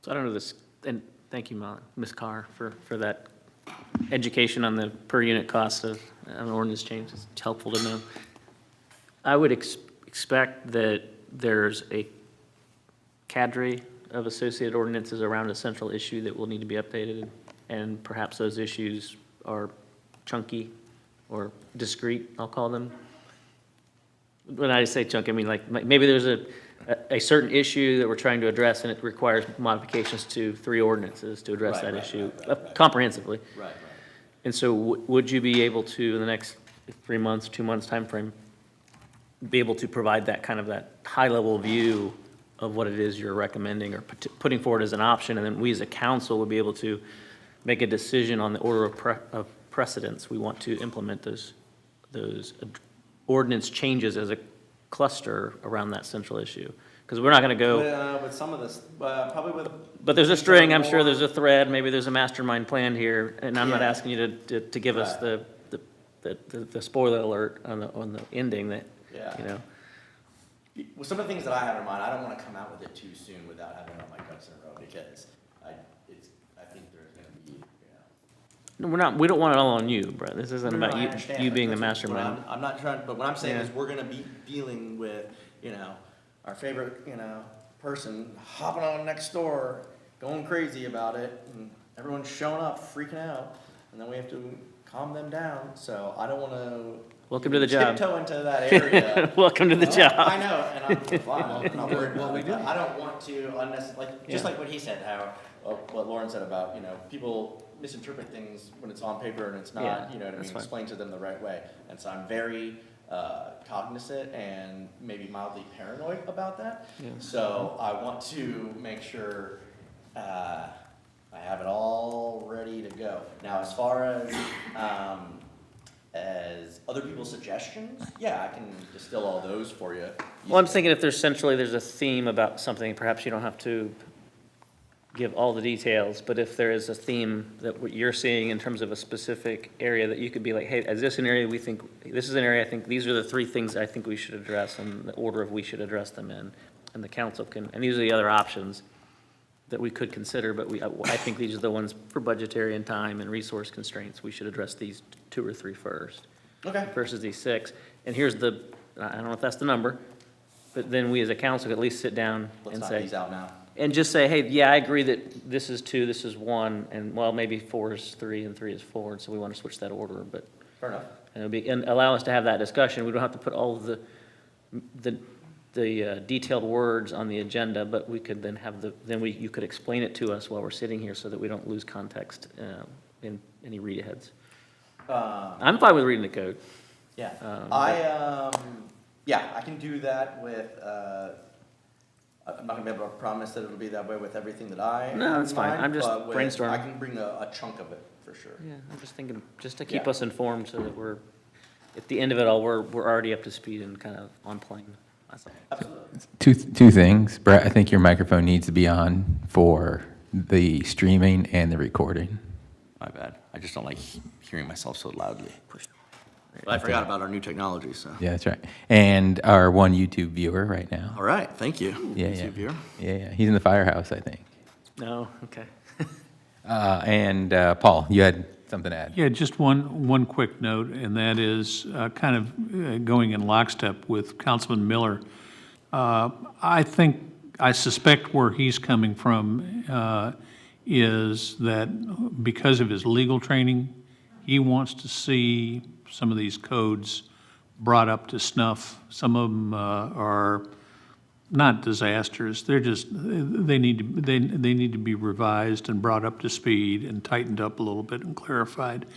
[SPEAKER 14] So I don't know this, and thank you, Ms. Carr, for that education on the per unit cost of an ordinance change. It's helpful to know. I would expect that there's a cadre of associated ordinances around a central issue that will need to be updated, and perhaps those issues are chunky or discrete, I'll call them. When I say chunky, I mean like maybe there's a certain issue that we're trying to address, and it requires modifications to 3 ordinances to address that issue comprehensively.
[SPEAKER 16] Right.
[SPEAKER 14] And so would you be able to, in the next 3 months, 2 months timeframe, be able to provide that kind of that high-level view of what it is you're recommending or putting forward as an option, and then we as a council would be able to make a decision on the order of precedence we want to implement those ordinance changes as a cluster around that central issue? Because we're not going to go
[SPEAKER 16] with some of this, probably with.
[SPEAKER 14] But there's a string, I'm sure there's a thread, maybe there's a mastermind plan here, and I'm not asking you to give us the spoiler alert on the ending that,
[SPEAKER 16] Well, some of the things that I have in mind, I don't want to come out with it too soon without having all my ducks in a row, because I think there's going to be,
[SPEAKER 14] No, we don't want it all on you, Brett. This isn't
[SPEAKER 16] No,
[SPEAKER 14] about
[SPEAKER 16] I understand,
[SPEAKER 14] you
[SPEAKER 16] but
[SPEAKER 14] being the
[SPEAKER 16] that's
[SPEAKER 14] mastermind.
[SPEAKER 16] I'm not trying, but what I'm saying is we're gonna be dealing with, our favorite, person hopping on next door, going crazy about it, and everyone's showing up, freaking out, and then we have to calm them down, so I don't wanna.
[SPEAKER 14] Welcome to the job.
[SPEAKER 16] Tiptoe into that area.
[SPEAKER 14] Welcome to the job.
[SPEAKER 16] I know, and I'm fine, I'm not worried about it, but I don't want to just like what he said, how, what Lauren said about, people misinterpret things when it's on paper and it's not, explain to them the right way. And so I'm very cognizant and maybe mildly paranoid about that.
[SPEAKER 14] Yeah.
[SPEAKER 16] So I want to make sure I have it all ready to go. Now, as far as other people's suggestions, I can distill all those for you.
[SPEAKER 14] Well, I'm thinking if there's a theme about something, perhaps you don't have to give all the details, but if there is a theme that what you're seeing in terms of a specific area that you could be like, hey, is this an area we think, this is an area I think these are the 3 things I think we should address and the order of we should address them in, and the council can, and these are the other options that we could consider, but I think these are the ones for budgetary and time and resource constraints. We should address these 2 or 3 first.
[SPEAKER 16] Okay.
[SPEAKER 14] versus these 6. And here's the, I don't know if that's the number, but then we as a council could at least sit down
[SPEAKER 16] Let's
[SPEAKER 14] and
[SPEAKER 16] knock
[SPEAKER 14] say.
[SPEAKER 16] these out now.
[SPEAKER 14] And just say, hey, yeah, I agree that this is 2, this is 1, and well, maybe 4 is 3 and 3 is 4, and so we want to switch that order, but.
[SPEAKER 16] Fair enough.
[SPEAKER 14] And allow us to have that discussion. We don't have to put all of the detailed words on the agenda, but we could then have you could explain it to us while we're sitting here so that we don't lose context in any read-aheads. I'm fine with reading the code.
[SPEAKER 16] Yeah,
[SPEAKER 14] Yeah,
[SPEAKER 16] I can do that with, I'm not gonna be able to promise that it'll be that way with everything that I have
[SPEAKER 14] No, that's
[SPEAKER 16] in
[SPEAKER 14] fine.
[SPEAKER 16] mind,
[SPEAKER 14] I'm just
[SPEAKER 16] but with-
[SPEAKER 14] brainstorming.
[SPEAKER 16] I can bring a chunk of it, for sure.
[SPEAKER 14] Yeah, I'm just thinking, just to keep
[SPEAKER 16] Yeah.
[SPEAKER 14] us informed so that we're, at the end of it all, we're already up to speed and kind of on plane. That's all.
[SPEAKER 16] Absolutely.
[SPEAKER 1] Two things. Brett, I think your microphone needs to be on for the streaming and the recording.
[SPEAKER 16] My bad. I just don't like hearing myself so loudly. But I
[SPEAKER 1] Okay.
[SPEAKER 16] forgot about our new technology, so.
[SPEAKER 1] Yeah, that's right. And our one YouTube viewer right now.
[SPEAKER 16] All right, thank you.
[SPEAKER 1] Yeah,
[SPEAKER 16] YouTube
[SPEAKER 1] yeah.
[SPEAKER 16] viewer.
[SPEAKER 1] Yeah. He's in the firehouse, I think.
[SPEAKER 14] No, okay.
[SPEAKER 1] And Paul, you had something to add?
[SPEAKER 4] Yeah, just one quick note, and that is kind of going in lockstep with Councilman Miller. I suspect where he's coming from is that because of his legal training, he wants to see some of these codes brought up to snuff. Some of them are not disasters. They're just, they need to be revised and brought up to speed and tightened up a little bit and clarified.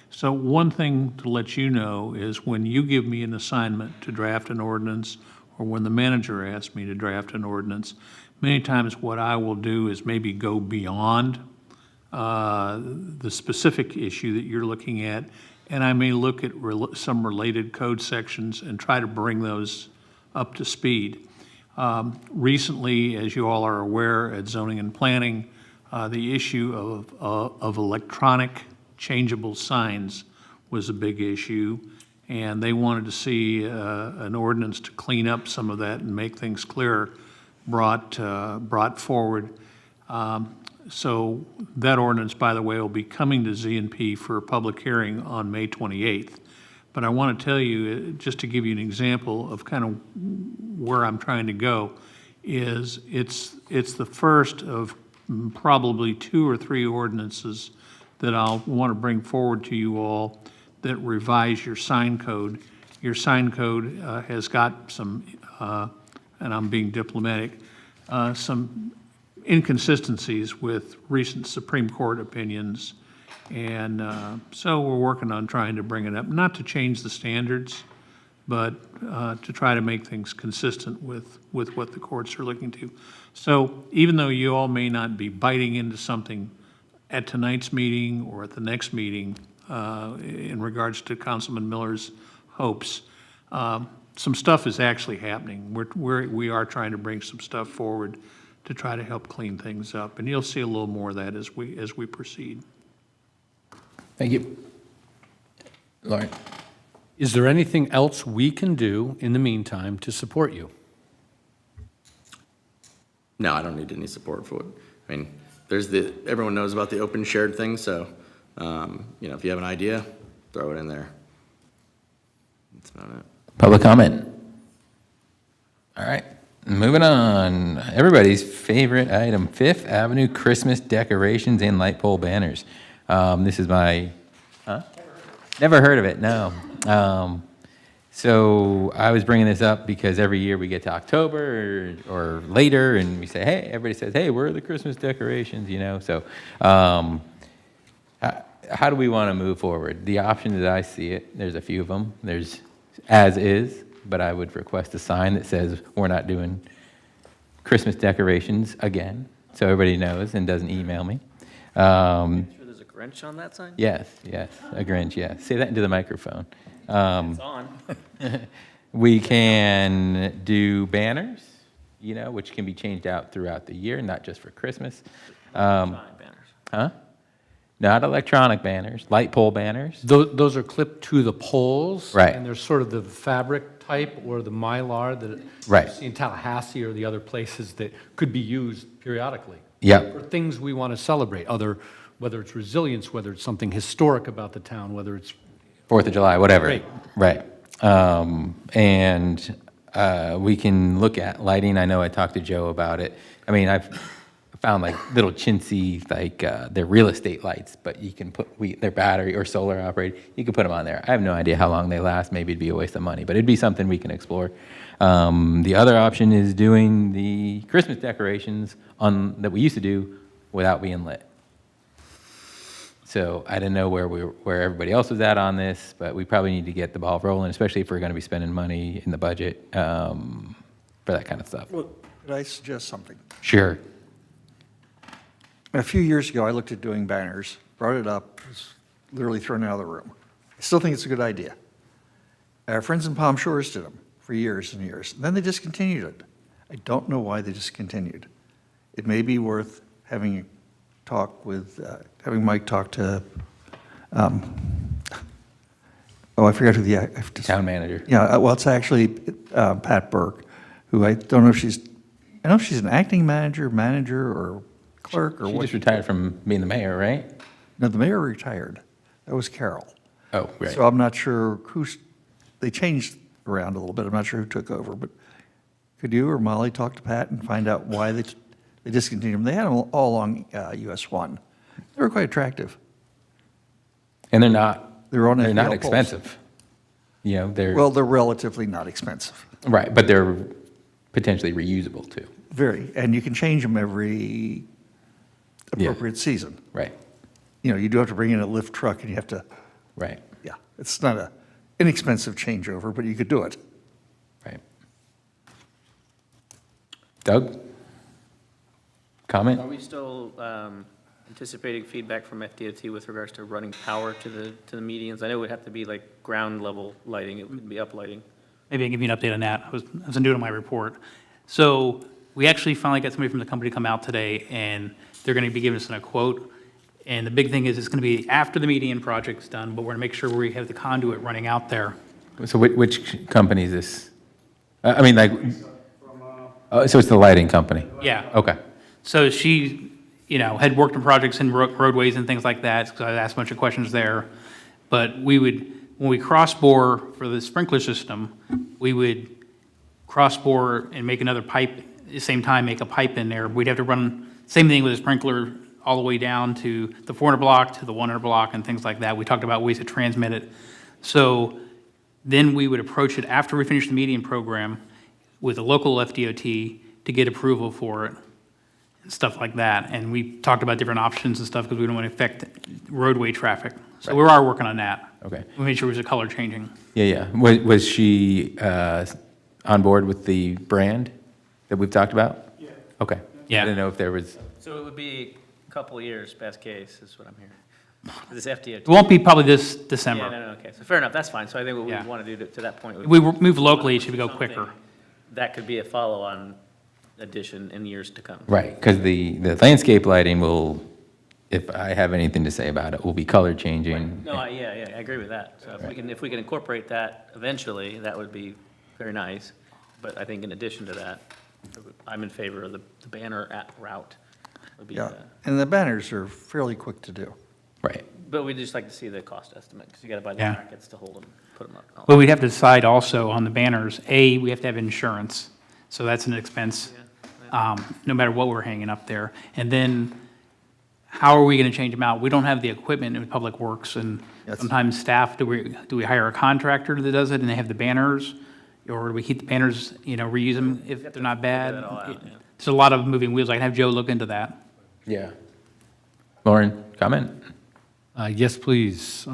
[SPEAKER 4] So one thing to let you know is when you give me an assignment to draft an ordinance, or when the manager asks me to draft an ordinance, many times what I will do is maybe go beyond the specific issue that you're looking at, and I may look at some related code sections and try to bring those up to speed. Recently, as you all are aware, at Zoning and Planning, the issue of electronic changeable signs was a big issue, and they wanted to see an ordinance to clean up some of that and make things clearer brought forward. So that ordinance, by the way, will be coming to Z&P for a public hearing on May 28th. But I want to tell you, just to give you an example of kind of where I'm trying to go, is it's the first of probably 2 or 3 ordinances that I'll want to bring forward to you all that revise your sign code. Your sign code has got some, and I'm being diplomatic, some inconsistencies with recent Supreme Court opinions. And so we're working on trying to bring it up, not to change the standards, but to try to make things consistent with what the courts are looking to. So even though you all may not be biting into something at tonight's meeting or at the next meeting in regards to Councilman Miller's hopes, some stuff is actually happening. We are trying to bring some stuff forward to try to help clean things up. And you'll see a little more of that as we proceed.
[SPEAKER 1] Thank you. Lauren?
[SPEAKER 2] Is there anything else we can do in the meantime to support you?
[SPEAKER 16] No, I don't need any support for it. I mean, everyone knows about the open shared thing, so, if you have an idea, throw it in there. That's about it.
[SPEAKER 1] Public comment? All right, moving on. Everybody's favorite item, Fifth Avenue Christmas decorations and light pole banners. This is my, Never heard of it, no. So I was bringing this up because every year we get to October or later and we say, hey, everybody says, hey, where are the Christmas decorations, So how do we want to move forward? The option that I see it, there's a few of them. There's as is, but I would request a sign that says we're not doing Christmas decorations again, so everybody knows and doesn't email me.
[SPEAKER 14] Sure there's a Grinch on that sign?
[SPEAKER 1] Yes, a Grinch, yes. Say that into the microphone.
[SPEAKER 14] It's on.
[SPEAKER 1] We can do banners, which can be changed out throughout the year, not just for Christmas.
[SPEAKER 14] Electronic banners.
[SPEAKER 1] Huh? Not electronic banners, light pole banners.
[SPEAKER 2] Those are clipped to the poles.
[SPEAKER 1] Right.
[SPEAKER 2] And they're sort of the fabric type or the mylar that
[SPEAKER 1] Right.
[SPEAKER 2] you see in Tallahassee or the other places that could be used periodically.
[SPEAKER 1] Yep.
[SPEAKER 2] For things we want to celebrate, whether it's resilience, whether it's something historic about the town, whether it's
[SPEAKER 1] 4th of July, whatever.
[SPEAKER 2] Great.
[SPEAKER 1] Right. And we can look at lighting. I know I talked to Joe about it. I mean, I've found like little chintzy, like they're real estate lights, but you can put, they're battery or solar operated. You can put them on there. I have no idea how long they last. Maybe it'd be a waste of money, but it'd be something we can explore. The other option is doing the Christmas decorations that we used to do without being lit. So I didn't know where everybody else was at on this, but we probably need to get the ball rolling, especially if we're going to be spending money in the budget for that kind of stuff.
[SPEAKER 17] Well, could I suggest something?
[SPEAKER 1] Sure.
[SPEAKER 17] A few years ago, I looked at doing banners, brought it up, was literally thrown out of the room. I still think it's a good idea. Our friends in Palm Shores did them for years and years. And then they discontinued it. I don't know why they discontinued. It may be worth having a talk with, having Mike talk to, I forgot who the
[SPEAKER 1] town manager.
[SPEAKER 17] Yeah, well, it's actually Pat Burke, who I don't know if she's, I don't know if she's an acting manager or clerk or
[SPEAKER 1] She
[SPEAKER 17] what.
[SPEAKER 1] just retired from being the mayor, right?
[SPEAKER 17] No, the mayor retired. That was Carol.
[SPEAKER 1] Oh, right.
[SPEAKER 17] So I'm not sure they changed around a little bit. I'm not sure who took over, but could you or Molly talk to Pat and find out why they discontinued them? They had them all along US 1. They were quite attractive.
[SPEAKER 1] And they're not
[SPEAKER 17] on
[SPEAKER 1] not
[SPEAKER 17] FPL poles.
[SPEAKER 1] expensive. You know, they're
[SPEAKER 17] Well, they're relatively not expensive.
[SPEAKER 1] right, but they're potentially reusable too.
[SPEAKER 17] Very, and you can change them every appropriate season.
[SPEAKER 1] Right.
[SPEAKER 17] You know, you do have to bring in a lift truck and you have to.
[SPEAKER 1] Right.
[SPEAKER 17] Yeah, it's not an inexpensive changeover, but you could do it.
[SPEAKER 1] Right. Doug? Comment?
[SPEAKER 14] Are we still anticipating feedback from FDOT with regards to running power to the medians? I know it would have to be like ground level lighting, it would be uplighting.
[SPEAKER 15] Maybe I can give you an update on that. I was doing my report. So we actually finally got somebody from the company to come out today, and they're going to be giving us a quote. And the big thing is it's going to be after the median project's done, but we're going to make sure we have the conduit running out there.
[SPEAKER 1] So which company is this? I mean, like, so it's the lighting company?
[SPEAKER 15] Yeah.
[SPEAKER 1] Okay.
[SPEAKER 15] So she, had worked on projects in roadways and things like that, so I asked a bunch of questions there. But when we cross-bore for the sprinkler system, we would cross-bore and make another pipe, at the same time make a pipe in there. We'd have to run, same thing with a sprinkler, all the way down to the 400 block, to the 100 block, and things like that. We talked about ways to transmit it. So then we would approach it after we finish the median program with a local FDOT to get approval for it, and stuff like that. And we talked about different options and stuff because we don't want to affect roadway traffic. So we are working on that.
[SPEAKER 1] Okay.
[SPEAKER 15] We made sure it was a color changing.
[SPEAKER 1] Yeah. Was she on board with the brand that we've talked about? Yeah. Okay.
[SPEAKER 15] Yeah.
[SPEAKER 1] I didn't know if there was.
[SPEAKER 14] So it would be a couple of years, best case, is what I'm hearing. This FDOT.
[SPEAKER 15] It won't be probably this December.
[SPEAKER 14] Yeah, no, okay. So fair enough, that's fine. So I think what we
[SPEAKER 15] Yeah.
[SPEAKER 14] want to do to that point.
[SPEAKER 15] We move locally, it should go quicker.
[SPEAKER 14] That could be a follow-on addition in years to come.
[SPEAKER 1] Right, because the landscape lighting will, if I have anything to say about it, will be color changing.
[SPEAKER 14] No, yeah, I agree with that. So if we can incorporate that eventually, that would be very nice. But I think in addition to that, I'm in favor of the banner route. Would be,
[SPEAKER 17] Yeah, and the banners are fairly quick to do.
[SPEAKER 1] Right.
[SPEAKER 14] But we'd just like to see the cost estimate, because you got to buy the
[SPEAKER 15] Yeah.
[SPEAKER 14] brackets to hold them, put them up.
[SPEAKER 15] Well, we'd have to decide also on the banners, we have to have insurance, so that's an expense, no matter what we're hanging up there. And then, how are we gonna change them out? We don't have the equipment in Public Works, and sometimes staff, do we hire a contractor that does it, and they have the banners? Or do we keep the banners, reuse them if they're not bad?
[SPEAKER 14] that all out, yeah.
[SPEAKER 15] There's a lot of moving wheels, I can have Joe look into that.
[SPEAKER 1] Yeah. Lauren, comment?
[SPEAKER 2] Yes, please.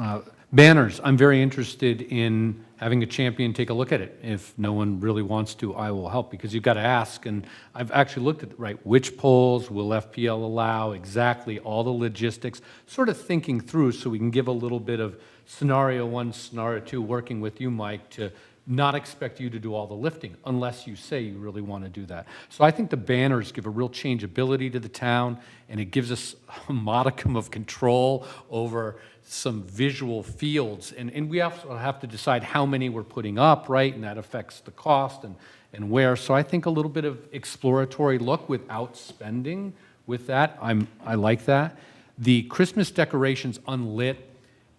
[SPEAKER 2] Banners, I'm very interested in having a champion take a look at it. If no one really wants to, I will help, because you've got to ask, and I've actually looked at, which poles will FPL allow, exactly all the logistics, sort of thinking through so we can give a little bit of scenario 1, scenario 2, working with you, Mike, to not expect you to do all the lifting unless you say you really want to do that. So I think the banners give a real changeability to the town, and it gives us a modicum of control over some visual fields. And we also have to decide how many we're putting up, right? And that affects the cost and where. So I think a little bit of exploratory look without spending with that, I like that. The Christmas decorations unlit,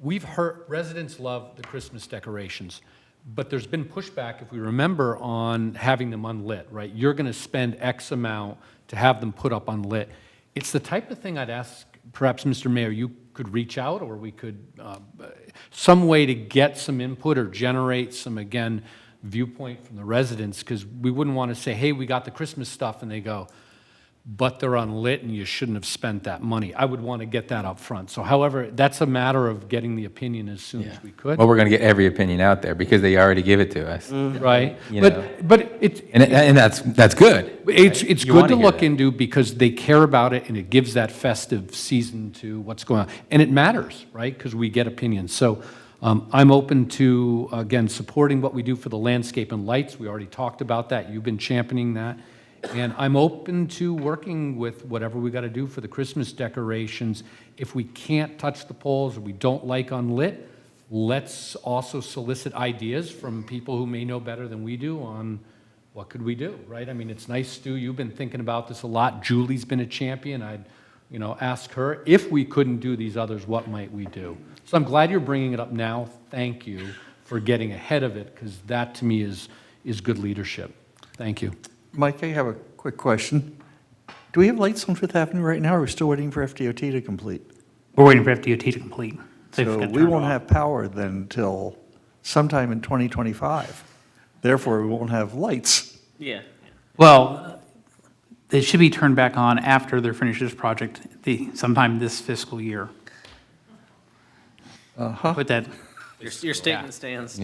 [SPEAKER 2] we've heard, residents love the Christmas decorations, but there's been pushback, if we remember, on having them unlit, right? You're going to spend X amount to have them put up unlit. It's the type of thing I'd ask, perhaps, Mr. Mayor, you could reach out, or we could, some way to get some input or generate some, again, viewpoint from the residents, because we wouldn't want to say, hey, we got the Christmas stuff, and they go, but they're unlit and you shouldn't have spent that money. I would want to get that up front. So however, that's a matter of getting the opinion as soon as we could.
[SPEAKER 1] Well, we're going to get every opinion out there because they already give it to us.
[SPEAKER 2] Right?
[SPEAKER 1] You know.
[SPEAKER 2] But it's...
[SPEAKER 1] And that's good.
[SPEAKER 2] It's
[SPEAKER 1] You
[SPEAKER 2] good
[SPEAKER 1] wanna
[SPEAKER 2] to
[SPEAKER 1] hear
[SPEAKER 2] look
[SPEAKER 1] that.
[SPEAKER 2] into because they care about it and it gives that festive season to what's going on. And it matters, right? Because we get opinions. So I'm open to, again, supporting what we do for the landscape and lights. We already talked about that. You've been championing that. And I'm open to working with whatever we got to do for the Christmas decorations. If we can't touch the poles or we don't like unlit, let's also solicit ideas from people who may know better than we do on what could we do, right? I mean, it's nice, Stu, you've been thinking about this a lot. Julie's been a champion. I'd, ask her, if we couldn't do these others, what might we do? So I'm glad you're bringing it up now. Thank you for getting ahead of it, because that, to me, is good leadership. Thank you.
[SPEAKER 17] Mike, I have a quick question. Do we have lights on Fifth Avenue right now, or are we still waiting for FDOT to complete?
[SPEAKER 15] We're waiting for FDOT to complete. They've
[SPEAKER 17] So
[SPEAKER 15] got
[SPEAKER 17] we
[SPEAKER 15] turned
[SPEAKER 17] won't
[SPEAKER 15] off.
[SPEAKER 17] have power then until sometime in 2025. Therefore, we won't have lights.
[SPEAKER 14] Yeah.
[SPEAKER 15] Well, they should be turned back on after they're finished this project, sometime this fiscal year.
[SPEAKER 17] Uh-huh.
[SPEAKER 15] Put that,
[SPEAKER 14] Your statement stands.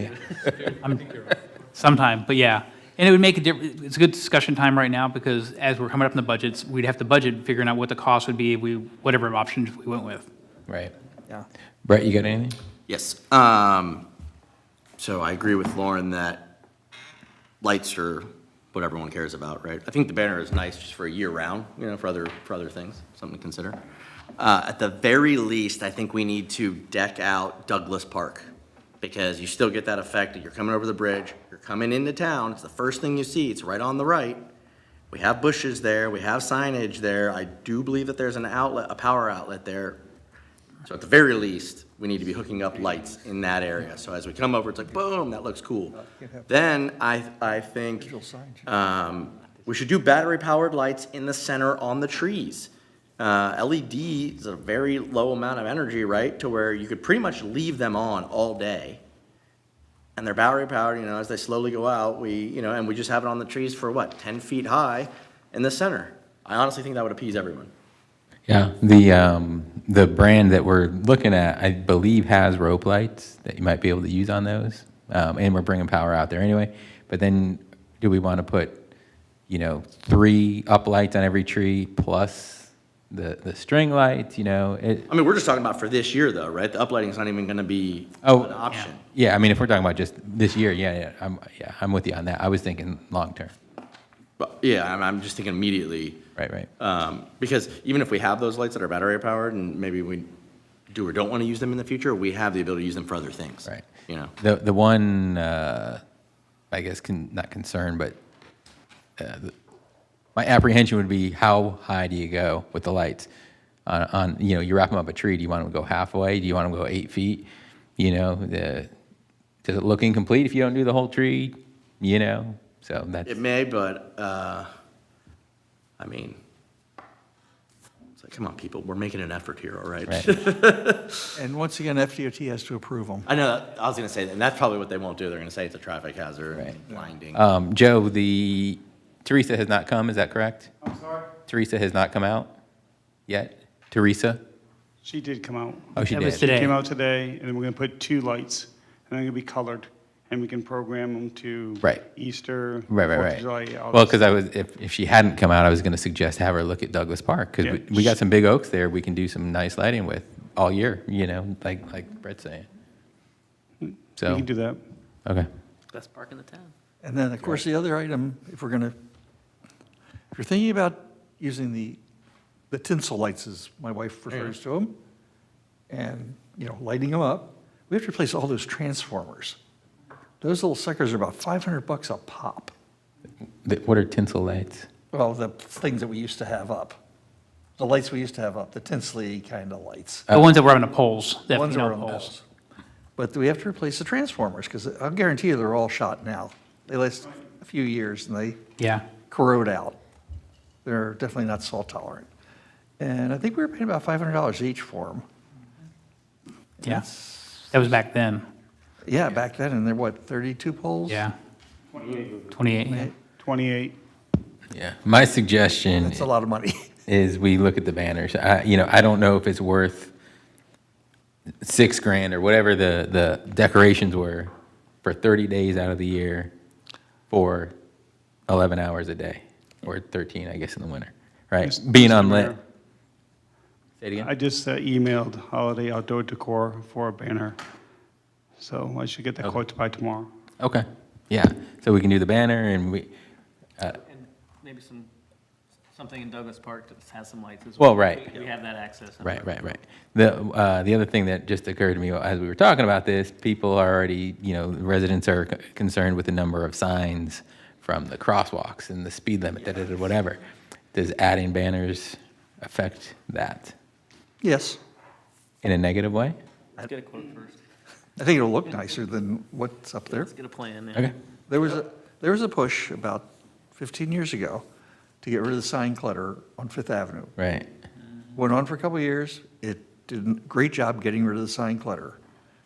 [SPEAKER 15] sometime, but yeah. And it would make a difference. It's a good discussion time right now because as we're coming up in the budgets, we'd have to budget figuring out what the cost would be if we, whatever options we went with.
[SPEAKER 1] Right.
[SPEAKER 15] Yeah.
[SPEAKER 1] Brett, you got anything?
[SPEAKER 16] Yes. So I agree with Lauren that lights are what everyone cares about, right? I think the banner is nice just for a year round, for other things, something to consider. At the very least, I think we need to deck out Douglas Park, because you still get that effect that you're coming over the bridge, you're coming into town, it's the first thing you see, it's right on the right. We have bushes there, we have signage there. I do believe that there's an outlet, a power outlet there. So at the very least, we need to be hooking up lights in that area. So as we come over, it's like, boom, that looks cool. Then I think we should do battery-powered lights in the center on the trees. LED is a very low amount of energy, right, to where you could pretty much leave them on all day. And they're battery-powered, as they slowly go out, and we just have it on the trees for, 10 feet high in the center. I honestly think that would appease everyone.
[SPEAKER 1] Yeah, the brand that we're looking at, I believe, has rope lights that you might be able to use on those. And we're bringing power out there anyway. But then do we want to put, 3 up lights on every tree plus the string lights, I
[SPEAKER 16] mean, we're just talking about for this year, though, right? The uplighting's not even going to be
[SPEAKER 1] Oh,
[SPEAKER 16] an option.
[SPEAKER 1] Yeah, I mean, if we're talking about just this year, I'm with you on that. I was thinking long-term.
[SPEAKER 16] But, yeah, I'm just thinking immediately.
[SPEAKER 1] Right.
[SPEAKER 16] Because even if we have those lights that are battery powered and maybe we do or don't want to use them in the future, we have the ability to use them for other things.
[SPEAKER 1] Right.
[SPEAKER 16] The
[SPEAKER 1] one, I guess, not concern, but my apprehension would be how high do you go with the lights? You wrap them up a tree. Do you want them to go halfway? Do you want them to go 8 feet? Does it look incomplete if you don't do the whole tree? So that's.
[SPEAKER 16] It may, but, I mean, it's like, come on, people, we're making an effort here, all right?
[SPEAKER 17] And once again, FDOT has to approve them.
[SPEAKER 16] I know, I was going to say that, and that's probably what they won't do. They're going to say it's a traffic hazard, blinding.
[SPEAKER 1] Joe, Teresa has not come, is that correct?
[SPEAKER 21] I'm sorry?
[SPEAKER 1] Teresa has not come out yet? Teresa?
[SPEAKER 21] She did come out.
[SPEAKER 1] Oh, she
[SPEAKER 21] That
[SPEAKER 1] did.
[SPEAKER 21] was today. She came out today, and then we're going to put 2 lights, and they're going to be colored, and we can program them to Easter,
[SPEAKER 1] Right.
[SPEAKER 21] 4th of July, all
[SPEAKER 1] Well,
[SPEAKER 21] this.
[SPEAKER 1] because if she hadn't come out, I was going to suggest have her look at Douglas Park, because
[SPEAKER 21] Yeah.
[SPEAKER 1] we got some big oaks there we can do some nice lighting with all year, like Brett's saying. So
[SPEAKER 21] We can do that.
[SPEAKER 1] Okay.
[SPEAKER 14] Best park in the town.
[SPEAKER 17] And then, of course, the other item, if you're thinking about using the tinsel lights, as my wife refers to them, and, lighting them up, we have to replace all those transformers. Those little suckers are about $500 a pop.
[SPEAKER 1] What are tinsel lights?
[SPEAKER 17] Well, the things that we used to have up. The lights we used to have up, the tinsely kind of lights.
[SPEAKER 15] The ones that were on the poles,
[SPEAKER 17] The ones
[SPEAKER 15] definitely
[SPEAKER 17] that were
[SPEAKER 15] on
[SPEAKER 17] on
[SPEAKER 15] the
[SPEAKER 17] the
[SPEAKER 15] poles.
[SPEAKER 17] poles. But we have to replace the transformers, because I'll guarantee you they're all shot now. They last a few years and they
[SPEAKER 15] Yeah.
[SPEAKER 17] corrode out. They're definitely not salt tolerant. And I think we were paying about $500 each for them.
[SPEAKER 15] Yeah. That was back then.
[SPEAKER 17] Yeah, back then, and they're what, 32 poles?
[SPEAKER 15] Yeah. 28, yeah.
[SPEAKER 21] 28.
[SPEAKER 1] Yeah, my suggestion.
[SPEAKER 17] That's a lot of money.
[SPEAKER 1] Is we look at the banners. I don't know if it's worth $6,000 or whatever the decorations were for 30 days out of the year for 11 hours a day, or 13, I guess, in the winter, right? Being
[SPEAKER 21] Mr.
[SPEAKER 1] unlit.
[SPEAKER 21] Mayor,
[SPEAKER 1] Say it again?
[SPEAKER 21] I just emailed Holiday Outdoor Decor for a banner, so I should get the quotes by tomorrow.
[SPEAKER 1] Okay, yeah, so we can do the banner and we,
[SPEAKER 14] And maybe something in Douglas Park that has some lights as well.
[SPEAKER 1] well, right.
[SPEAKER 14] We have that access.
[SPEAKER 1] Right. The other thing that just occurred to me as we were talking about this, people are already, residents are concerned with the number of signs from the crosswalks and the speed limit, whatever. Does adding banners affect that
[SPEAKER 17] Yes.
[SPEAKER 1] in a negative way?
[SPEAKER 14] Let's get a quote first.
[SPEAKER 17] I think it'll look nicer than what's up there.
[SPEAKER 14] Let's get a plan, yeah.
[SPEAKER 1] Okay.
[SPEAKER 17] There was a push about 15 years ago to get rid of the sign clutter on Fifth Avenue.
[SPEAKER 1] Right.
[SPEAKER 17] Went on for a couple of years. It did a great job getting rid of the sign clutter.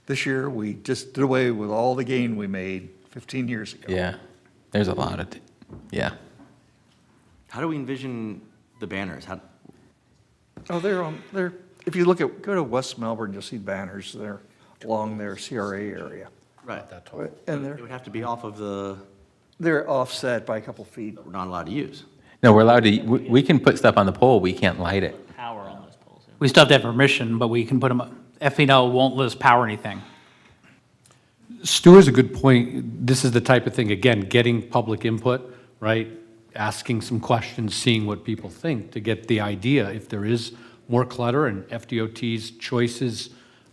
[SPEAKER 17] This year, we just did away with all the gain we made 15 years ago.
[SPEAKER 1] Yeah, there's a lot of, yeah.
[SPEAKER 16] How do we envision the banners?
[SPEAKER 17] Oh, they're, if you go to West Melbourne, you'll see banners there along their CRA area.
[SPEAKER 16] Right.
[SPEAKER 17] And
[SPEAKER 16] It would have to be off of
[SPEAKER 17] they're offset by a couple feet.
[SPEAKER 16] that we're not allowed to use.
[SPEAKER 1] No, we're allowed to, we can put stuff on the pole, we can't light it.
[SPEAKER 14] Power on those poles. Yeah.
[SPEAKER 15] We still have to have permission, but we can put them, FNL won't list power anything.
[SPEAKER 2] Stu has a good point. This is the type of thing, again, getting public input, right? Asking some questions, seeing what people think to get the idea. If there is more clutter and FDOT's choices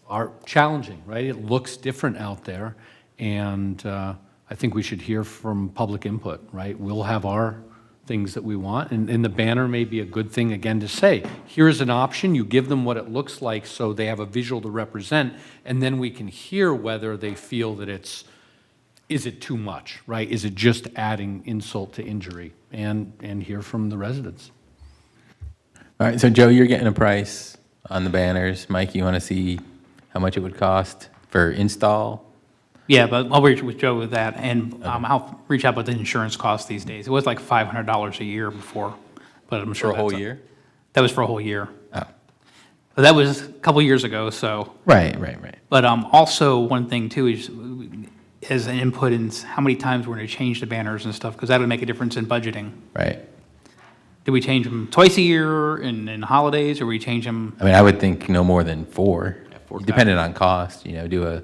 [SPEAKER 2] are challenging, right? It looks different out there. And I think we should hear from public input, right? We'll have our things that we want. And the banner may be a good thing, again, to say, here's an option. You give them what it looks like so they have a visual to represent. And then we can hear whether they feel that is it too much, right? Is it just adding insult to injury? And hear from the residents.
[SPEAKER 1] All right, so Joe, you're getting a price on the banners. Mike, you want to see how much it would cost for install?
[SPEAKER 15] Yeah, but I'll reach with Joe with that, and I'll reach out with the insurance costs these days. It was like $500 a year before, but I'm sure
[SPEAKER 1] For a whole
[SPEAKER 15] that's
[SPEAKER 1] year?
[SPEAKER 15] That was for a whole year.
[SPEAKER 1] Oh.
[SPEAKER 15] But that was a couple years ago, so.
[SPEAKER 1] Right.
[SPEAKER 15] But also, one thing too is, as an input in how many times we're going to change the banners and stuff, because that would make a difference in budgeting.
[SPEAKER 1] Right.
[SPEAKER 15] Do we change them twice a year in holidays, or we change them?
[SPEAKER 1] I mean, I would think no more than 4, depending on cost, do a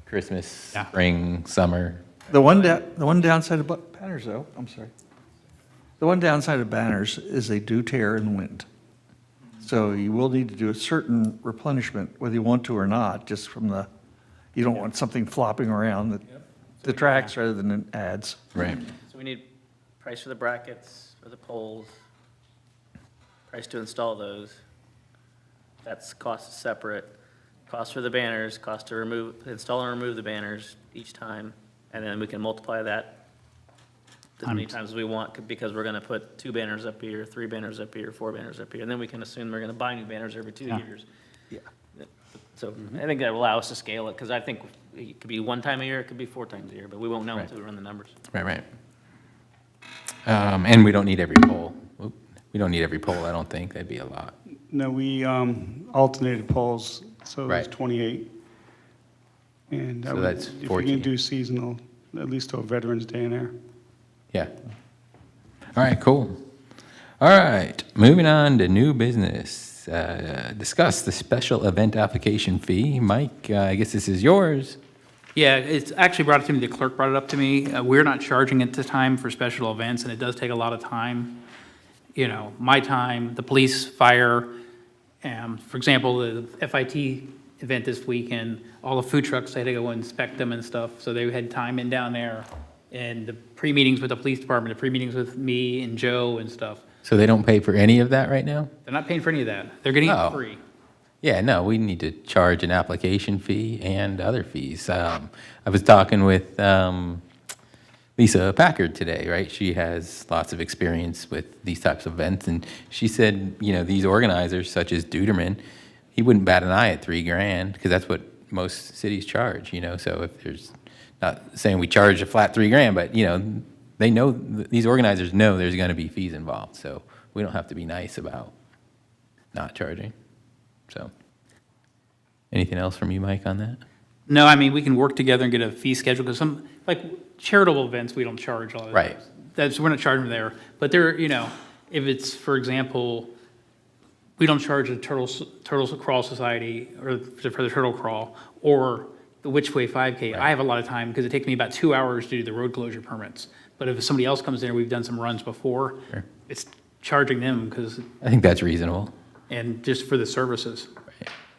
[SPEAKER 1] Christmas, spring, summer.
[SPEAKER 17] The one downside of banners, though, I'm sorry. The one downside of banners is they do tear in the wind. So you will need to do a certain replenishment, whether you want to or not, just from you don't want something flopping around that detracts rather than it adds.
[SPEAKER 1] Right.
[SPEAKER 14] So we need price for the brackets, for the poles, price to install those. That's cost separate. Cost for the banners, cost to install and remove the banners each time, and then we can multiply that as many times as we want, because we're gonna put 2 banners up here, 3 banners up here, 4 banners up here, and then we can assume we're gonna buy new banners every 2 years.
[SPEAKER 17] Yeah.
[SPEAKER 14] So I think that will allow us to scale it, because I think it could be 1 time a year, it could be 4 times a year, but we won't know until we run the numbers.
[SPEAKER 1] Right. And we don't need every pole. We don't need every pole, I don't think. That'd be a lot.
[SPEAKER 21] No, we alternated poles, so
[SPEAKER 1] Right.
[SPEAKER 21] there's 28. And
[SPEAKER 1] So that's
[SPEAKER 21] if
[SPEAKER 1] 14.
[SPEAKER 21] you can do seasonal, at least to a Veterans Day in there.
[SPEAKER 1] Yeah. All right, cool. All right, moving on to new business. Discuss the special event application fee. Mike, I guess this is yours.
[SPEAKER 15] Yeah, it's actually brought it to me, the clerk brought it up to me. We're not charging at this time for special events, and it does take a lot of time. My time, the police, fire, for example, the FIT event this weekend, all the food trucks, they had to go inspect them and stuff, so they had time in down there. And the pre-meetings with the police department, the pre-meetings with me and Joe and stuff.
[SPEAKER 1] So they don't pay for any of that right now?
[SPEAKER 15] They're not paying for any of that. They're getting
[SPEAKER 1] Oh.
[SPEAKER 15] it free.
[SPEAKER 1] Yeah, no, we need to charge an application fee and other fees. I was talking with Lisa Packard today, right? She has lots of experience with these types of events, and she said, you know, these organizers, such as Duderman, he wouldn't bat an eye at $3,000 because that's what most cities charge, you know. So if there's, not saying we charge a flat $3,000, but you know, they know, these organizers know there's going to be fees involved, so we don't have to be nice about not charging. So, anything else from you, Mike, on that?
[SPEAKER 15] No, I mean, we can work together and get a fee schedule, because some, like charitable events, we don't charge all of
[SPEAKER 1] Right.
[SPEAKER 15] That's, we're not charging there. But there, you know, if it's, for example, we don't charge the Turtles Crawl Society or for the Turtle Crawl or the Which Way 5K. I have a lot of time because it takes me about 2 hours to do the road closure permits. But if somebody else comes in, we've done some runs before,
[SPEAKER 1] Sure.
[SPEAKER 15] it's charging them because,
[SPEAKER 1] I think that's reasonable.
[SPEAKER 15] and just for the services.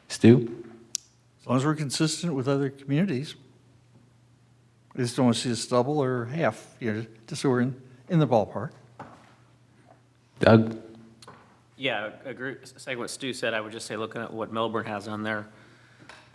[SPEAKER 1] Stu?
[SPEAKER 17] As long as we're consistent with other communities. I just don't want to see us double or half, you know, just so we're in the ballpark.
[SPEAKER 1] Doug?
[SPEAKER 14] Yeah, I agree. Second what Stu said, I would just say, looking at what Melbourne has on their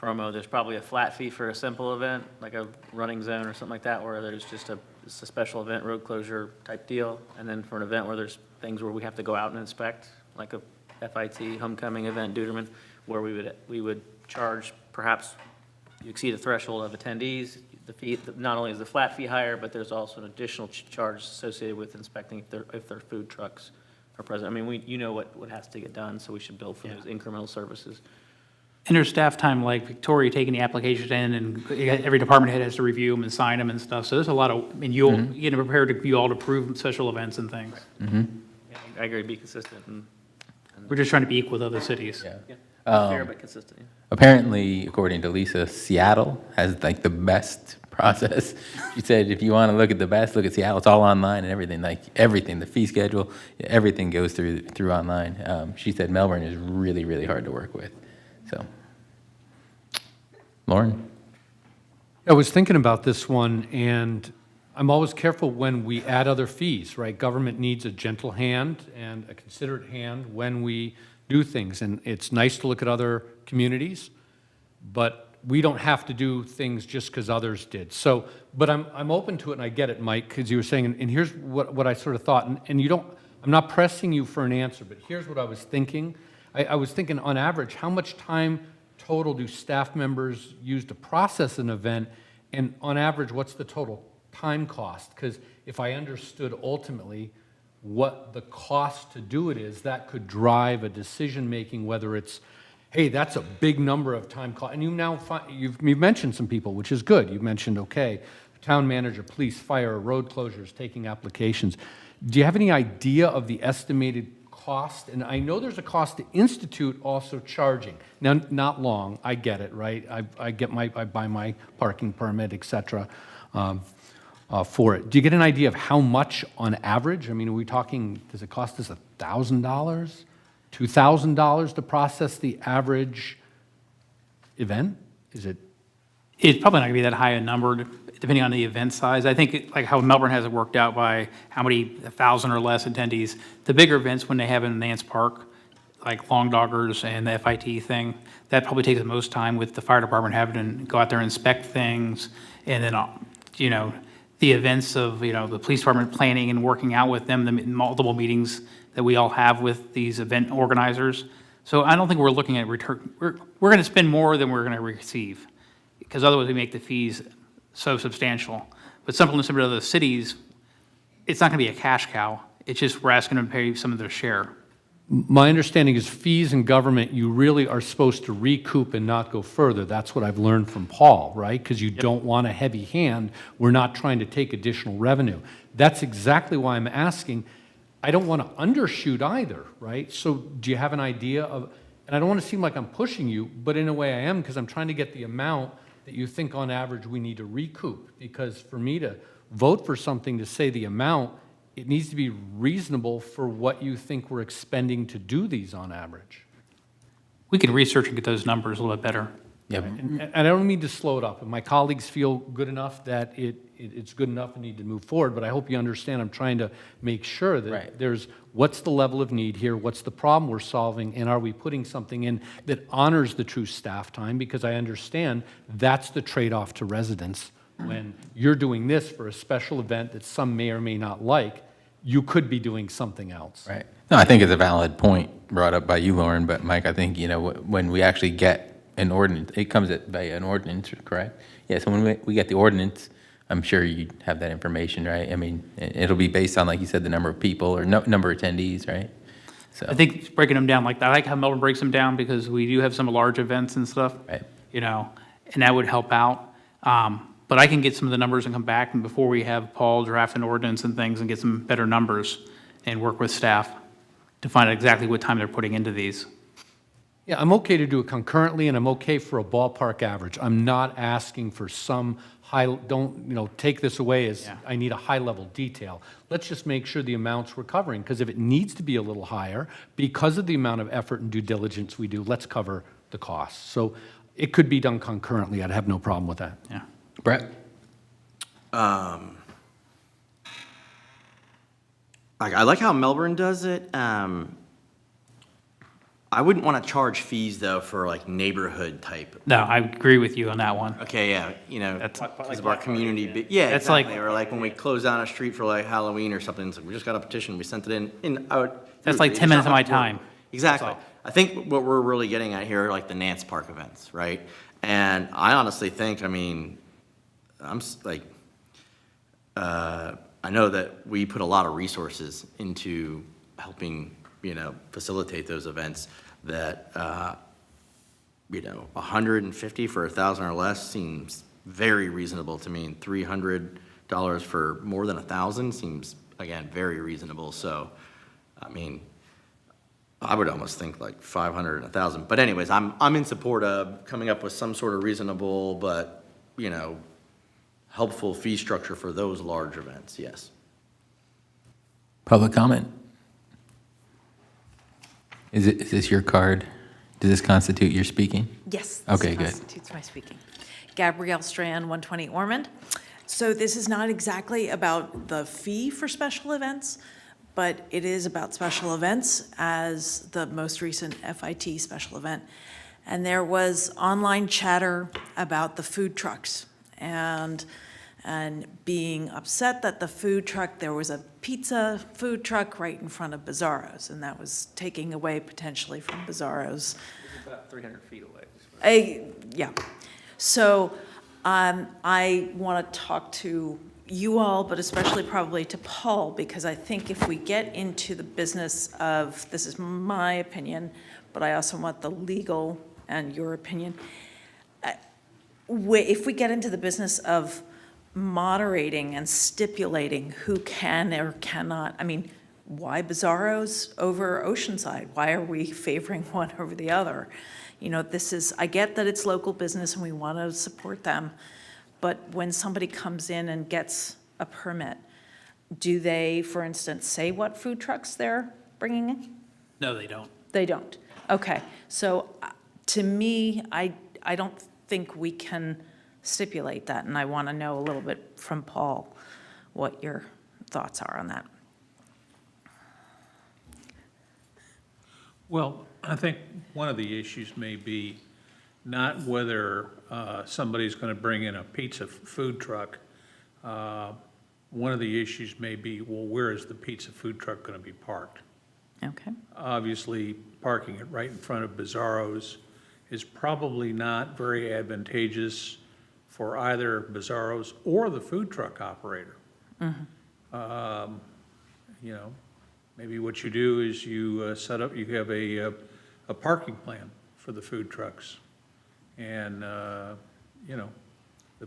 [SPEAKER 14] promo, there's probably a flat fee for a simple event, like a running zone or something like that, where there's just a special event, road closure type deal. And then for an event where there's things where we have to go out and inspect, like a FIT homecoming event, Duderman, where we would charge, perhaps you exceed a threshold of attendees, the fee, not only is the flat fee higher, but there's also an additional charge associated with inspecting if their food trucks are present. I mean, you know what has to get done, so we should bill for those incremental services.
[SPEAKER 15] And there's staff time, like Victoria taking the applications in, and every department head has to review them and sign them and stuff. So there's a lot of, I mean, you're getting prepared to, you all to approve special events and things.
[SPEAKER 14] Yeah, I agree, be consistent and.
[SPEAKER 15] We're just trying to be equal with other cities.
[SPEAKER 14] Fair but consistent, yeah.
[SPEAKER 1] Apparently, according to Lisa, Seattle has like the best process. She said, if you want to look at the best, look at Seattle. It's all online and everything, like everything, the fee schedule, everything goes through online. She said Melbourne is really, really hard to work with. So, Lauren?
[SPEAKER 2] I was thinking about this one, and I'm always careful when we add other fees, right? Government needs a gentle hand and a considerate hand when we do things. And it's nice to look at other communities, but we don't have to do things just because others did. So, but I'm open to it, and I get it, Mike, because you were saying, and here's what I sort of thought, and you don't, I'm not pressing you for an answer, but here's what I was thinking. I was thinking, on average, how much time total do staff members use to process an event? And on average, what's the total time cost? Because if I understood ultimately what the cost to do it is, that could drive a decision-making, whether it's, hey, that's a big number of time cost. And you now you've mentioned some people, which is good. You've mentioned, okay, town manager, police, fire, road closures, taking applications. Do you have any idea of the estimated cost? And I know there's a cost to institute also charging. Now, not long, I get it, right? I buy my parking permit, et cetera, for it. Do you get an idea of how much on average? I mean, are we talking, does it cost us $1,000, $2,000 to process the average event? Is it?
[SPEAKER 15] It's probably not going to be that high a number, depending on the event size. I think like how Melbourne has it worked out by how many 1,000 or less attendees. The bigger events, when they have in Nance Park, like Long Doggers and the FIT thing, that probably takes the most time with the fire department having to go out there and inspect things. And then, you know, the events of, you know, the police department planning and working out with them, the multiple meetings that we all have with these event organizers. So I don't think we're looking at return. We're going to spend more than we're going to receive, because otherwise we make the fees so substantial. But some of the other cities, it's not going to be a cash cow. It's just we're asking them to pay some of their share.
[SPEAKER 2] My understanding is fees in government, you really are supposed to recoup and not go further. That's what I've learned from Paul, right? Because you don't want a heavy hand. We're not trying to take additional revenue. That's exactly why I'm asking. I don't want to undershoot either, right? So do you have an idea of, and I don't want to seem like I'm pushing you, but in a way I am, because I'm trying to get the amount that you think on average we need to recoup. Because for me to vote for something to say the amount, it needs to be reasonable for what you think we're expending to do these on average.
[SPEAKER 15] We can research and get those numbers a little bit better.
[SPEAKER 1] Yeah.
[SPEAKER 2] And I don't mean to slow it up. And my colleagues feel good enough that it's good enough and need to move forward, but I hope you understand I'm trying to make sure that there's, what's the level of need here, what's the problem we're solving, and are we putting something in that honors the true staff time? Because I understand that's the trade-off to residents. When you're doing this for a special event that some may or may not like, you could be doing something else.
[SPEAKER 1] Right. No, I think it's a valid point brought up by you, Lauren, but Mike, I think, when we actually get an ordinance, it comes by an ordinance, correct? Yeah, so when we get the ordinance, I'm sure you have that information, right? I mean, it'll be based on, like you said, the number of people or number of attendees, right? So
[SPEAKER 15] I think breaking them down like that, I like how Melbourne breaks them down because we do have some large events and stuff.
[SPEAKER 1] Right.
[SPEAKER 15] And that would help out. But I can get some of the numbers and come back and before we have Paul draft an ordinance and things and get some better numbers and work with staff to find out exactly what time they're putting into these.
[SPEAKER 2] Yeah, I'm okay to do it concurrently, and I'm okay for a ballpark average. I'm not asking for some high, don't, take this away as I need a high-level detail. Let's just make sure the amounts we're covering, because if it needs to be a little higher, because of the amount of effort and due diligence we do, let's cover the costs. So it could be done concurrently. I'd have no problem with that.
[SPEAKER 15] Yeah.
[SPEAKER 1] Brett?
[SPEAKER 16] I like how Melbourne does it. I wouldn't want to charge fees though for like neighborhood type.
[SPEAKER 15] No, I agree with you on that one.
[SPEAKER 16] Okay, yeah,
[SPEAKER 15] That's
[SPEAKER 16] because of our community. Yeah,
[SPEAKER 15] That's
[SPEAKER 16] exactly.
[SPEAKER 15] like-
[SPEAKER 16] Or like when we close down a street for like Halloween or something, it's like we just got a petition, we sent it in.
[SPEAKER 15] That's like 10 minutes of my time.
[SPEAKER 16] Exactly. I think what we're really getting at here are like the Nance Park events, right? And I honestly think, I know that we put a lot of resources into helping, facilitate those events that, 150 for 1,000 or less seems very reasonable to me. And $300 for more than 1,000 seems, again, very reasonable. So, I would almost think like 500 and 1,000. But anyways, I'm in support of coming up with some sort of reasonable but, helpful fee structure for those large events, yes.
[SPEAKER 1] Public comment? Is this your card? Does this constitute your speaking?
[SPEAKER 7] Yes.
[SPEAKER 1] Okay, good.
[SPEAKER 7] This constitutes my speaking. Gabrielle Strand, 120 Ormond. So this is not exactly about the fee for special events, but it is about special events as the most recent FIT special event. And there was online chatter about the food trucks and being upset that the food truck, there was a pizza food truck right in front of Bizarro's, and that was taking away potentially from Bizarro's.
[SPEAKER 14] It's about 300 feet away.
[SPEAKER 7] Yeah. So I want to talk to you all, but especially probably to Paul, because I think if we get into the business of, this is my opinion, but I also want the legal and your opinion. If we get into the business of moderating and stipulating who can or cannot, why Bizarro's over Oceanside? Why are we favoring one over the other? I get that it's local business and we want to support them, but when somebody comes in and gets a permit, do they, for instance, say what food trucks they're bringing in?
[SPEAKER 15] No, they don't.
[SPEAKER 7] They don't. Okay. So to me, I don't think we can stipulate that, and I want to know a little bit from Paul what your thoughts are on that.
[SPEAKER 4] Well, I think one of the issues may be not whether somebody's going to bring in a pizza food truck. One of the issues may be, well, where is the pizza food truck going to be parked?
[SPEAKER 7] Okay.
[SPEAKER 4] Obviously, parking it right in front of Bizarro's is probably not very advantageous for either Bizarro's or the food truck operator.
[SPEAKER 7] Mm-hmm.
[SPEAKER 4] Maybe what you do is you set up, you have a parking plan for the food trucks. And, the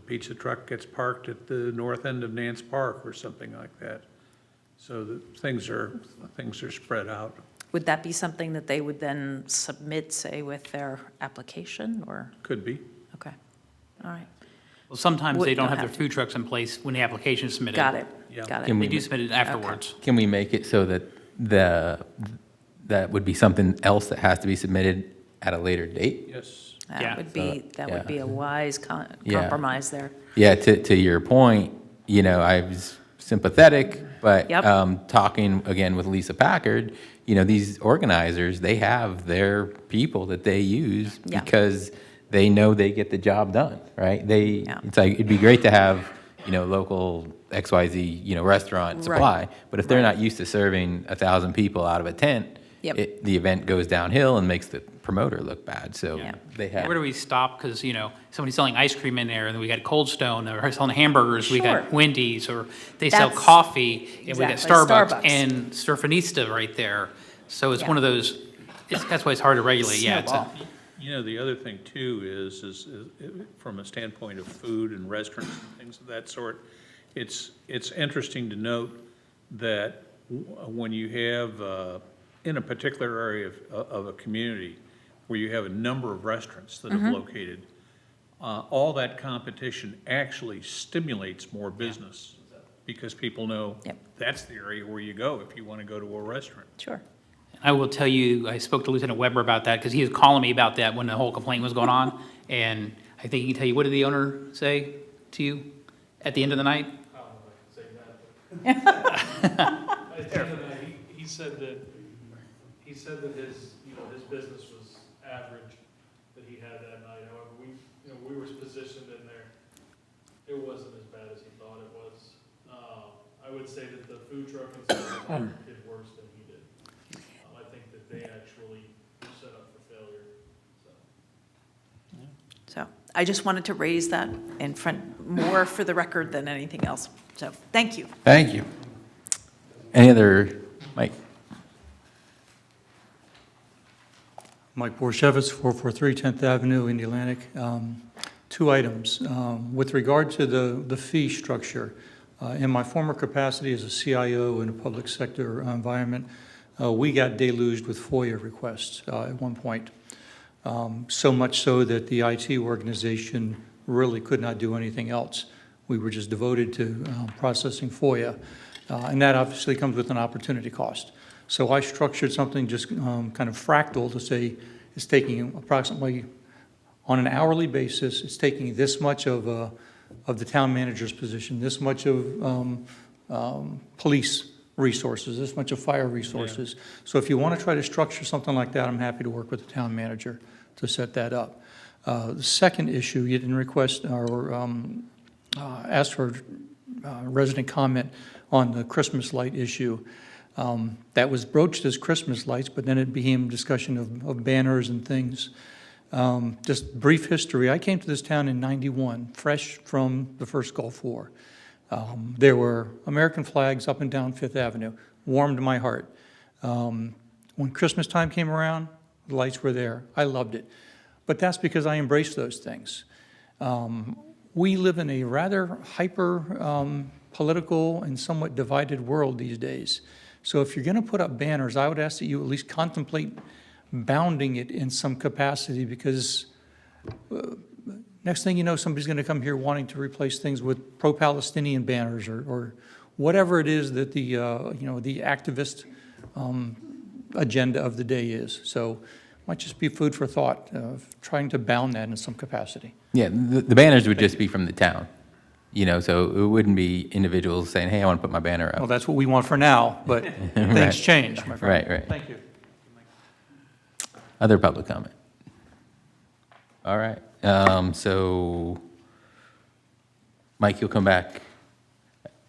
[SPEAKER 4] pizza truck gets parked at the north end of Nance Park or something like that. So that things are spread out.
[SPEAKER 7] Would that be something that they would then submit, say, with their application, or?
[SPEAKER 4] Could be.
[SPEAKER 7] Okay. All right.
[SPEAKER 15] Well, sometimes they
[SPEAKER 7] Would
[SPEAKER 15] don't
[SPEAKER 7] not
[SPEAKER 15] have their
[SPEAKER 7] have to.
[SPEAKER 15] food trucks in place when the application is submitted.
[SPEAKER 7] Got it.
[SPEAKER 4] Yeah.
[SPEAKER 7] Got it.
[SPEAKER 1] Can
[SPEAKER 15] They
[SPEAKER 1] we
[SPEAKER 15] do
[SPEAKER 1] ma-
[SPEAKER 15] submit it afterwards.
[SPEAKER 1] Can we make it so that that would be something else that has to be submitted at a later date?
[SPEAKER 4] Yes.
[SPEAKER 7] That would be, that would be a wise
[SPEAKER 1] Yeah.
[SPEAKER 7] compromise there.
[SPEAKER 1] Yeah, to your point, I was sympathetic, but
[SPEAKER 7] Yep.
[SPEAKER 1] talking again with Lisa Packard, these organizers, they have their people that they use
[SPEAKER 7] Yeah.
[SPEAKER 1] because they know they get the job done, right? It's like, it'd be great to have, local XYZ, restaurant supply, but if they're not used to serving 1,000 people out of a tent,
[SPEAKER 7] Yep.
[SPEAKER 1] the event goes downhill and makes the promoter look bad, so they have.
[SPEAKER 15] Where do we stop? Because, somebody's selling ice cream in there, and then we got Cold Stone, or selling hamburgers, we got
[SPEAKER 7] Sure.
[SPEAKER 15] Wendy's, or they sell
[SPEAKER 7] That's-
[SPEAKER 15] coffee, and we got
[SPEAKER 7] exactly,
[SPEAKER 15] Starbucks,
[SPEAKER 7] Starbucks.
[SPEAKER 15] and Surfinista right there. So it's
[SPEAKER 7] Yeah.
[SPEAKER 15] one of those, that's why it's hard to regulate, yeah. It's a-
[SPEAKER 7] Snowball.
[SPEAKER 4] The other thing too is from a standpoint of food and restaurants and things of that sort, it's interesting to note that when you have, in a particular area of a community, where you have a number of restaurants that have located, all that competition actually stimulates more business, because people know that's the area where you go if you want to go to a restaurant.
[SPEAKER 7] Sure.
[SPEAKER 15] I will tell you, I spoke to Lieutenant Weber about that, because he was calling me about that when the whole complaint was going on, and I think he can tell you, what did the owner say to you at the end of the night?
[SPEAKER 8] At the end of the night, he said that his, his business was average that he had that night. However, we were positioned in there. It wasn't as bad as he thought it was. I would say that the food truck and stuff did worse than he did. I think that they actually were set up for failure.
[SPEAKER 7] So I just wanted to raise that in front, more for the record than anything else. So, thank you.
[SPEAKER 1] Thank you. Any other, Mike?
[SPEAKER 22] Mike Borshevitz, 443 10th Avenue, Indialantic. Two items. With regard to the fee structure, in my former capacity as a CIO in a public sector environment, we got deluged with FOIA requests at one point. So much so that the IT organization really could not do anything else. We were just devoted to processing FOIA, and that obviously comes with an opportunity cost. So I structured something just kind of fractal to say it's taking approximately, on an hourly basis, it's taking this much of the town manager's position, this much of police resources, this much of fire resources. So if you want to try to structure something like that, I'm happy to work with the town manager to set that up. The second issue, you didn't request or ask for resident comment on the Christmas light issue. That was broached as Christmas lights, but then it became discussion of banners and things. Just brief history, I came to this town in '91, fresh from the first Gulf War. There were American flags up and down Fifth Avenue, warmed my heart. When Christmas time came around, the lights were there. I loved it. But that's because I embraced those things. We live in a rather hyper political and somewhat divided world these days. So if you're going to put up banners, I would ask that you at least contemplate bounding it in some capacity, because next thing you know, somebody's going to come here wanting to replace things with pro-Palestinian banners or whatever it is that the the activist agenda of the day is. So it might just be food for thought, trying to bound that in some capacity.
[SPEAKER 1] Yeah, the banners would just be from the town, so it wouldn't be individuals saying, hey, I want to put my banner up.
[SPEAKER 22] Well, that's what we want for now, but things change, my friend.
[SPEAKER 1] Right.
[SPEAKER 22] Thank you.
[SPEAKER 1] Other public comment? All right, so, Mike, you'll come back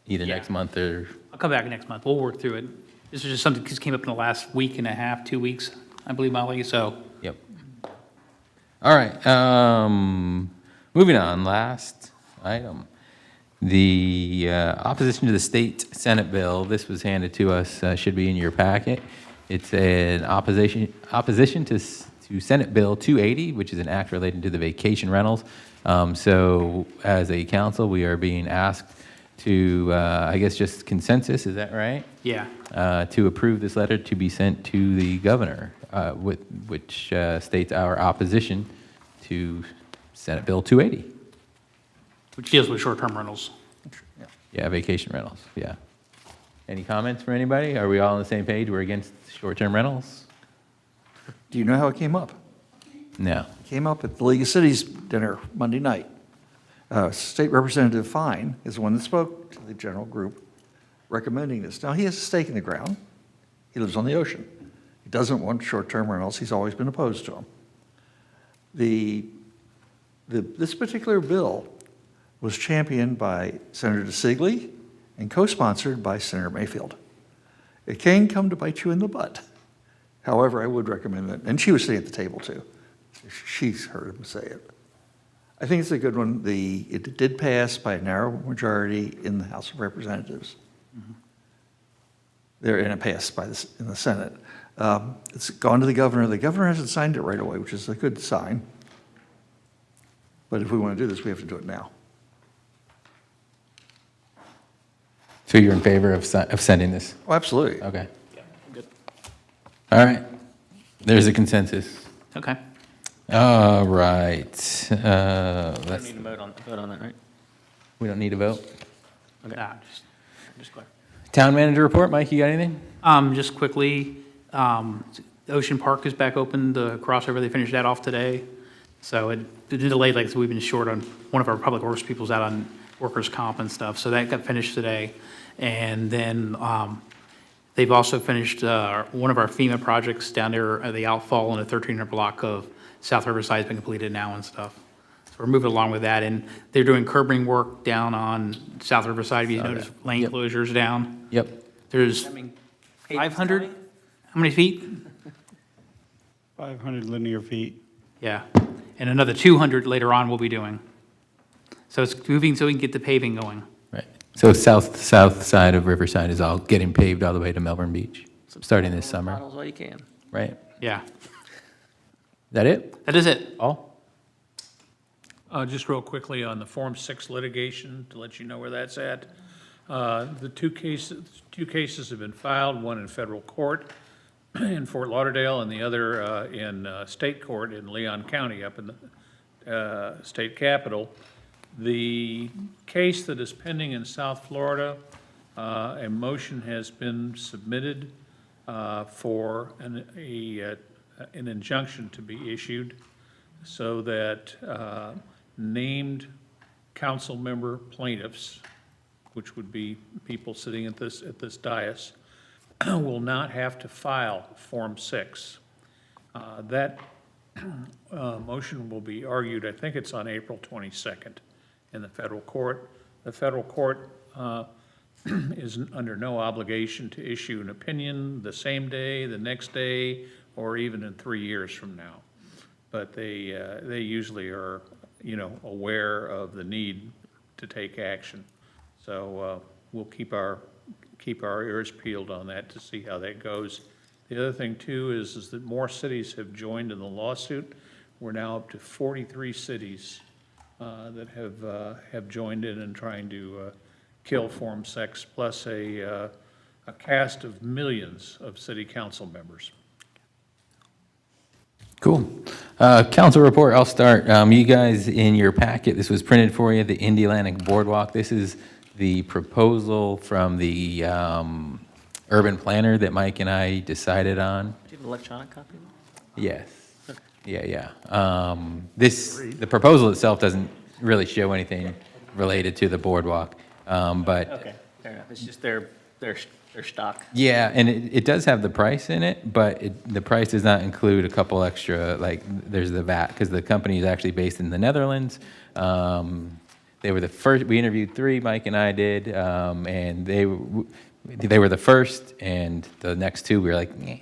[SPEAKER 1] either next month or?
[SPEAKER 15] I'll come back next month. We'll work through it. This was just something that came up in the last week and a half, 2 weeks, I believe, Molly, so.
[SPEAKER 1] Yep. All right, moving on, last item. The opposition to the state Senate bill, this was handed to us, should be in your packet. It's an opposition to Senate Bill 280, which is an act related to the vacation rentals. So as a council, we are being asked to, I guess, just consensus, is that right?
[SPEAKER 15] Yeah.
[SPEAKER 1] To approve this letter to be sent to the governor, which states our opposition to Senate Bill 280.
[SPEAKER 15] Which deals with short-term rentals.
[SPEAKER 1] Yeah, vacation rentals, yeah. Any comments from anybody? Are we all on the same page? We're against short-term rentals?
[SPEAKER 17] Do you know how it came up?
[SPEAKER 1] No.
[SPEAKER 17] It came up at the League of Cities dinner Monday night. State Representative Fine is the one that spoke to the general group recommending this. Now, he has a stake in the ground. He lives on the ocean. He doesn't want short-term rentals. He's always been opposed to them. This particular bill was championed by Senator DeSigley and co-sponsored by Senator Mayfield. It can come to bite you in the butt. However, I would recommend it. And she was sitting at the table, too. She's heard him say it. I think it's a good one. It did pass by a narrow majority in the House of Representatives. And it passed in the Senate. It's gone to the governor. The governor hasn't signed it right away, which is a good sign. But if we want to do this, we have to do it now.
[SPEAKER 1] So you're in favor of sending this?
[SPEAKER 17] Oh, absolutely.
[SPEAKER 1] Okay.
[SPEAKER 14] Yeah, I'm good.
[SPEAKER 1] All right. There's a consensus.
[SPEAKER 14] Okay.
[SPEAKER 1] All right.
[SPEAKER 14] We don't need to vote on that, right?
[SPEAKER 1] We don't need to vote?
[SPEAKER 14] Okay, just clear.
[SPEAKER 1] Town manager report, Mike, you got anything?
[SPEAKER 15] Just quickly, Ocean Park is back open, the crossover, they finished that off today. So it delayed, like, so we've been short on, one of our public works people's out on workers' comp and stuff, so that got finished today. And then they've also finished one of our FEMA projects down there at the outfall in the 1300 block of South Riverside has been completed now and stuff. So we're moving along with that, and they're doing curbing work down on South Riverside, if you notice lane closures down.
[SPEAKER 1] Yep.
[SPEAKER 15] There's 500, how many feet?
[SPEAKER 21] 500 linear feet.
[SPEAKER 15] Yeah, and another 200 later on we'll be doing. So it's moving so we can get the paving going.
[SPEAKER 1] Right. So south side of Riverside is all getting paved all the way to Melbourne Beach, starting this summer.
[SPEAKER 14] Bottles while you can.
[SPEAKER 1] Right.
[SPEAKER 15] Yeah.
[SPEAKER 1] That it?
[SPEAKER 15] That is it.
[SPEAKER 1] All?
[SPEAKER 4] Just real quickly on the Form 6 litigation, to let you know where that's at. The two cases have been filed, one in federal court in Fort Lauderdale and the other in state court in Leon County up in the state capitol. The case that is pending in South Florida, a motion has been submitted for an injunction to be issued so that named council member plaintiffs, which would be people sitting at this dais, will not have to file Form 6. That motion will be argued, I think it's on April 22nd in the federal court. The federal court is under no obligation to issue an opinion the same day, the next day, or even in 3 years from now. But they usually are, aware of the need to take action. So we'll keep our ears peeled on that to see how that goes. The other thing too is that more cities have joined in the lawsuit. We're now up to 43 cities that have joined in and trying to kill Form 6, plus a cast of millions of city council members.
[SPEAKER 1] Cool. Council report, I'll start. You guys, in your packet, this was printed for you, the Indialantic Boardwalk. This is the proposal from the urban planner that Mike and I decided on.
[SPEAKER 14] Do you have an electronic copy?
[SPEAKER 1] Yes. Yeah. The proposal itself doesn't really show anything related to the boardwalk, but.
[SPEAKER 14] Okay, fair enough. It's just their stock.
[SPEAKER 1] Yeah, and it does have the price in it, but the price does not include a couple extra, like there's the VAT, because the company is actually based in the Netherlands. They were the first, we interviewed 3, Mike and I did, and they were the first, and the next 2 we were like, eh.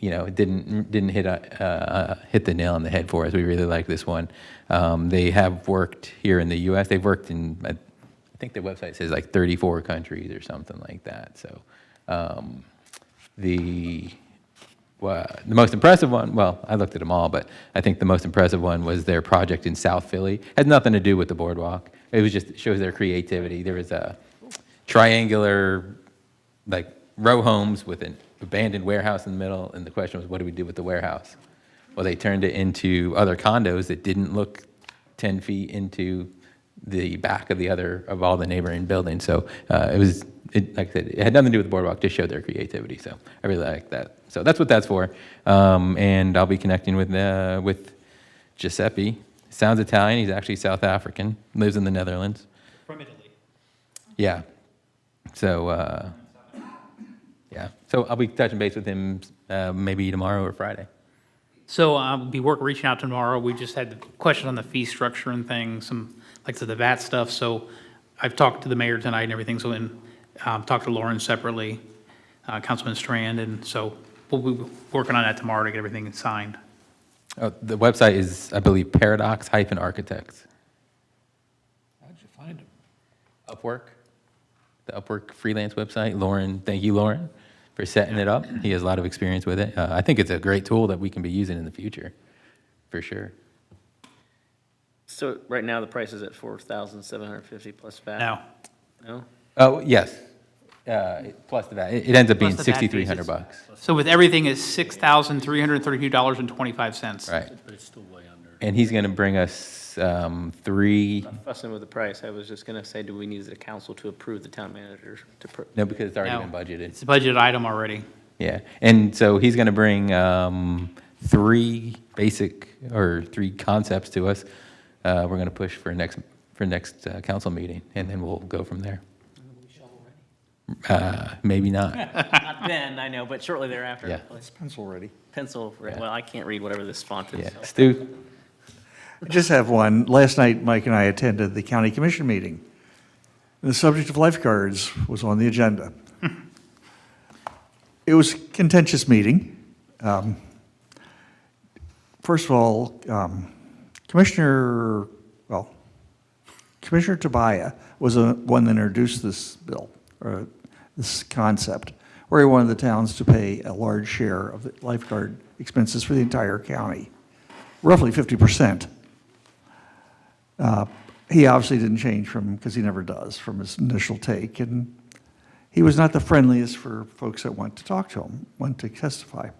[SPEAKER 1] It didn't hit the nail on the head for us. We really like this one. They have worked here in the U.S. They've worked in, I think their website says like 34 countries or something like that. So the most impressive one, well, I looked at them all, but I think the most impressive one was their project in South Philly. Had nothing to do with the boardwalk. It was just, it shows their creativity. There was a triangular, like, row homes with an abandoned warehouse in the middle, and the question was, what do we do with the warehouse? Well, they turned it into other condos that didn't look 10 feet into the back of all the neighboring buildings. So like I said, it had nothing to do with the boardwalk, just showed their creativity. So I really like that. So that's what that's for. And I'll be connecting with Giuseppe. Sounds Italian. He's actually South African. Lives in the Netherlands.
[SPEAKER 15] From Italy.
[SPEAKER 1] Yeah. So, yeah. So I'll be touching base with him maybe tomorrow or Friday.
[SPEAKER 15] So I'll be reaching out tomorrow. We just had the question on the fee structure and things, some, like the VAT stuff. So I've talked to the mayor tonight and everything, so, and talked to Lauren separately, Councilman Strand, and so we'll be working on that tomorrow to get everything signed.
[SPEAKER 1] The website is, I believe, Paradox-Architects.
[SPEAKER 4] How'd you find him?
[SPEAKER 1] Upwork, the Upwork freelance website. Lauren, thank you, Lauren, for setting it up. He has a lot of experience with it. I think it's a great tool that we can be using in the future, for sure.
[SPEAKER 14] So right now, the price is at 4,750 plus VAT?
[SPEAKER 15] No.
[SPEAKER 14] No?
[SPEAKER 1] Oh, yes, plus the VAT. It ends up being
[SPEAKER 15] Plus the VAT fees,
[SPEAKER 1] $6,300.
[SPEAKER 15] So with everything is $6,332.25.
[SPEAKER 1] Right.
[SPEAKER 4] But it's still way under.
[SPEAKER 1] And he's going to bring us 3.
[SPEAKER 14] I'm not fussing with the price. I was just going to say, do we need the council to approve the town manager to?
[SPEAKER 1] No, because it's already
[SPEAKER 15] No.
[SPEAKER 1] been budgeted.
[SPEAKER 15] It's a budget item already.
[SPEAKER 1] Yeah, and so he's going to bring 3 concepts to us. We're going to push for next council meeting, and then we'll go from there. Maybe not.
[SPEAKER 14] Not then, I know, but shortly thereafter.
[SPEAKER 1] Yeah.
[SPEAKER 17] It's pencil ready.
[SPEAKER 14] Pencil, well, I can't read whatever this font is.
[SPEAKER 1] Yeah,
[SPEAKER 14] so.
[SPEAKER 1] Stu.
[SPEAKER 17] I just have one. Last night, Mike and I attended the county commission meeting. The subject of lifeguards was on the agenda. It was a contentious meeting. First of all, Commissioner Tobias was the one that introduced this bill, or this concept, where he wanted the towns to pay a large share of the lifeguard expenses for the entire county, roughly 50%. He obviously didn't change because he never does, from his initial take, and he was not the friendliest for folks that went to talk to him, went to testify.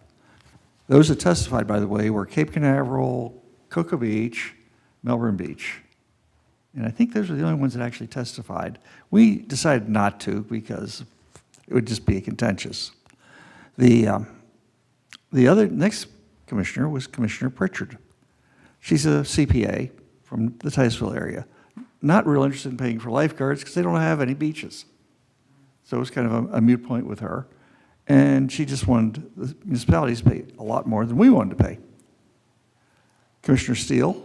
[SPEAKER 17] Those that testified, by the way, were Cape Canaveral, Cocoa Beach, Melbourne Beach. And I think those are the only ones that actually testified. We decided not to because it would just be contentious. The next commissioner was Commissioner Pritchard. She's a CPA from the Titusville area. Not real interested in paying for lifeguards because they don't have any beaches. So it was kind of a moot point with her. And she just wanted the municipalities to pay a lot more than we wanted to pay. Commissioner Steele,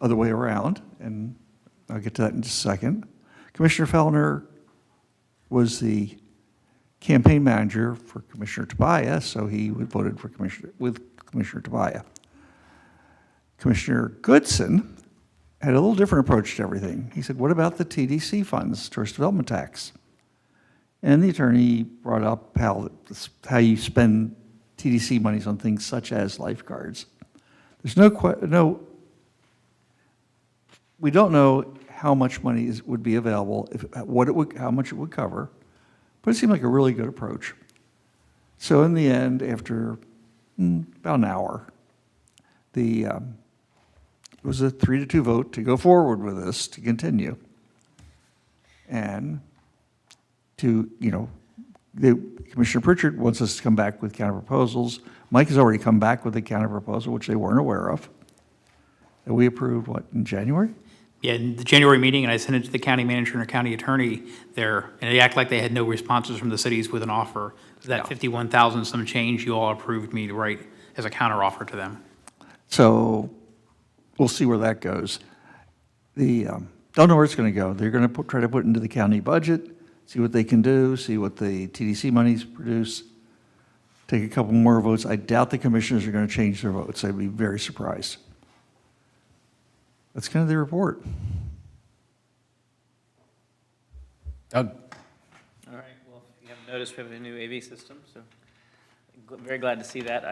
[SPEAKER 17] other way around, and I'll get to that in just a second. Commissioner Fellner was the campaign manager for Commissioner Tobias, so he voted for Commissioner Tobias. Commissioner Goodson had a little different approach to everything. He said, what about the TDC funds, Tourist Development Tax? And the attorney brought up how you spend TDC monies on things such as lifeguards. There's we don't know how much money would be available, how much it would cover, but it seemed like a really good approach. So in the end, after about an hour, it was a 3-2 vote to go forward with this, to continue. And Commissioner Pritchard wants us to come back with counter proposals. Mike has already come back with a counter proposal, which they weren't aware of. And we approved, in January?
[SPEAKER 15] Yeah, in the January meeting, and I sent it to the county manager and county attorney there, and they act like they had no responses from the cities with an offer. That 51,000 some change, you all approved me to write as a counter offer to them.
[SPEAKER 17] So we'll see where that goes. Don't know where it's going to go. They're going to try to put it into the county budget, see what they can do, see what the TDC monies produce, take a couple more votes. I doubt the commissioners are going to change their votes. I'd be very surprised. That's kind of the report.
[SPEAKER 14] All right, well, if you haven't noticed, we have a new AV system, so very glad to see that.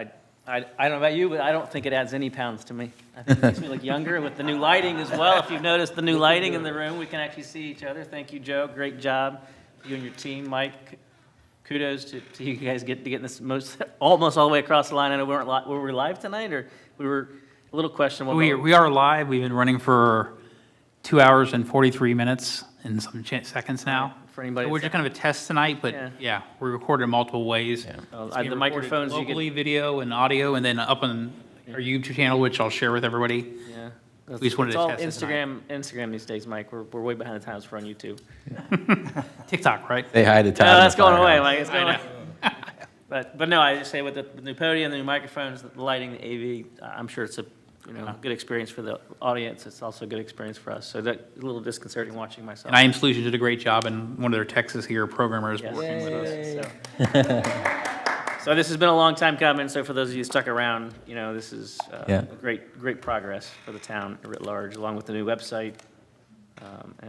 [SPEAKER 14] I don't know about you, but I don't think it adds any pounds to me. I think it makes me look younger with the new lighting as well. If you've noticed the new lighting in the room, we can actually see each other. Thank you, Joe. Great job. You and your team. Mike, kudos to you guys getting this almost all the way across the line. I know were we live tonight, or we were a little question.
[SPEAKER 15] We are live. We've been running for 2 hours and 43 minutes and some seconds now.
[SPEAKER 14] For anybody,
[SPEAKER 15] so we're just kind of a test tonight, but yeah, we recorded in multiple ways.
[SPEAKER 14] The microphones you
[SPEAKER 15] locally, video and audio, and then up on our YouTube channel, which I'll share with everybody.
[SPEAKER 14] Yeah.
[SPEAKER 15] We just wanted
[SPEAKER 14] It's
[SPEAKER 15] to
[SPEAKER 14] all
[SPEAKER 15] test it tonight.
[SPEAKER 14] Instagram these days, Mike. We're way behind the times for on YouTube.
[SPEAKER 15] TikTok, right?
[SPEAKER 1] Say hi to Todd. in the
[SPEAKER 14] That's going away,
[SPEAKER 1] firehouse.
[SPEAKER 14] Mike. It's going away. But no, I just say with the new podium, the new microphones, the lighting, the AV, I'm sure it's a good experience for the audience. It's also a good experience for us. So that's a little disconcerting watching myself.
[SPEAKER 15] And IM Solutions did a great job, and one of their Texas here programmers working with us.
[SPEAKER 14] So this has been a long time coming. So for those of you who stuck around, this is great progress for the town writ large, along with the new website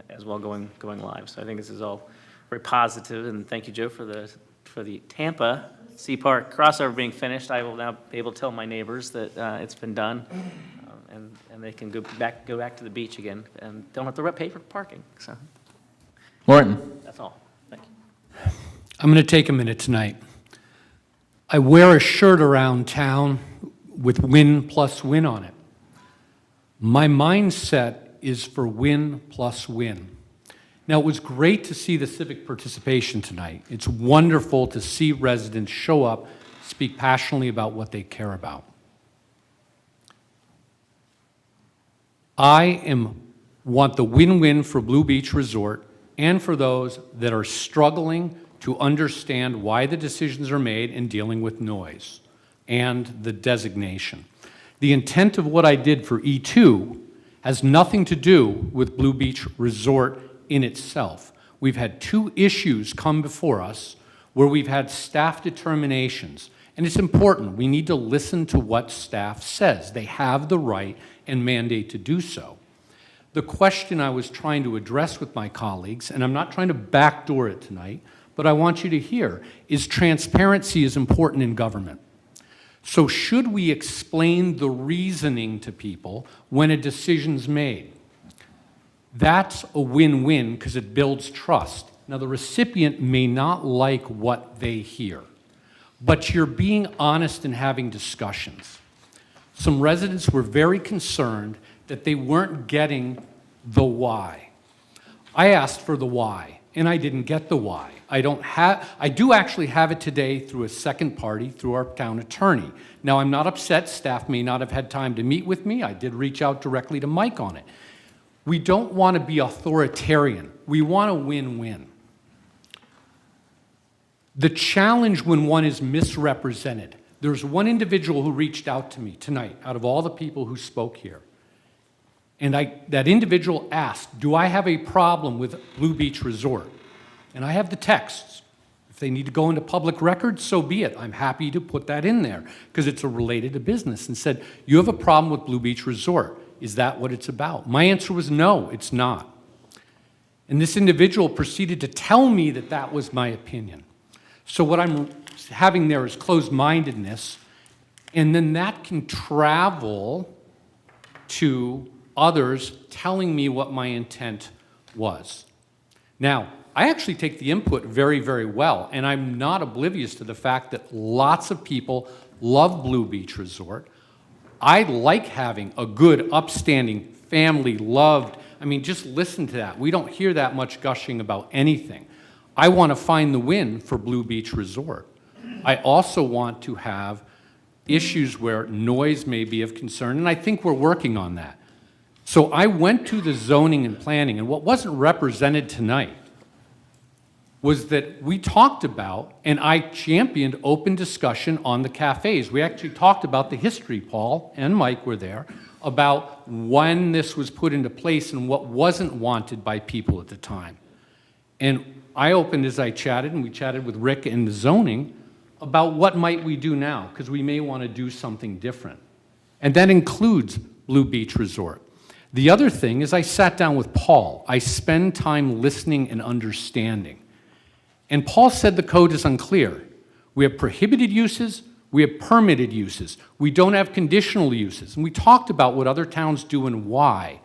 [SPEAKER 14] as well going live. So I think this is all very positive. And thank you, Joe, for the Tampa Sea Park crossover being finished. I will now be able to tell my neighbors that it's been done, and they can go back to the beach again and don't have to pay for parking. So
[SPEAKER 1] Morton.
[SPEAKER 14] that's all. Thank you.
[SPEAKER 2] I'm going to take a minute tonight. I wear a shirt around town with win plus win on it. My mindset is for win plus win. Now, it was great to see the civic participation tonight. It's wonderful to see residents show up, speak passionately about what they care about. I want the win-win for Blue Beach Resort and for those that are struggling to understand why the decisions are made in dealing with noise and the designation. The intent of what I did for E2 has nothing to do with Blue Beach Resort in itself. We've had 2 issues come before us where we've had staff determinations, and it's important. We need to listen to what staff says. They have the right and mandate to do so. The question I was trying to address with my colleagues, and I'm not trying to backdoor it tonight, but I want you to hear, is transparency is important in government. So should we explain the reasoning to people when a decision's made? That's a win-win because it builds trust. Now, the recipient may not like what they hear, but you're being honest and having discussions. Some residents were very concerned that they weren't getting the why. I asked for the why, and I didn't get the why. I do actually have it today through a second party, through our town attorney. Now, I'm not upset. Staff may not have had time to meet with me. I did reach out directly to Mike on it. We don't want to be authoritarian. We want a win-win. The challenge when one is misrepresented, there's one individual who reached out to me tonight out of all the people who spoke here. And that individual asked, do I have a problem with Blue Beach Resort? And I have the texts. If they need to go into public records, so be it. I'm happy to put that in there because it's related to business. And said, you have a problem with Blue Beach Resort. Is that what it's about? My answer was no, it's not. And this individual proceeded to tell me that that was my opinion. So what I'm having there is closed-mindedness, and then that can travel to others telling me what my intent was. Now, I actually take the input very, very well, and I'm not oblivious to the fact that lots of people love Blue Beach Resort. I like having a good, upstanding, family-loved, just listen to that. We don't hear that much gushing about anything. I want to find the win for Blue Beach Resort. I also want to have issues where noise may be of concern, and I think we're working on that. So I went to the zoning and planning, and what wasn't represented tonight was that we talked about, and I championed open discussion on the cafes. We actually talked about the history, Paul and Mike were there, about when this was put into place and what wasn't wanted by people at the time. And I opened as I chatted, and we chatted with Rick in the zoning, about what might we do now, because we may want to do something different. And that includes Blue Beach Resort. The other thing is I sat down with Paul. I spend time listening and understanding. And Paul said the code is unclear. We have prohibited uses, we have permitted uses. We don't have conditional uses. And we talked about what other towns do and why.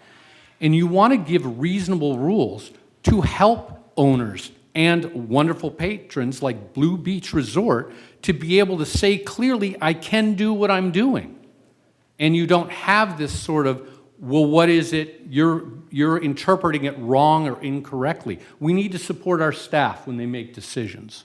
[SPEAKER 2] And you want to give reasonable rules to help owners and wonderful patrons like Blue Beach Resort to be able to say clearly, I can do what I'm doing. And you don't have this sort of, well, what is it? You're interpreting it wrong or incorrectly. We need to support our staff when they make decisions.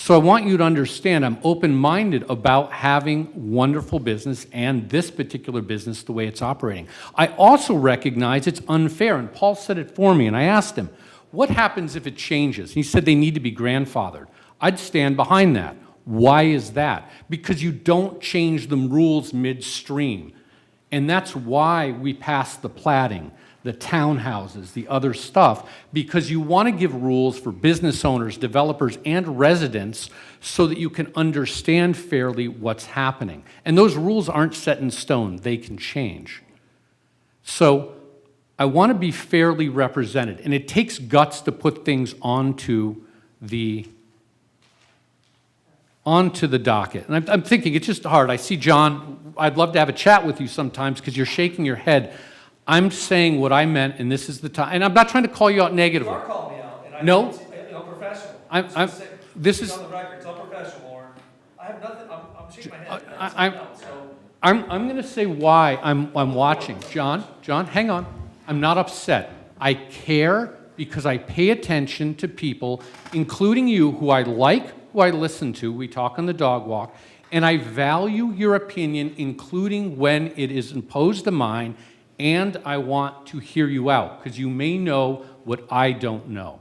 [SPEAKER 2] So I want you to understand I'm open-minded about having wonderful business and this particular business the way it's operating. I also recognize it's unfair, and Paul said it for me, and I asked him, what happens if it changes? He said they need to be grandfathered. I'd stand behind that. Why is that? Because you don't change the rules midstream. And that's why we passed the platting, the townhouses, the other stuff, because you want to give rules for business owners, developers, and residents so that you can understand fairly what's happening. And those rules aren't set in stone. They can change. So I want to be fairly represented, and it takes guts to put things onto the docket. And I'm thinking, it's just hard. I see John, I'd love to have a chat with you sometimes because you're shaking your head. I'm saying what I meant, and this is the time. And I'm not trying to call you out negatively.
[SPEAKER 18] You are calling me out, and I
[SPEAKER 2] No.
[SPEAKER 18] think it's unprofessional.
[SPEAKER 2] This is.
[SPEAKER 18] On the record, it's unprofessional, Lauren. I have nothing, I'm shaking my head.
[SPEAKER 2] I'm going to say why I'm watching. John, hang on. I'm not upset. I care because I pay attention to people, including you, who I like, who I listen to. We talk on the dog walk. And I value your opinion, including when it is imposed on mine, and I want to hear you out, because you may know what I don't know.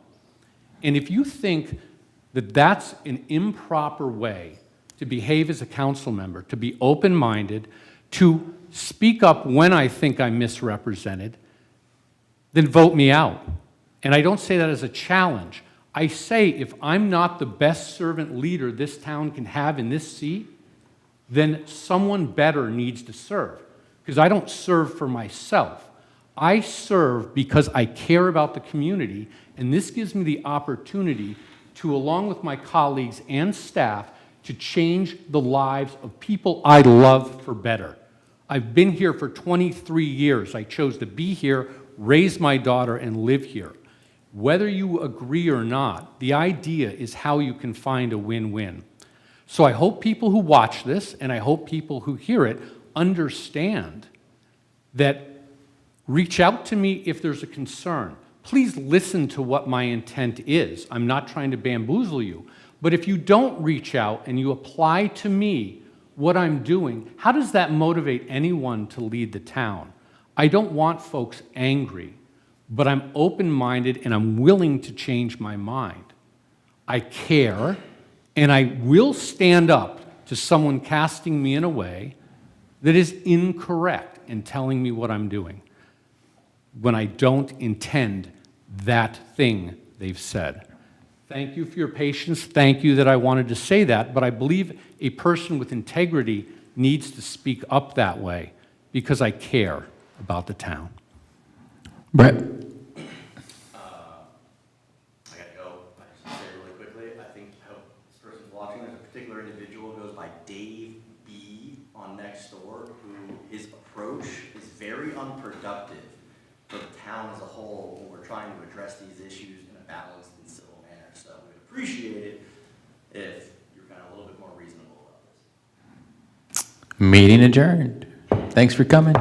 [SPEAKER 2] And if you think that that's an improper way to behave as a council member, to be open-minded, to speak up when I think I'm misrepresented, then vote me out. And I don't say that as a challenge. I say if I'm not the best servant leader this town can have in this seat, then someone better needs to serve. Because I don't serve for myself. I serve because I care about the community, and this gives me the opportunity to, along with my colleagues and staff, to change the lives of people I love for better. I've been here for 23 years. I chose to be here, raise my daughter, and live here. Whether you agree or not, the idea is how you can find a win-win. So I hope people who watch this, and I hope people who hear it, understand that reach out to me if there's a concern. Please listen to what my intent is. I'm not trying to bamboozle you. But if you don't reach out and you apply to me what I'm doing, how does that motivate anyone to lead the town? I don't want folks angry, but I'm open-minded and I'm willing to change my mind. I care, and I will stand up to someone casting me in a way that is incorrect in telling me what I'm doing when I don't intend that thing they've said. Thank you for your patience. Thank you that I wanted to say that, but I believe a person with integrity needs to speak up that way because I care about the town.
[SPEAKER 1] Brett.
[SPEAKER 16] I gotta go. I just say really quickly, I think I hope this person's watching. There's a particular individual who goes by Dave B on Nextdoor, who his approach is very unproductive for the town as a whole when we're trying to address these issues in a balanced and civil manner. So we'd appreciate it if you're kind of a little bit more reasonable about this.
[SPEAKER 1] Meeting adjourned. Thanks for coming.